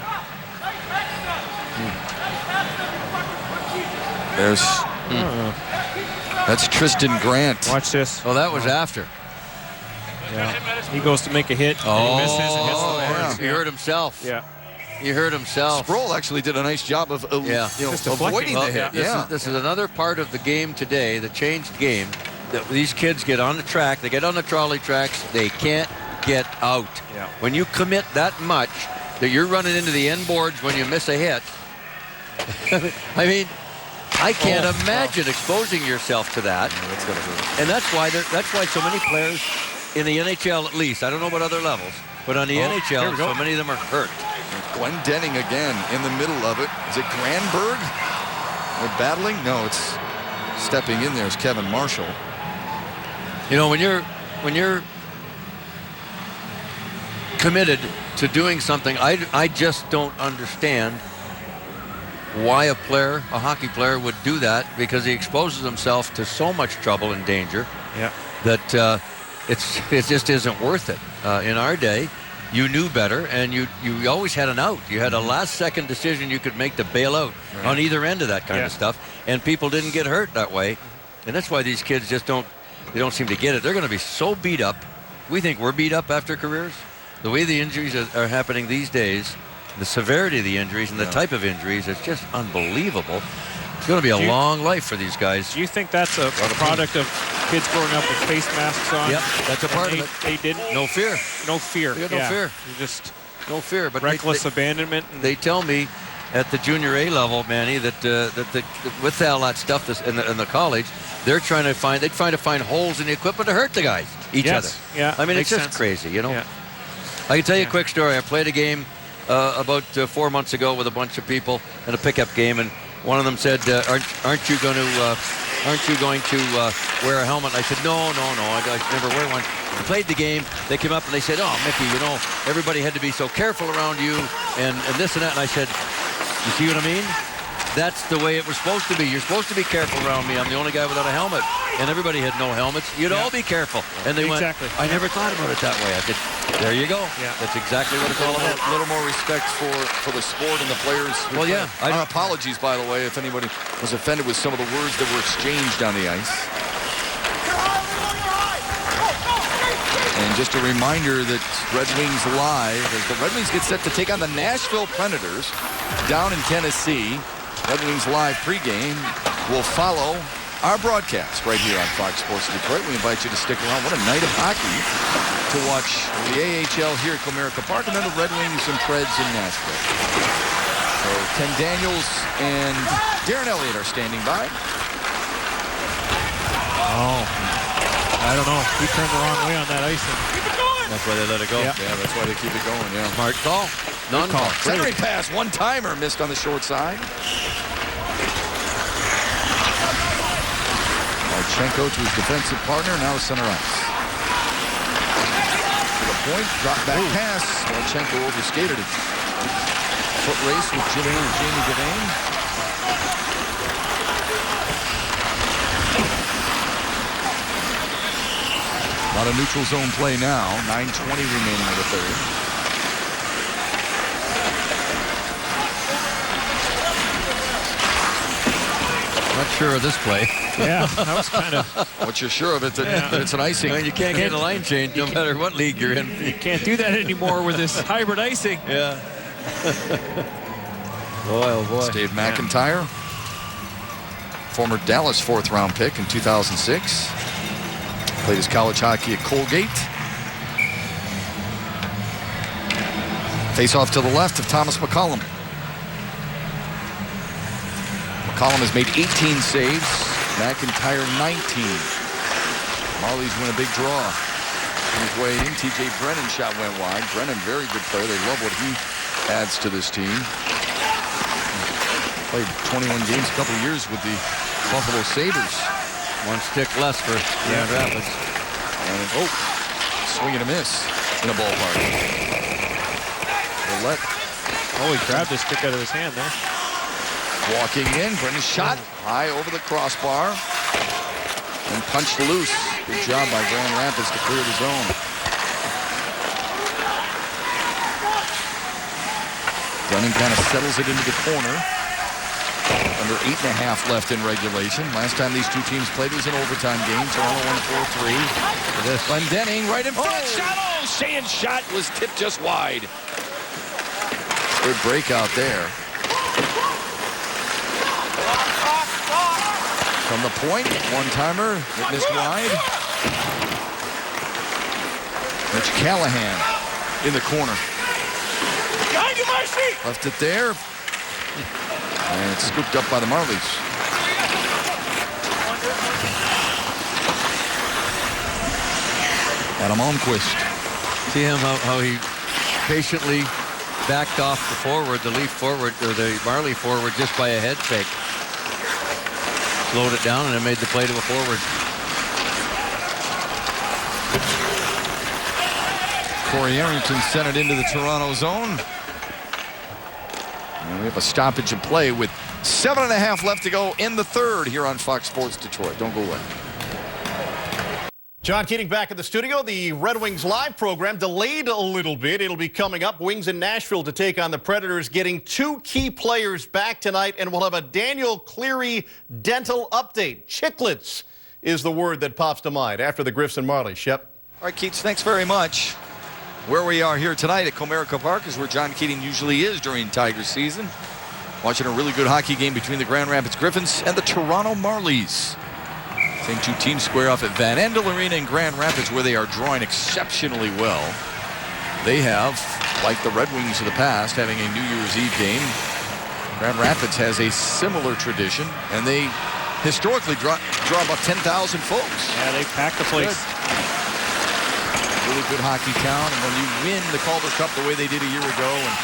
That's Tristan Grant. Watch this. Oh, that was after. Yeah. He goes to make a hit. And he misses and hits the boards. He hurt himself. Yeah. He hurt himself. Sproul actually did a nice job of avoiding the hit. This is another part of the game today, the changed game. That these kids get on the track, they get on the trolley tracks, they can't get out. Yeah. When you commit that much that you're running into the end boards when you miss a hit, I mean, I can't imagine exposing yourself to that. Yeah, that's gonna hurt. And that's why so many players in the NHL, at least, I don't know about other levels, but on the NHL, so many of them are hurt. Glendening again in the middle of it. Is it Granberg? They're battling? No, it's stepping in there is Kevin Marshall. You know, when you're committed to doing something, I just don't understand why a hockey player would do that, because he exposes himself to so much trouble and danger that it just isn't worth it. In our day, you knew better, and you always had an out. You had a last-second decision you could make to bail out on either end of that kind of stuff, and people didn't get hurt that way. And that's why these kids just don't seem to get it. They're going to be so beat up. We think we're beat up after careers. The way the injuries are happening these days, the severity of the injuries and the type of injuries, it's just unbelievable. It's going to be a long life for these guys. Do you think that's a product of kids growing up with face masks on? Yep, that's a part of it. They didn't. No fear. No fear. They got no fear. You just no fear. But reckless abandonment. They tell me at the junior A level, Manny, that with all that stuff in the college, they're trying to find holes in the equipment to hurt the guys, each other. Yeah. I mean, it's just crazy, you know. Yeah. I can tell you a quick story. I played a game about 4 months ago with a bunch of people in a pickup game, and one of them said, "Aren't you going to wear a helmet?" And I said, "No, I never wear one." I played the game. They came up and they said, "Oh, Mickey, you know, everybody had to be so careful around you, and this and that." And I said, "You see what I mean? That's the way it was supposed to be. You're supposed to be careful around me. I'm the only guy without a helmet." And everybody had no helmets. You'd all be careful. And they went, "I never thought about it that way." I said, "There you go. Yeah. That's exactly what it's all about." A little more respect for the sport and the players. Well, yeah. Our apologies, by the way, if anybody was offended with some of the words that were exchanged on the ice. And just a reminder that Red Wings Live, as the Red Wings get set to take on the Nashville Predators down in Tennessee. Red Wings Live pregame will follow our broadcast right here on Fox Sports Detroit. We invite you to stick around. What a night of hockey to watch the AHL here at Comerica Park, and then the Red Wings and Preds in Nashville. So Ken Daniels and Darren Elliott are standing by. Oh, I don't know. He turned the wrong way on that ice. That's why they let it go. Yeah, that's why they keep it going. Yeah. Smart call. Non-call. Centering pass, one-timer missed on the short side. Marchenko to his defensive partner, now center ice. To the point, drop back pass. Marchenko overskated it. Foot race with Jamie Devane. A lot of neutral zone play now. 9:20 remaining in the third. sure of this play. Yeah, that was kind of. What you're sure of it that it's an icing. You can't get a line change no matter what league you're in. You can't do that anymore with this hybrid icing. Yeah. Boy, oh boy. It's Dave McIntyre, former Dallas 4th-round pick in 2006. Played his college hockey at Colgate. Face off to the left of Thomas McCollum. McCollum has made 18 saves. McIntyre 19. Marlies win a big draw. On his way in, TJ Brennan's shot went wide. Brennan, very good player. They love what he adds to this team. Played 21 games, a couple of years with the Buffalo Sabres. One stick less for Grand Rapids. And swing and a miss in a ballpark. He grabbed his stick out of his hand there. Walking in, Brennan's shot high over the crossbar and punched loose. Good job by Grand Rapids to clear the zone. Dunning kind of settles it into the corner. Under 8.5 left in regulation. Last time these two teams played was an overtime game. Toronto won 4-3. Glendening right in front. Shot! Shane's shot was tipped just wide. Good breakout there. From the point, one-timer, it missed wide. Rich Callahan in the corner. Left it there. And it's scooped up by the Marlies. Adam Almquist. See him, how he patiently backed off the forward, the Leaf forward, or the Marley forward, just by a head fake. Slowed it down and it made the play to a forward. Corey Arrington sent it into the Toronto zone. And we have a stoppage of play with 7.5 left to go in the third here on Fox Sports Detroit. Don't go away. John Keating back at the studio. The Red Wings live program delayed a little bit. It'll be coming up. Wings in Nashville to take on the Predators, getting 2 key players back tonight, and we'll have a Daniel Cleary dental update. Chiclets is the word that pops to mind after the Griffins and Marlies. Shep. All right, Keats, thanks very much. Where we are here tonight at Comerica Park is where John Keating usually is during Tiger season. Watching a really good hockey game between the Grand Rapids Griffins and the Toronto Marlies. Same two teams square off at Van Andel Arena in Grand Rapids, where they are drawing exceptionally well. They have, like the Red Wings of the past, having a New Year's Eve game. Grand Rapids has a similar tradition, and they historically draw about 10,000 folks. Yeah, they pack the place. Really good hockey town, and when you win the Calder Cup the way they did a year ago, and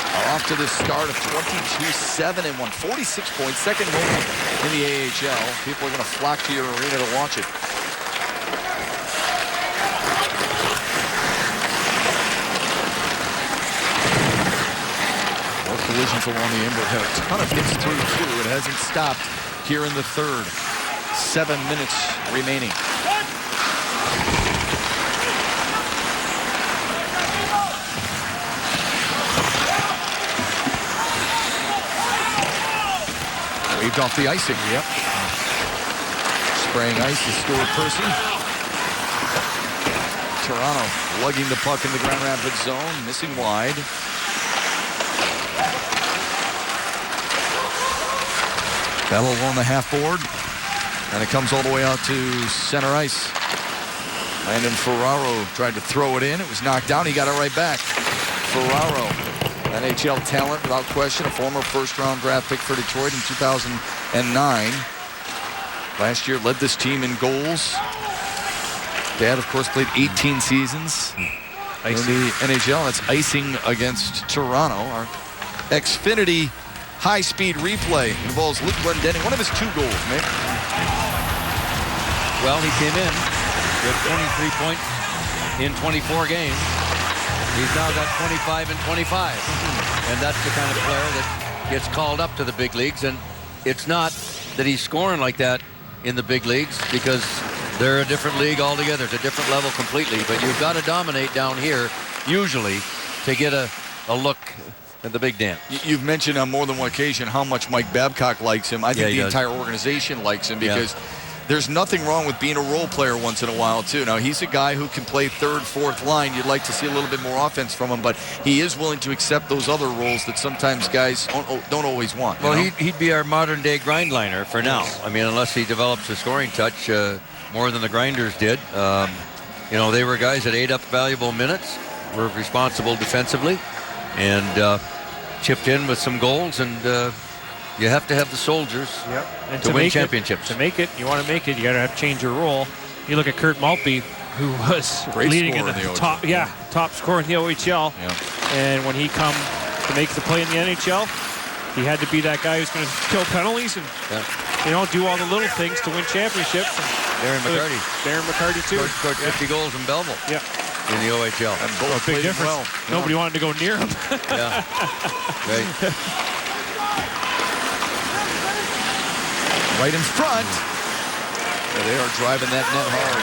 are off to this start of 22-7 and won 46 points, second most in the AHL. People are going to flock to your arena to watch it. More collisions along the Ember. Had a ton of hits through too. It hasn't stopped here in the third. 7 minutes remaining. Waved off the icing. Yep. Spraying ice is Stuart Percy. Toronto lugging the puck in the Grand Rapids zone, missing wide. Battle along the half board, and it comes all the way out to center ice. Landon Ferraro tried to throw it in. It was knocked down. He got it right back. Ferraro, NHL talent without question, a former first-round draft pick for Detroit in 2009. Last year led this team in goals. Dad, of course, played 18 seasons in the NHL. That's icing against Toronto. Our Xfinity high-speed replay involves Luke Glendening, one of his 2 goals, Mick. Well, he came in with 23 points in 24 games. He's now got 25 and 25. And that's the kind of player that gets called up to the big leagues. And it's not that he's scoring like that in the big leagues, because they're a different league altogether. It's a different level completely. But you've got to dominate down here, usually, to get a look at the big dance. You've mentioned on more than one occasion how much Mike Babcock likes him. I think the entire organization likes him because there's nothing wrong with being a role player once in a while, too. Now, he's a guy who can play third, fourth line. You'd like to see a little bit more offense from him, but he is willing to accept those other roles that sometimes guys don't always want. Well, he'd be our modern-day grind liner for now. I mean, unless he develops a scoring touch more than the grinders did. They were guys that ate up valuable minutes, were responsible defensively, and chipped in with some goals, and you have to have the soldiers and to win championships. To make it, you want to make it, you got to have to change your role. You look at Kurt Maltby, who was leading in the top, top scorer in the OHL, and when he come to make the play in the NHL, he had to be that guy who's going to kill penalties and do all the little things to win championships. Darren McCarty too. Scored 50 goals in Belleville. Yeah. In the OHL. And both big difference. Well. Nobody wanted to go near him. Right. Right in front. They are driving that net hard.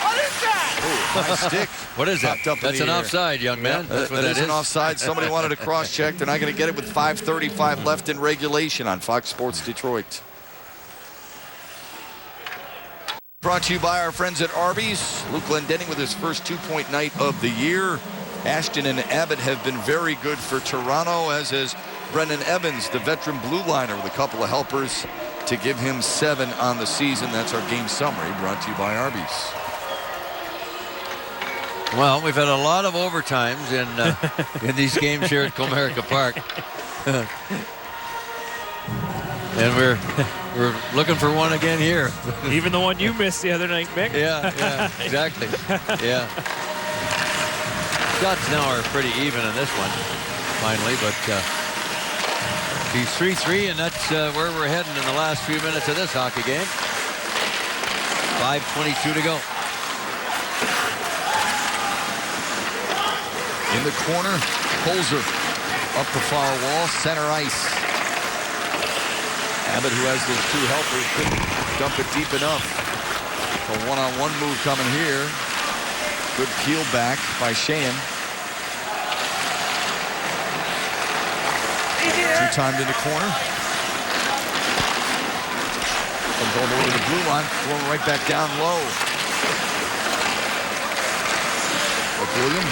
What is that? Ooh, high stick. What is that? That's an offside, young man. That's what that is. An offside. Somebody wanted to cross-check. They're not going to get it with 5:35 left in regulation on Fox Sports Detroit. Brought to you by our friends at Arby's. Luke Glendening with his first 2-point night of the year. Ashton and Abbott have been very good for Toronto, as has Brendan Evans, the veteran blue liner, with a couple of helpers to give him 7 on the season. That's our game summary, brought to you by Arby's. Well, we've had a lot of overtimes in these games here at Comerica Park. And we're looking for one again here. Even the one you missed the other night, Mick. Yeah, exactly. Yeah. Shots now are pretty even in this one, finally, but he's 3-3, and that's where we're heading in the last few minutes of this hockey game. 5:22 to go. In the corner, Holzer up the far wall, center ice. Abbott, who has those 2 helpers, couldn't dump it deep enough. A one-on-one move coming here. Good peel back by Sheehan. 2-timed in the corner. Comes all the way to the blue line, throwing right back down low. William.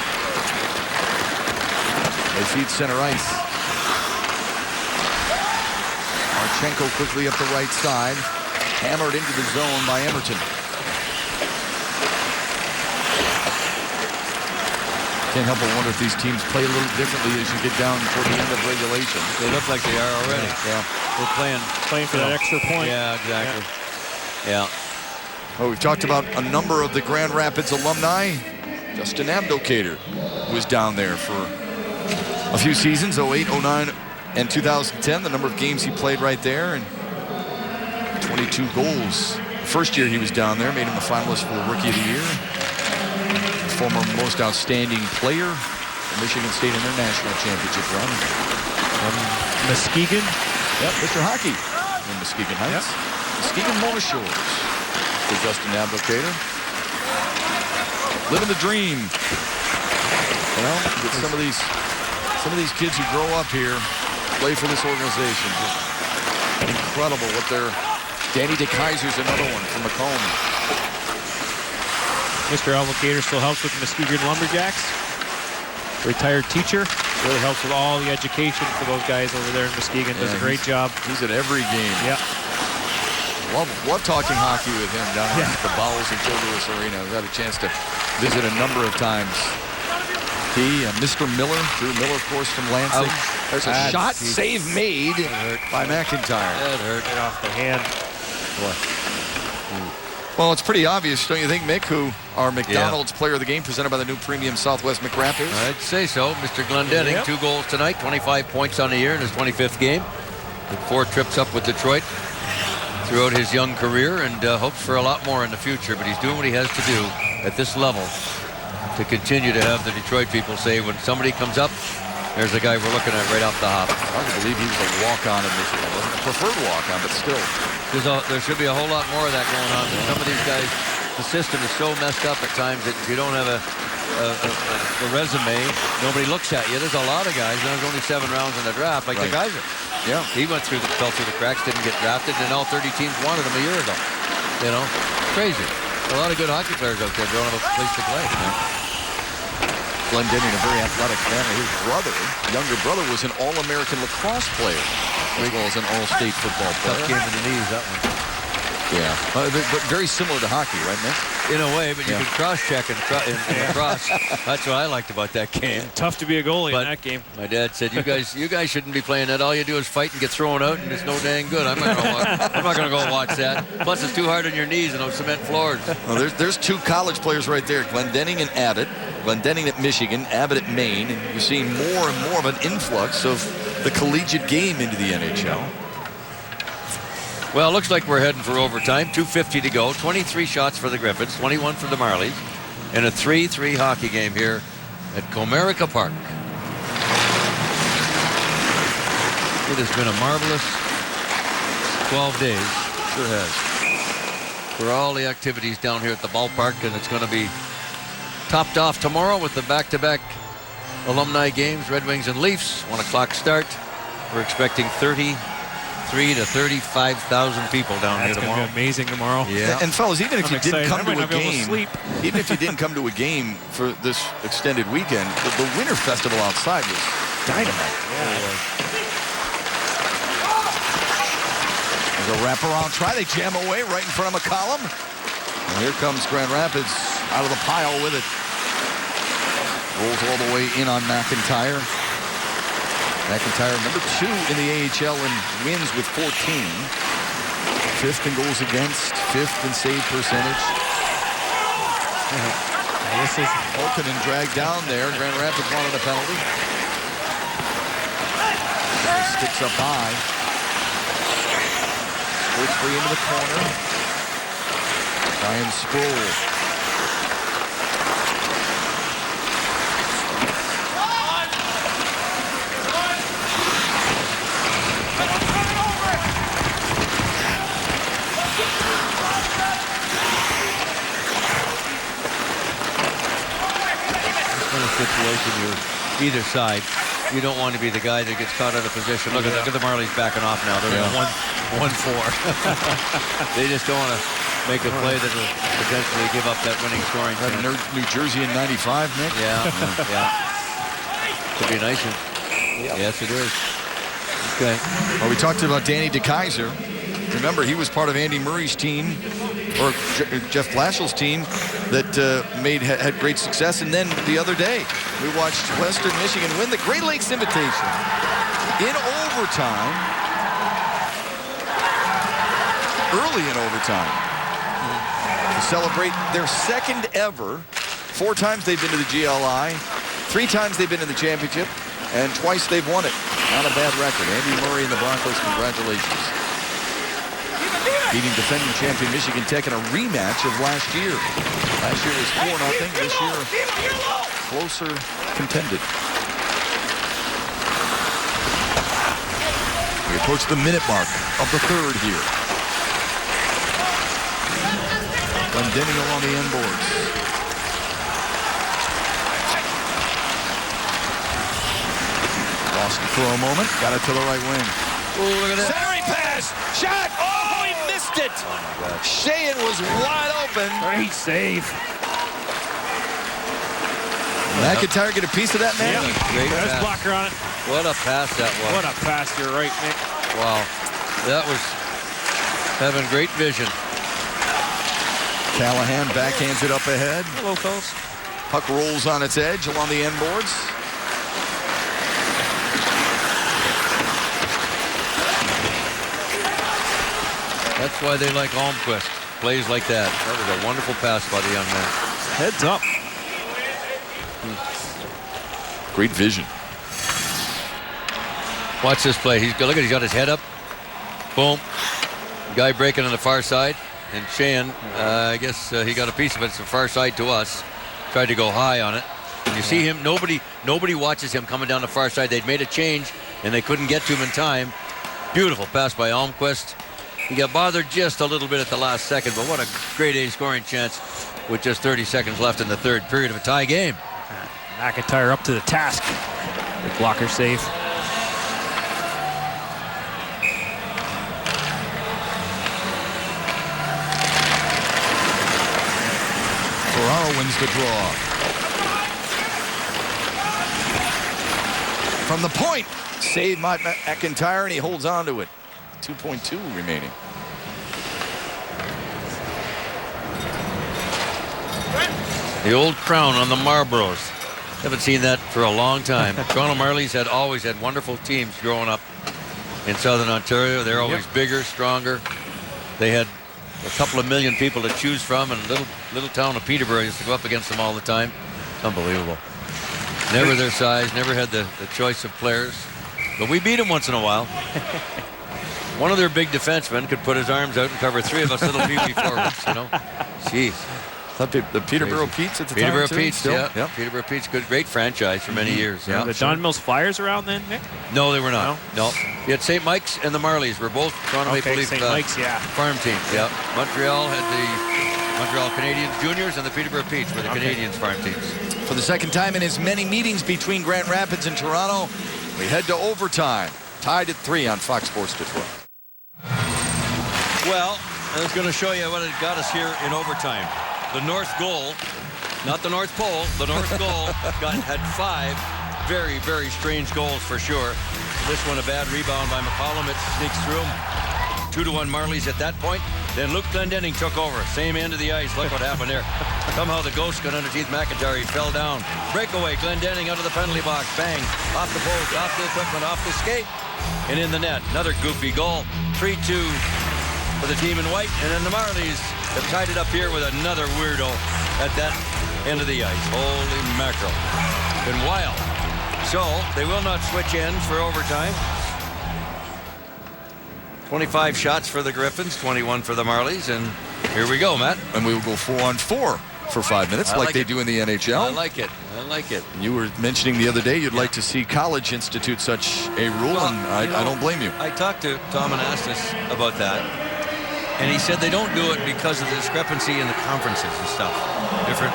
They feed center ice. Marchenko quickly up the right side. Hammered into the zone by Emerton. Can't help but wonder if these teams play a little differently as you get down toward the end of regulation. They look like they are already. Yeah. We're playing for that extra point. Yeah, exactly. Yeah. Well, we've talked about a number of the Grand Rapids alumni. Justin Abdelkader was down there for a few seasons, 08, 09, and 2010. The number of games he played right there, and 22 goals. The first year he was down there, made him a finalist for the Rookie of the Year. Former most outstanding player, the Michigan State International Championship run. Muskegon. Yep, Mr. Hockey in Muskegon Heights. Yep. Muskegon North Shores for Justin Abdelkader. Living the dream. Well, with some of these kids who grow up here, play for this organization. Just incredible what they're. Danny DeKaiser's another one from Macomb. Mr. Abdelkader still helps with Muskegon Lumberjacks. Retired teacher. Really helps with all the education for those guys over there in Muskegon. Does a great job. He's at every game. Yeah. Love talking hockey with him down at the Bowles and Childress Arena. I've had a chance to visit a number of times. He, Mr. Miller, Drew Miller, of course, from Lansing. There's a shot save made by McIntyre. That hurt. Right off the hand. Boy. Well, it's pretty obvious, don't you think, Mick, who our McDonald's player of the game presented by the new premium Southwest McWrap is? I'd say so. Mr. Glendening, 2 goals tonight, 25 points on the year in his 25th game. With 4 trips up with Detroit throughout his young career, and hopes for a lot more in the future. But he's doing what he has to do at this level to continue to have the Detroit people say, when somebody comes up, there's a guy we're looking at right off the hop. Hard to believe he was a walk-on in Michigan. Wasn't a preferred walk-on, but still. There should be a whole lot more of that going on. Some of these guys, the system is so messed up at times that if you don't have the resume, nobody looks at you. There's a lot of guys. There's only 7 rounds in the draft, like the Kaiser. Yeah. He fell through the cracks, didn't get drafted, and all 30 teams wanted him a year ago. You know, crazy. A lot of good hockey players out there don't have a place to play. Glendening, a very athletic family. His brother, younger brother, was an All-American lacrosse player, as well as an All-State football player. Tough game in the knees, that one. Yeah, but very similar to hockey, right, Nick? In a way, but you can cross-check in lacrosse. That's what I liked about that game. Tough to be a goalie in that game. My dad said, "You guys shouldn't be playing that. All you do is fight and get thrown out, and it's no dang good. I'm not going to go watch that. Plus, it's too hard on your knees and those cement floors." Well, there's 2 college players right there, Glendening and Abbott. Glendening at Michigan, Abbott at Maine, and you're seeing more and more of an influx of the collegiate game into the NHL. Well, it looks like we're heading for overtime. 2:50 to go. 23 shots for the Griffins, 21 for the Marlies, and a 3-3 hockey game here at Comerica Park. It has been a marvelous 12 days. Sure has. For all the activities down here at the ballpark, and it's going to be topped off tomorrow with the back-to-back alumni games, Red Wings and Leafs, 1 o'clock start. We're expecting 33 to 35,000 people down here tomorrow. That's going to be amazing tomorrow. Yeah. And fellas, even if you didn't come to a game, even if you didn't come to a game for this extended weekend, the Winter Festival outside was dynamite. There's a wraparound try. They jam away right in front of McCollum. And here comes Grand Rapids out of the pile with it. Rolls all the way in on McIntyre. McIntyre, number 2 in the AHL and wins with 14. 5th in goals against, 5th in save percentage. This is Holkonen dragged down there. Grand Rapids wanted a penalty. Sticks up high. Sports free into the corner. Ryan Sproul. Situation either side, you don't want to be the guy that gets caught out of position. Look at the Marlies backing off now. They're in 1-4. They just don't want to make a play that will potentially give up that winning scoring chance. New Jersey in 95, Nick? Yeah. Could be a nice one. Yes, it is. Okay. Well, we talked about Danny DeKeyser. Remember, he was part of Andy Murray's team, or Jeff Blashill's team, that had great success. And then the other day, we watched Western Michigan win the Great Lakes Invitation in overtime, early in overtime, to celebrate their 2nd ever. 4 times they've been to the GLI, 3 times they've been in the championship, and twice they've won it. Not a bad record. Andy Murray and the Broncos, congratulations. Beating defending champion Michigan Tech in a rematch of last year. Last year was 4-0. This year, closer contended. We approach the minute mark of the 3rd here. Glendening along the end boards. Lost it for a moment. Got it to the right wing. Oh, look at that. Centering pass. Shot. Oh, he missed it. Sheehan was wide open. Great save. McIntyre get a piece of that, man? Yeah. Great There's pass. blocker on it. What a pass that was. What a pass. You're right, Nick. Wow. That was having great vision. Callahan backhands it up ahead. Hello, fellas. Puck rolls on its edge along the end boards. That's why they like Almquist. Plays like that. That was a wonderful pass by the young man. Heads up. Great vision. Watch this play. He's got his head up. Boom. Guy breaking on the far side. And Sheehan, I guess he got a piece of it. It's the far side to us. Tried to go high on it. And you see him, nobody watches him coming down the far side. They'd made a change, and they couldn't get to him in time. Beautiful pass by Almquist. He got bothered just a little bit at the last second, but what a great A scoring chance with just 30 seconds left in the third period of a tie game. McIntyre up to the task. The blocker save. Toronto wins the draw. From the point, saved by McIntyre, and he holds on to it. 2.2 remaining. The old crown on the Marlboros. Haven't seen that for a long time. Toronto Marlies had always had wonderful teams growing up in Southern Ontario. They're always bigger, stronger. They had a couple of million people to choose from, and little town of Peterborough used to go up against them all the time. It's unbelievable. Never their size, never had the choice of players. But we beat them once in a while. One of their big defensemen could put his arms out and cover three of us little peewee forwards, you know. Jeez. The Peterborough Petes at the time, Peterborough too, Petes, still? yeah. Peterborough Petes, great franchise for many years. Yeah. The Don Mills Flyers around then, Nick? No, they were not. No. You had St. Mike's and the Marlies were both Toronto Maple Leaf St. Mike's, farm teams. Yeah. Montreal had the Montreal Canadiens Juniors, and the Peterborough Petes were the Canadiens farm teams. For the second time in as many meetings between Grand Rapids and Toronto, we head to overtime. Tied at 3 on Fox Sports Detroit. Well, I was going to show you what it got us here in overtime. The North goal, not the North Pole, the North goal had 5 very, very strange goals for sure. This one a bad rebound by McCollum. It sneaks through him. 2-1 Marlies at that point. Then Luke Glendening took over. Same end of the ice. Look what happened there. Somehow the ghost got underneath McIntyre. He fell down. Breakaway. Glendening out of the penalty box. Bang. Off the post. Off the equipment. Off the skate. And in the net. Another goofy goal. 3-2 for the team in white. And then the Marlies have tied it up here with another weirdo at that end of the ice. Holy mackerel. Been wild. So they will not switch ends for overtime. 25 shots for the Griffins, 21 for the Marlies, and here we go, Matt. And we will go 4-on-4 for 5 minutes like they do in the NHL. I like it. I like it. You were mentioning the other day you'd like to see college institute such a rule, and I don't blame you. I talked to Tom Anastas about that, and he said they don't do it because of the discrepancy in the conferences and stuff, different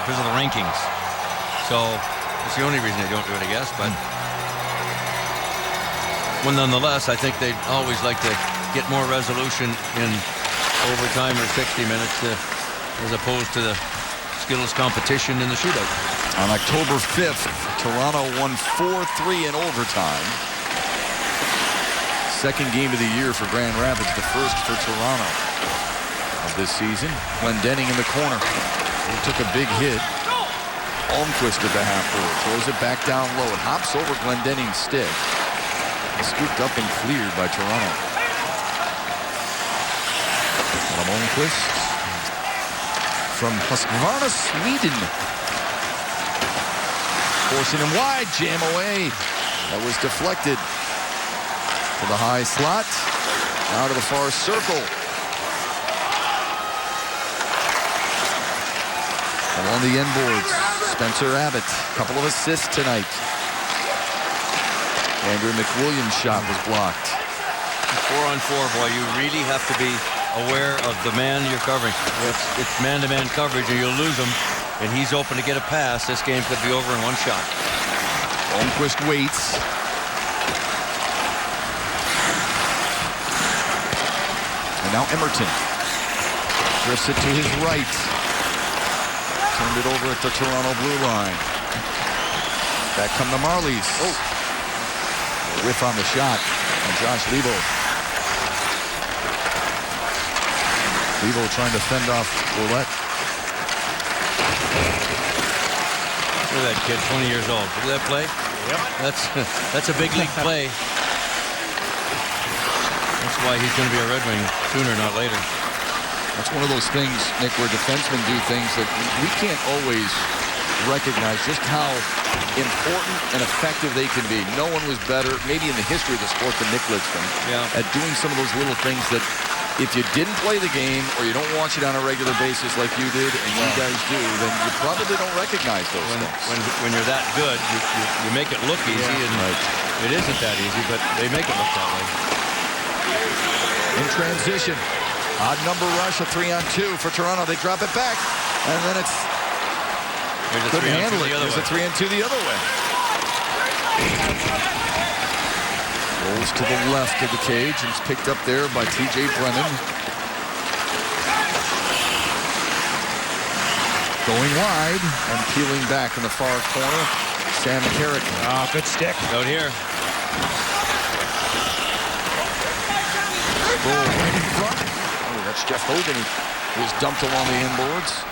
because of the rankings. So that's the only reason they don't do it, I guess. But well, nonetheless, I think they'd always like to get more resolution in overtime or 60 minutes as opposed to the skills competition in the shootout. On October 5th, Toronto won 4-3 in overtime. Second game of the year for Grand Rapids, the first for Toronto of this season. Glendening in the corner. He took a big hit. Almquist at the half board. Throws it back down low. It hops over Glendening's stick. Scooped up and cleared by Toronto. Almquist from Husqvarna, Sweden. Forcing him wide, jam away. That was deflected to the high slot. Out of the far circle. Along the end boards, Spencer Abbott. Couple of assists tonight. Andrew McWilliams' shot was blocked. 4-on-4, boy, you really have to be aware of the man you're covering. It's man-to-man coverage, and you'll lose him, and he's open to get a pass. This game could be over in one shot. Almquist waits. And now Emerton drifts it to his right. Turned it over at the Toronto blue line. Back come the Marlies. Oh. Whiff on the shot from Josh Levo. Levo trying to fend off Ouellette. Look at that kid, 20 years old. Look at that play. Yep. That's a big league play. That's why he's going to be a Red Wing sooner, not later. That's one of those things, Nick, where defensemen do things that we can't always recognize just how important and effective they can be. No one was better, maybe in the history of the sport, than Nick Lidstrom at doing some of those little things that if you didn't play the game or you don't watch it on a regular basis like you did and you guys do, then you probably don't recognize those things. When you're that good, you make it look easy, and it isn't that easy, but they make it look that way. In transition, odd number rush, a 3-on-2 for Toronto. They drop it back. And then it's couldn't handle it. There's a 3-and-2 the other way. Rolls to the left of the cage and is picked up there by T.J. Brennan. Going wide and peeling back in the far corner. Sam Carrick. Oh, good stick. Out here. Goal right in front. Oh, that's Jeff Hogan. He was dumped along the inboards.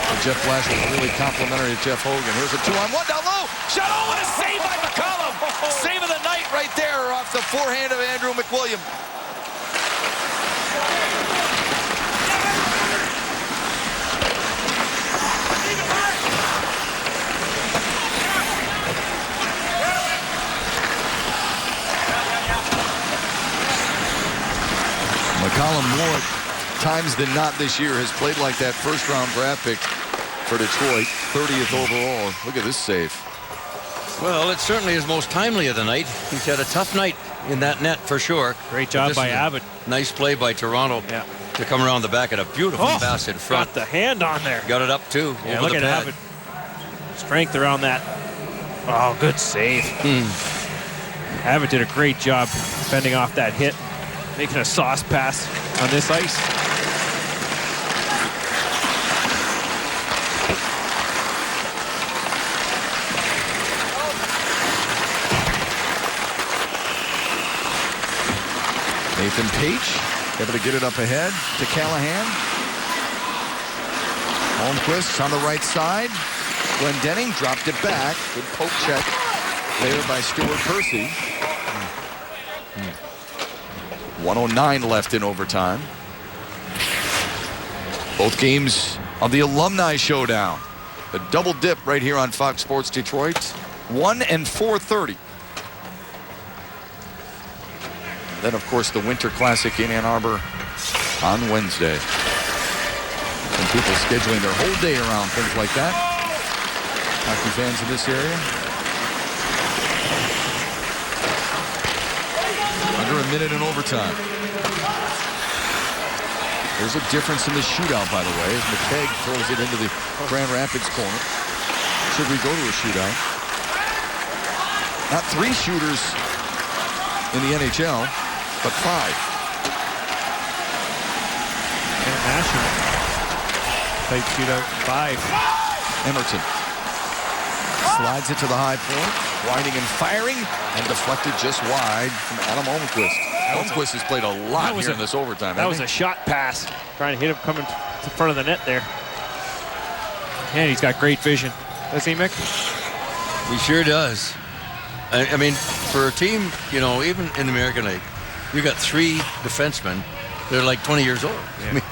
And Jeff Flash was really complimentary to Jeff Hogan. Here's a 2-on-1 down low. Shot and a save by McCollum. Save of the night right there off the forehand of Andrew McWilliam. McCollum more times than not this year has played like that first-round draft pick for Detroit, 30th overall. Look at this save. Well, it's certainly his most timely of the night. He's had a tough night in that net for sure. Great job by Abbott. Nice play by Toronto to come around the back at a beautiful pass in front. Got the hand on there. Got it up too. Yeah, over look the at pad. Abbott. Strength around that. Oh, good save. Abbott did a great job fending off that hit. Making a sauce pass on this ice. Nathan Page able to get it up ahead to Callahan. Holmquist on the right side. Glendening dropped it back. Good poke check there by Stuart Percy. 1:09 left in overtime. Both games of the Alumni Showdown. A double dip right here on Fox Sports Detroit. 1 and 4:30. Then, of course, the Winter Classic in Ann Arbor on Wednesday. Some people scheduling their whole day around things like that. Hockey fans in this area. Under a minute in overtime. There's a difference in the shootout, by the way, as McKegg throws it into the Grand Rapids corner. Should we go to a shootout? Not 3 shooters in the NHL, but 5. International type shootout 5. Emerton slides it to the high point, winding and firing, and deflected just wide from Adam Holmquist. Holmquist has played a lot here in this overtime. That was a shot pass. Trying to hit him coming to front of the net there. And he's got great vision. Does he, Mick? He sure does. I mean, for a team, you know, even in the American League, you got 3 defensemen. They're like 20 years old. Yeah. I mean,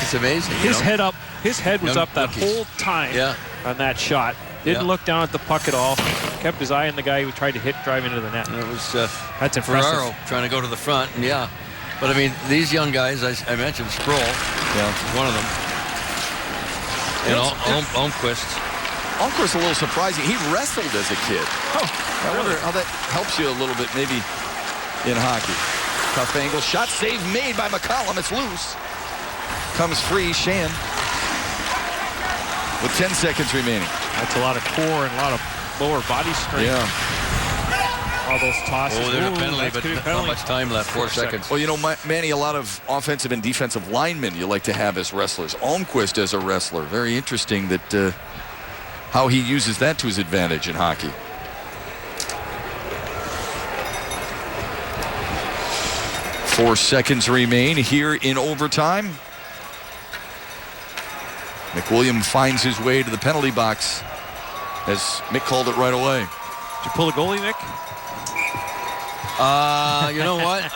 it's amazing. His head up. His head was Young up that rookies. whole time on that shot. Didn't look down at the puck at all. Kept his eye on the guy who tried to drive into the net. It was that's impressive. Ferraro trying to go to the front, and but I mean, these young guys, I mentioned Sproul, one of them, and Holmquist. Holmquist a little surprising. He wrestled as a kid. I wonder how that helps you a little bit, maybe in hockey. Tough angle, shot save made by McCollum. It's loose. Comes free, Shan. With 10 seconds remaining. That's a lot of core and a lot of lower body strength. Yeah. All those tosses. Oh, there's a penalty, but not much time left. 4 seconds. Well, you know, Manny, a lot of offensive and defensive linemen you like to have as wrestlers. Holmquist as a wrestler. Very interesting that how he uses that to his advantage in hockey. Four seconds remain here in overtime. McWilliam finds his way to the penalty box as Mick called it right away. Did you pull a goalie, Mick? You know what?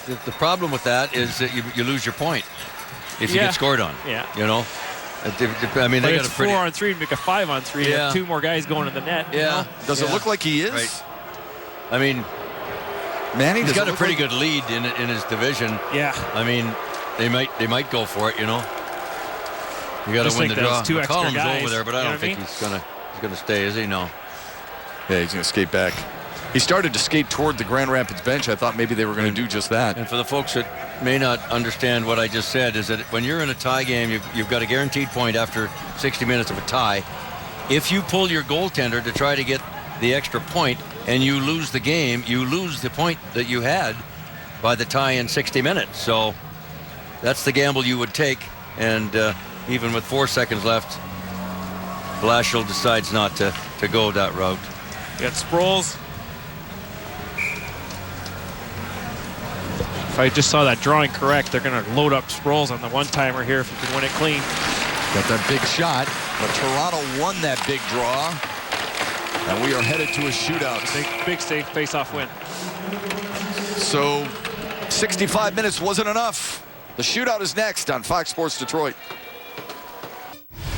The problem with that is that you lose your point if you get scored on. Yeah. You know? I mean, they got a pretty... 4-on-3 to make a 5-on-3. Yeah. 2 more guys going in the net. Yeah. You know? Does it look like he is? Right. I mean, Manny, he's got a pretty good lead in his division. Yeah. I mean, they might go for it, you know? You got to win the draw. McCollum's over there, but I don't think he's gonna stay, is he? No. Yeah, he's gonna skate back. He started to skate toward the Grand Rapids bench. I thought maybe they were going to do just that. And for the folks that may not understand what I just said, is that when you're in a tie game, you've got a guaranteed point after 60 minutes of a tie. If you pull your goaltender to try to get the extra point and you lose the game, you lose the point that you had by the tie in 60 minutes. So that's the gamble you would take. And even with 4 seconds left, Blashill decides not to go that route. Got Sproles. If I just saw that drawing correct, they're going to load up Sproles on the one-timer here if he can win it clean. Got that big shot, but Toronto won that big draw, and we are headed to a shootout. Big safe face-off win. So 65 minutes wasn't enough. The shootout is next on Fox Sports Detroit.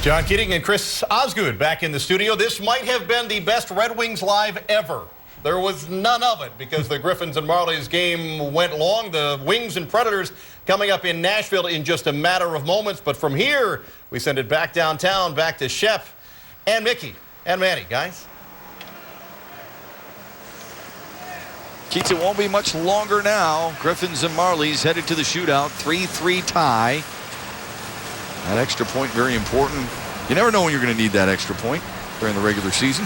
John Keating and Chris Osgood back in the studio. This might have been the best Red Wings live ever. There was none of it because the Griffins and Marlies game went long. The Wings and Predators coming up in Nashville in just a matter of moments. But from here, we send it back downtown, back to Shep and Mickey and Manny, guys. Keats, it won't be much longer now. Griffins and Marlies headed to the shootout. 3-3 tie. That extra point, very important. You never know when you're going to need that extra point during the regular season.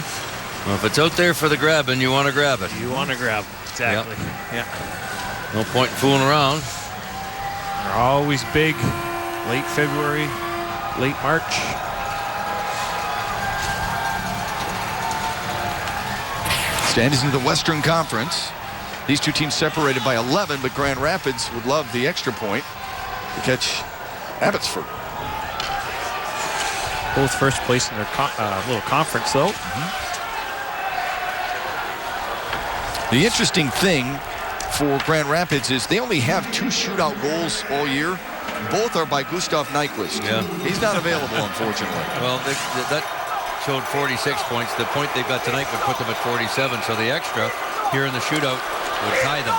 Well, if it's out there for the grabbing, you want to grab it. You want to grab it. Exactly. Yep. Yeah. No point fooling around. They're always big. Late February, late March. Standings in the Western Conference. These two teams separated by 11, but Grand Rapids would love the extra point to catch Abbotsford. Both first place in their little conference, though. The interesting thing for Grand Rapids is they only have 2 shootout goals all year. Both are by Gustav Nyquist. Yeah. He's not available, unfortunately. Well, that showed 46 points. The point they've got tonight would put them at 47, so the extra here in the shootout would tie them.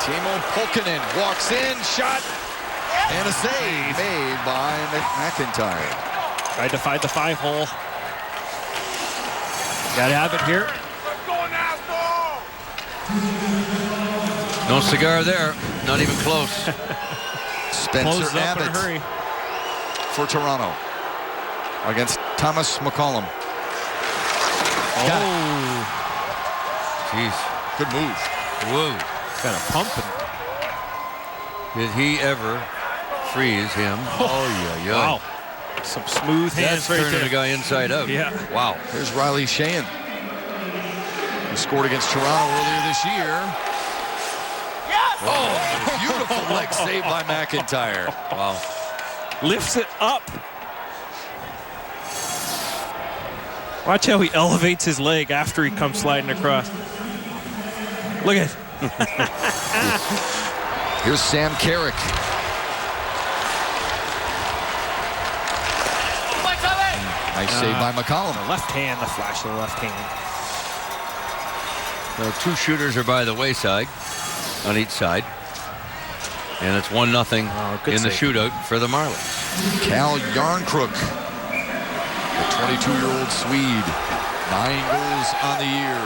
Timo Pulkkinen walks in, shot, and a save made by McIntyre. Tried to find the 5-hole. Got to have it here. No cigar there. Not even close. Spencer Abbott for Toronto against Thomas McCollum. Oh. Jeez. Good move. Whoa. Kind of pumping. Did he ever freeze him? Oh, yeah. Wow. Some smooth hands right there. Turning the guy inside out. Yeah. Wow. Here's Riley Sheahan. He scored against Toronto earlier this year. Yes! Oh, beautiful leg save by McIntyre. Wow. Lifts it up. Watch how he elevates his leg after he comes sliding across. Look at it. Here's Sam Carrick. Nice save by McCollum. The left hand, the flash of the left hand. The 2 shooters are by the wayside on each side. And it's 1-0 in the shootout for the Marlies. Cal Yarncrook, the 22-year-old Swede, 9 goals on the year.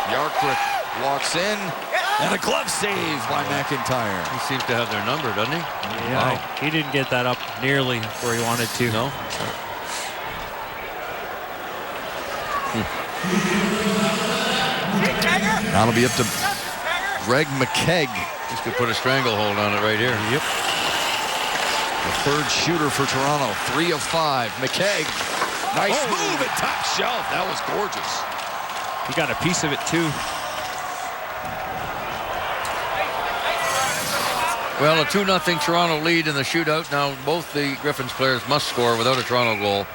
Yarncrook walks in, and a glove save by McIntyre. He seems to have their number, doesn't he? Yeah, wow. He didn't get that up nearly where he wanted to. No. Now it'll be up to Greg McKegg. Just could put a stranglehold on it right here. Yep. The 3rd shooter for Toronto, 3 of 5. McKegg, nice move at top shelf. That was gorgeous. He got a piece of it too. Well, a 2-0 Toronto lead in the shootout. Now both the Griffins players must score without a Toronto goal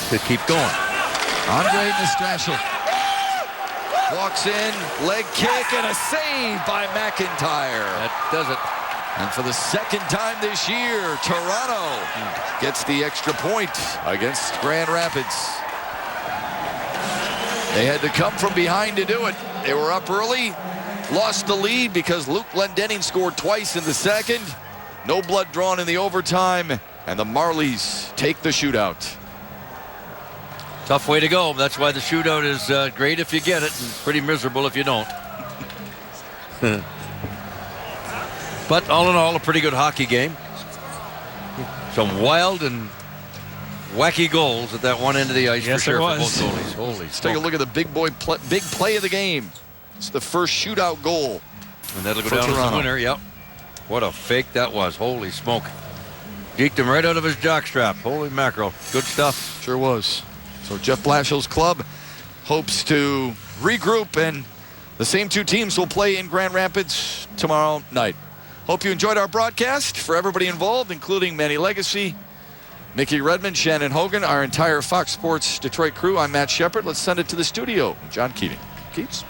to keep going. Andre Nastrashel walks in, leg kick, and a save by McIntyre. That does it. And for the 2nd time this year, Toronto gets the extra point against Grand Rapids. They had to come from behind to do it. They were up early, lost the lead because Luke Glendening scored twice in the 2nd. No blood drawn in the overtime, and the Marlies take the shootout. Tough way to go. That's why the shootout is great if you get it and pretty miserable if you don't. But all in all, a pretty good hockey game. Some wild and wacky goals at that one end of the ice for sure for both goalies. Holy Let's take a look at the big play of the game. It's the first shootout goal. And that'll go down as the winner. Yep. What a fake that was. Holy smoke. Deked him right out of his jockstrap. Holy mackerel. Good stuff. Sure was. So Jeff Blashill's club hopes to regroup, and the same two teams will play in Grand Rapids tomorrow night. Hope you enjoyed our broadcast. For everybody involved, including Manny Legacy, Mickey Redmond, Shannon Hogan, our entire Fox Sports Detroit crew, I'm Matt Shepard. Let's send it to the studio. John Keating. Keats.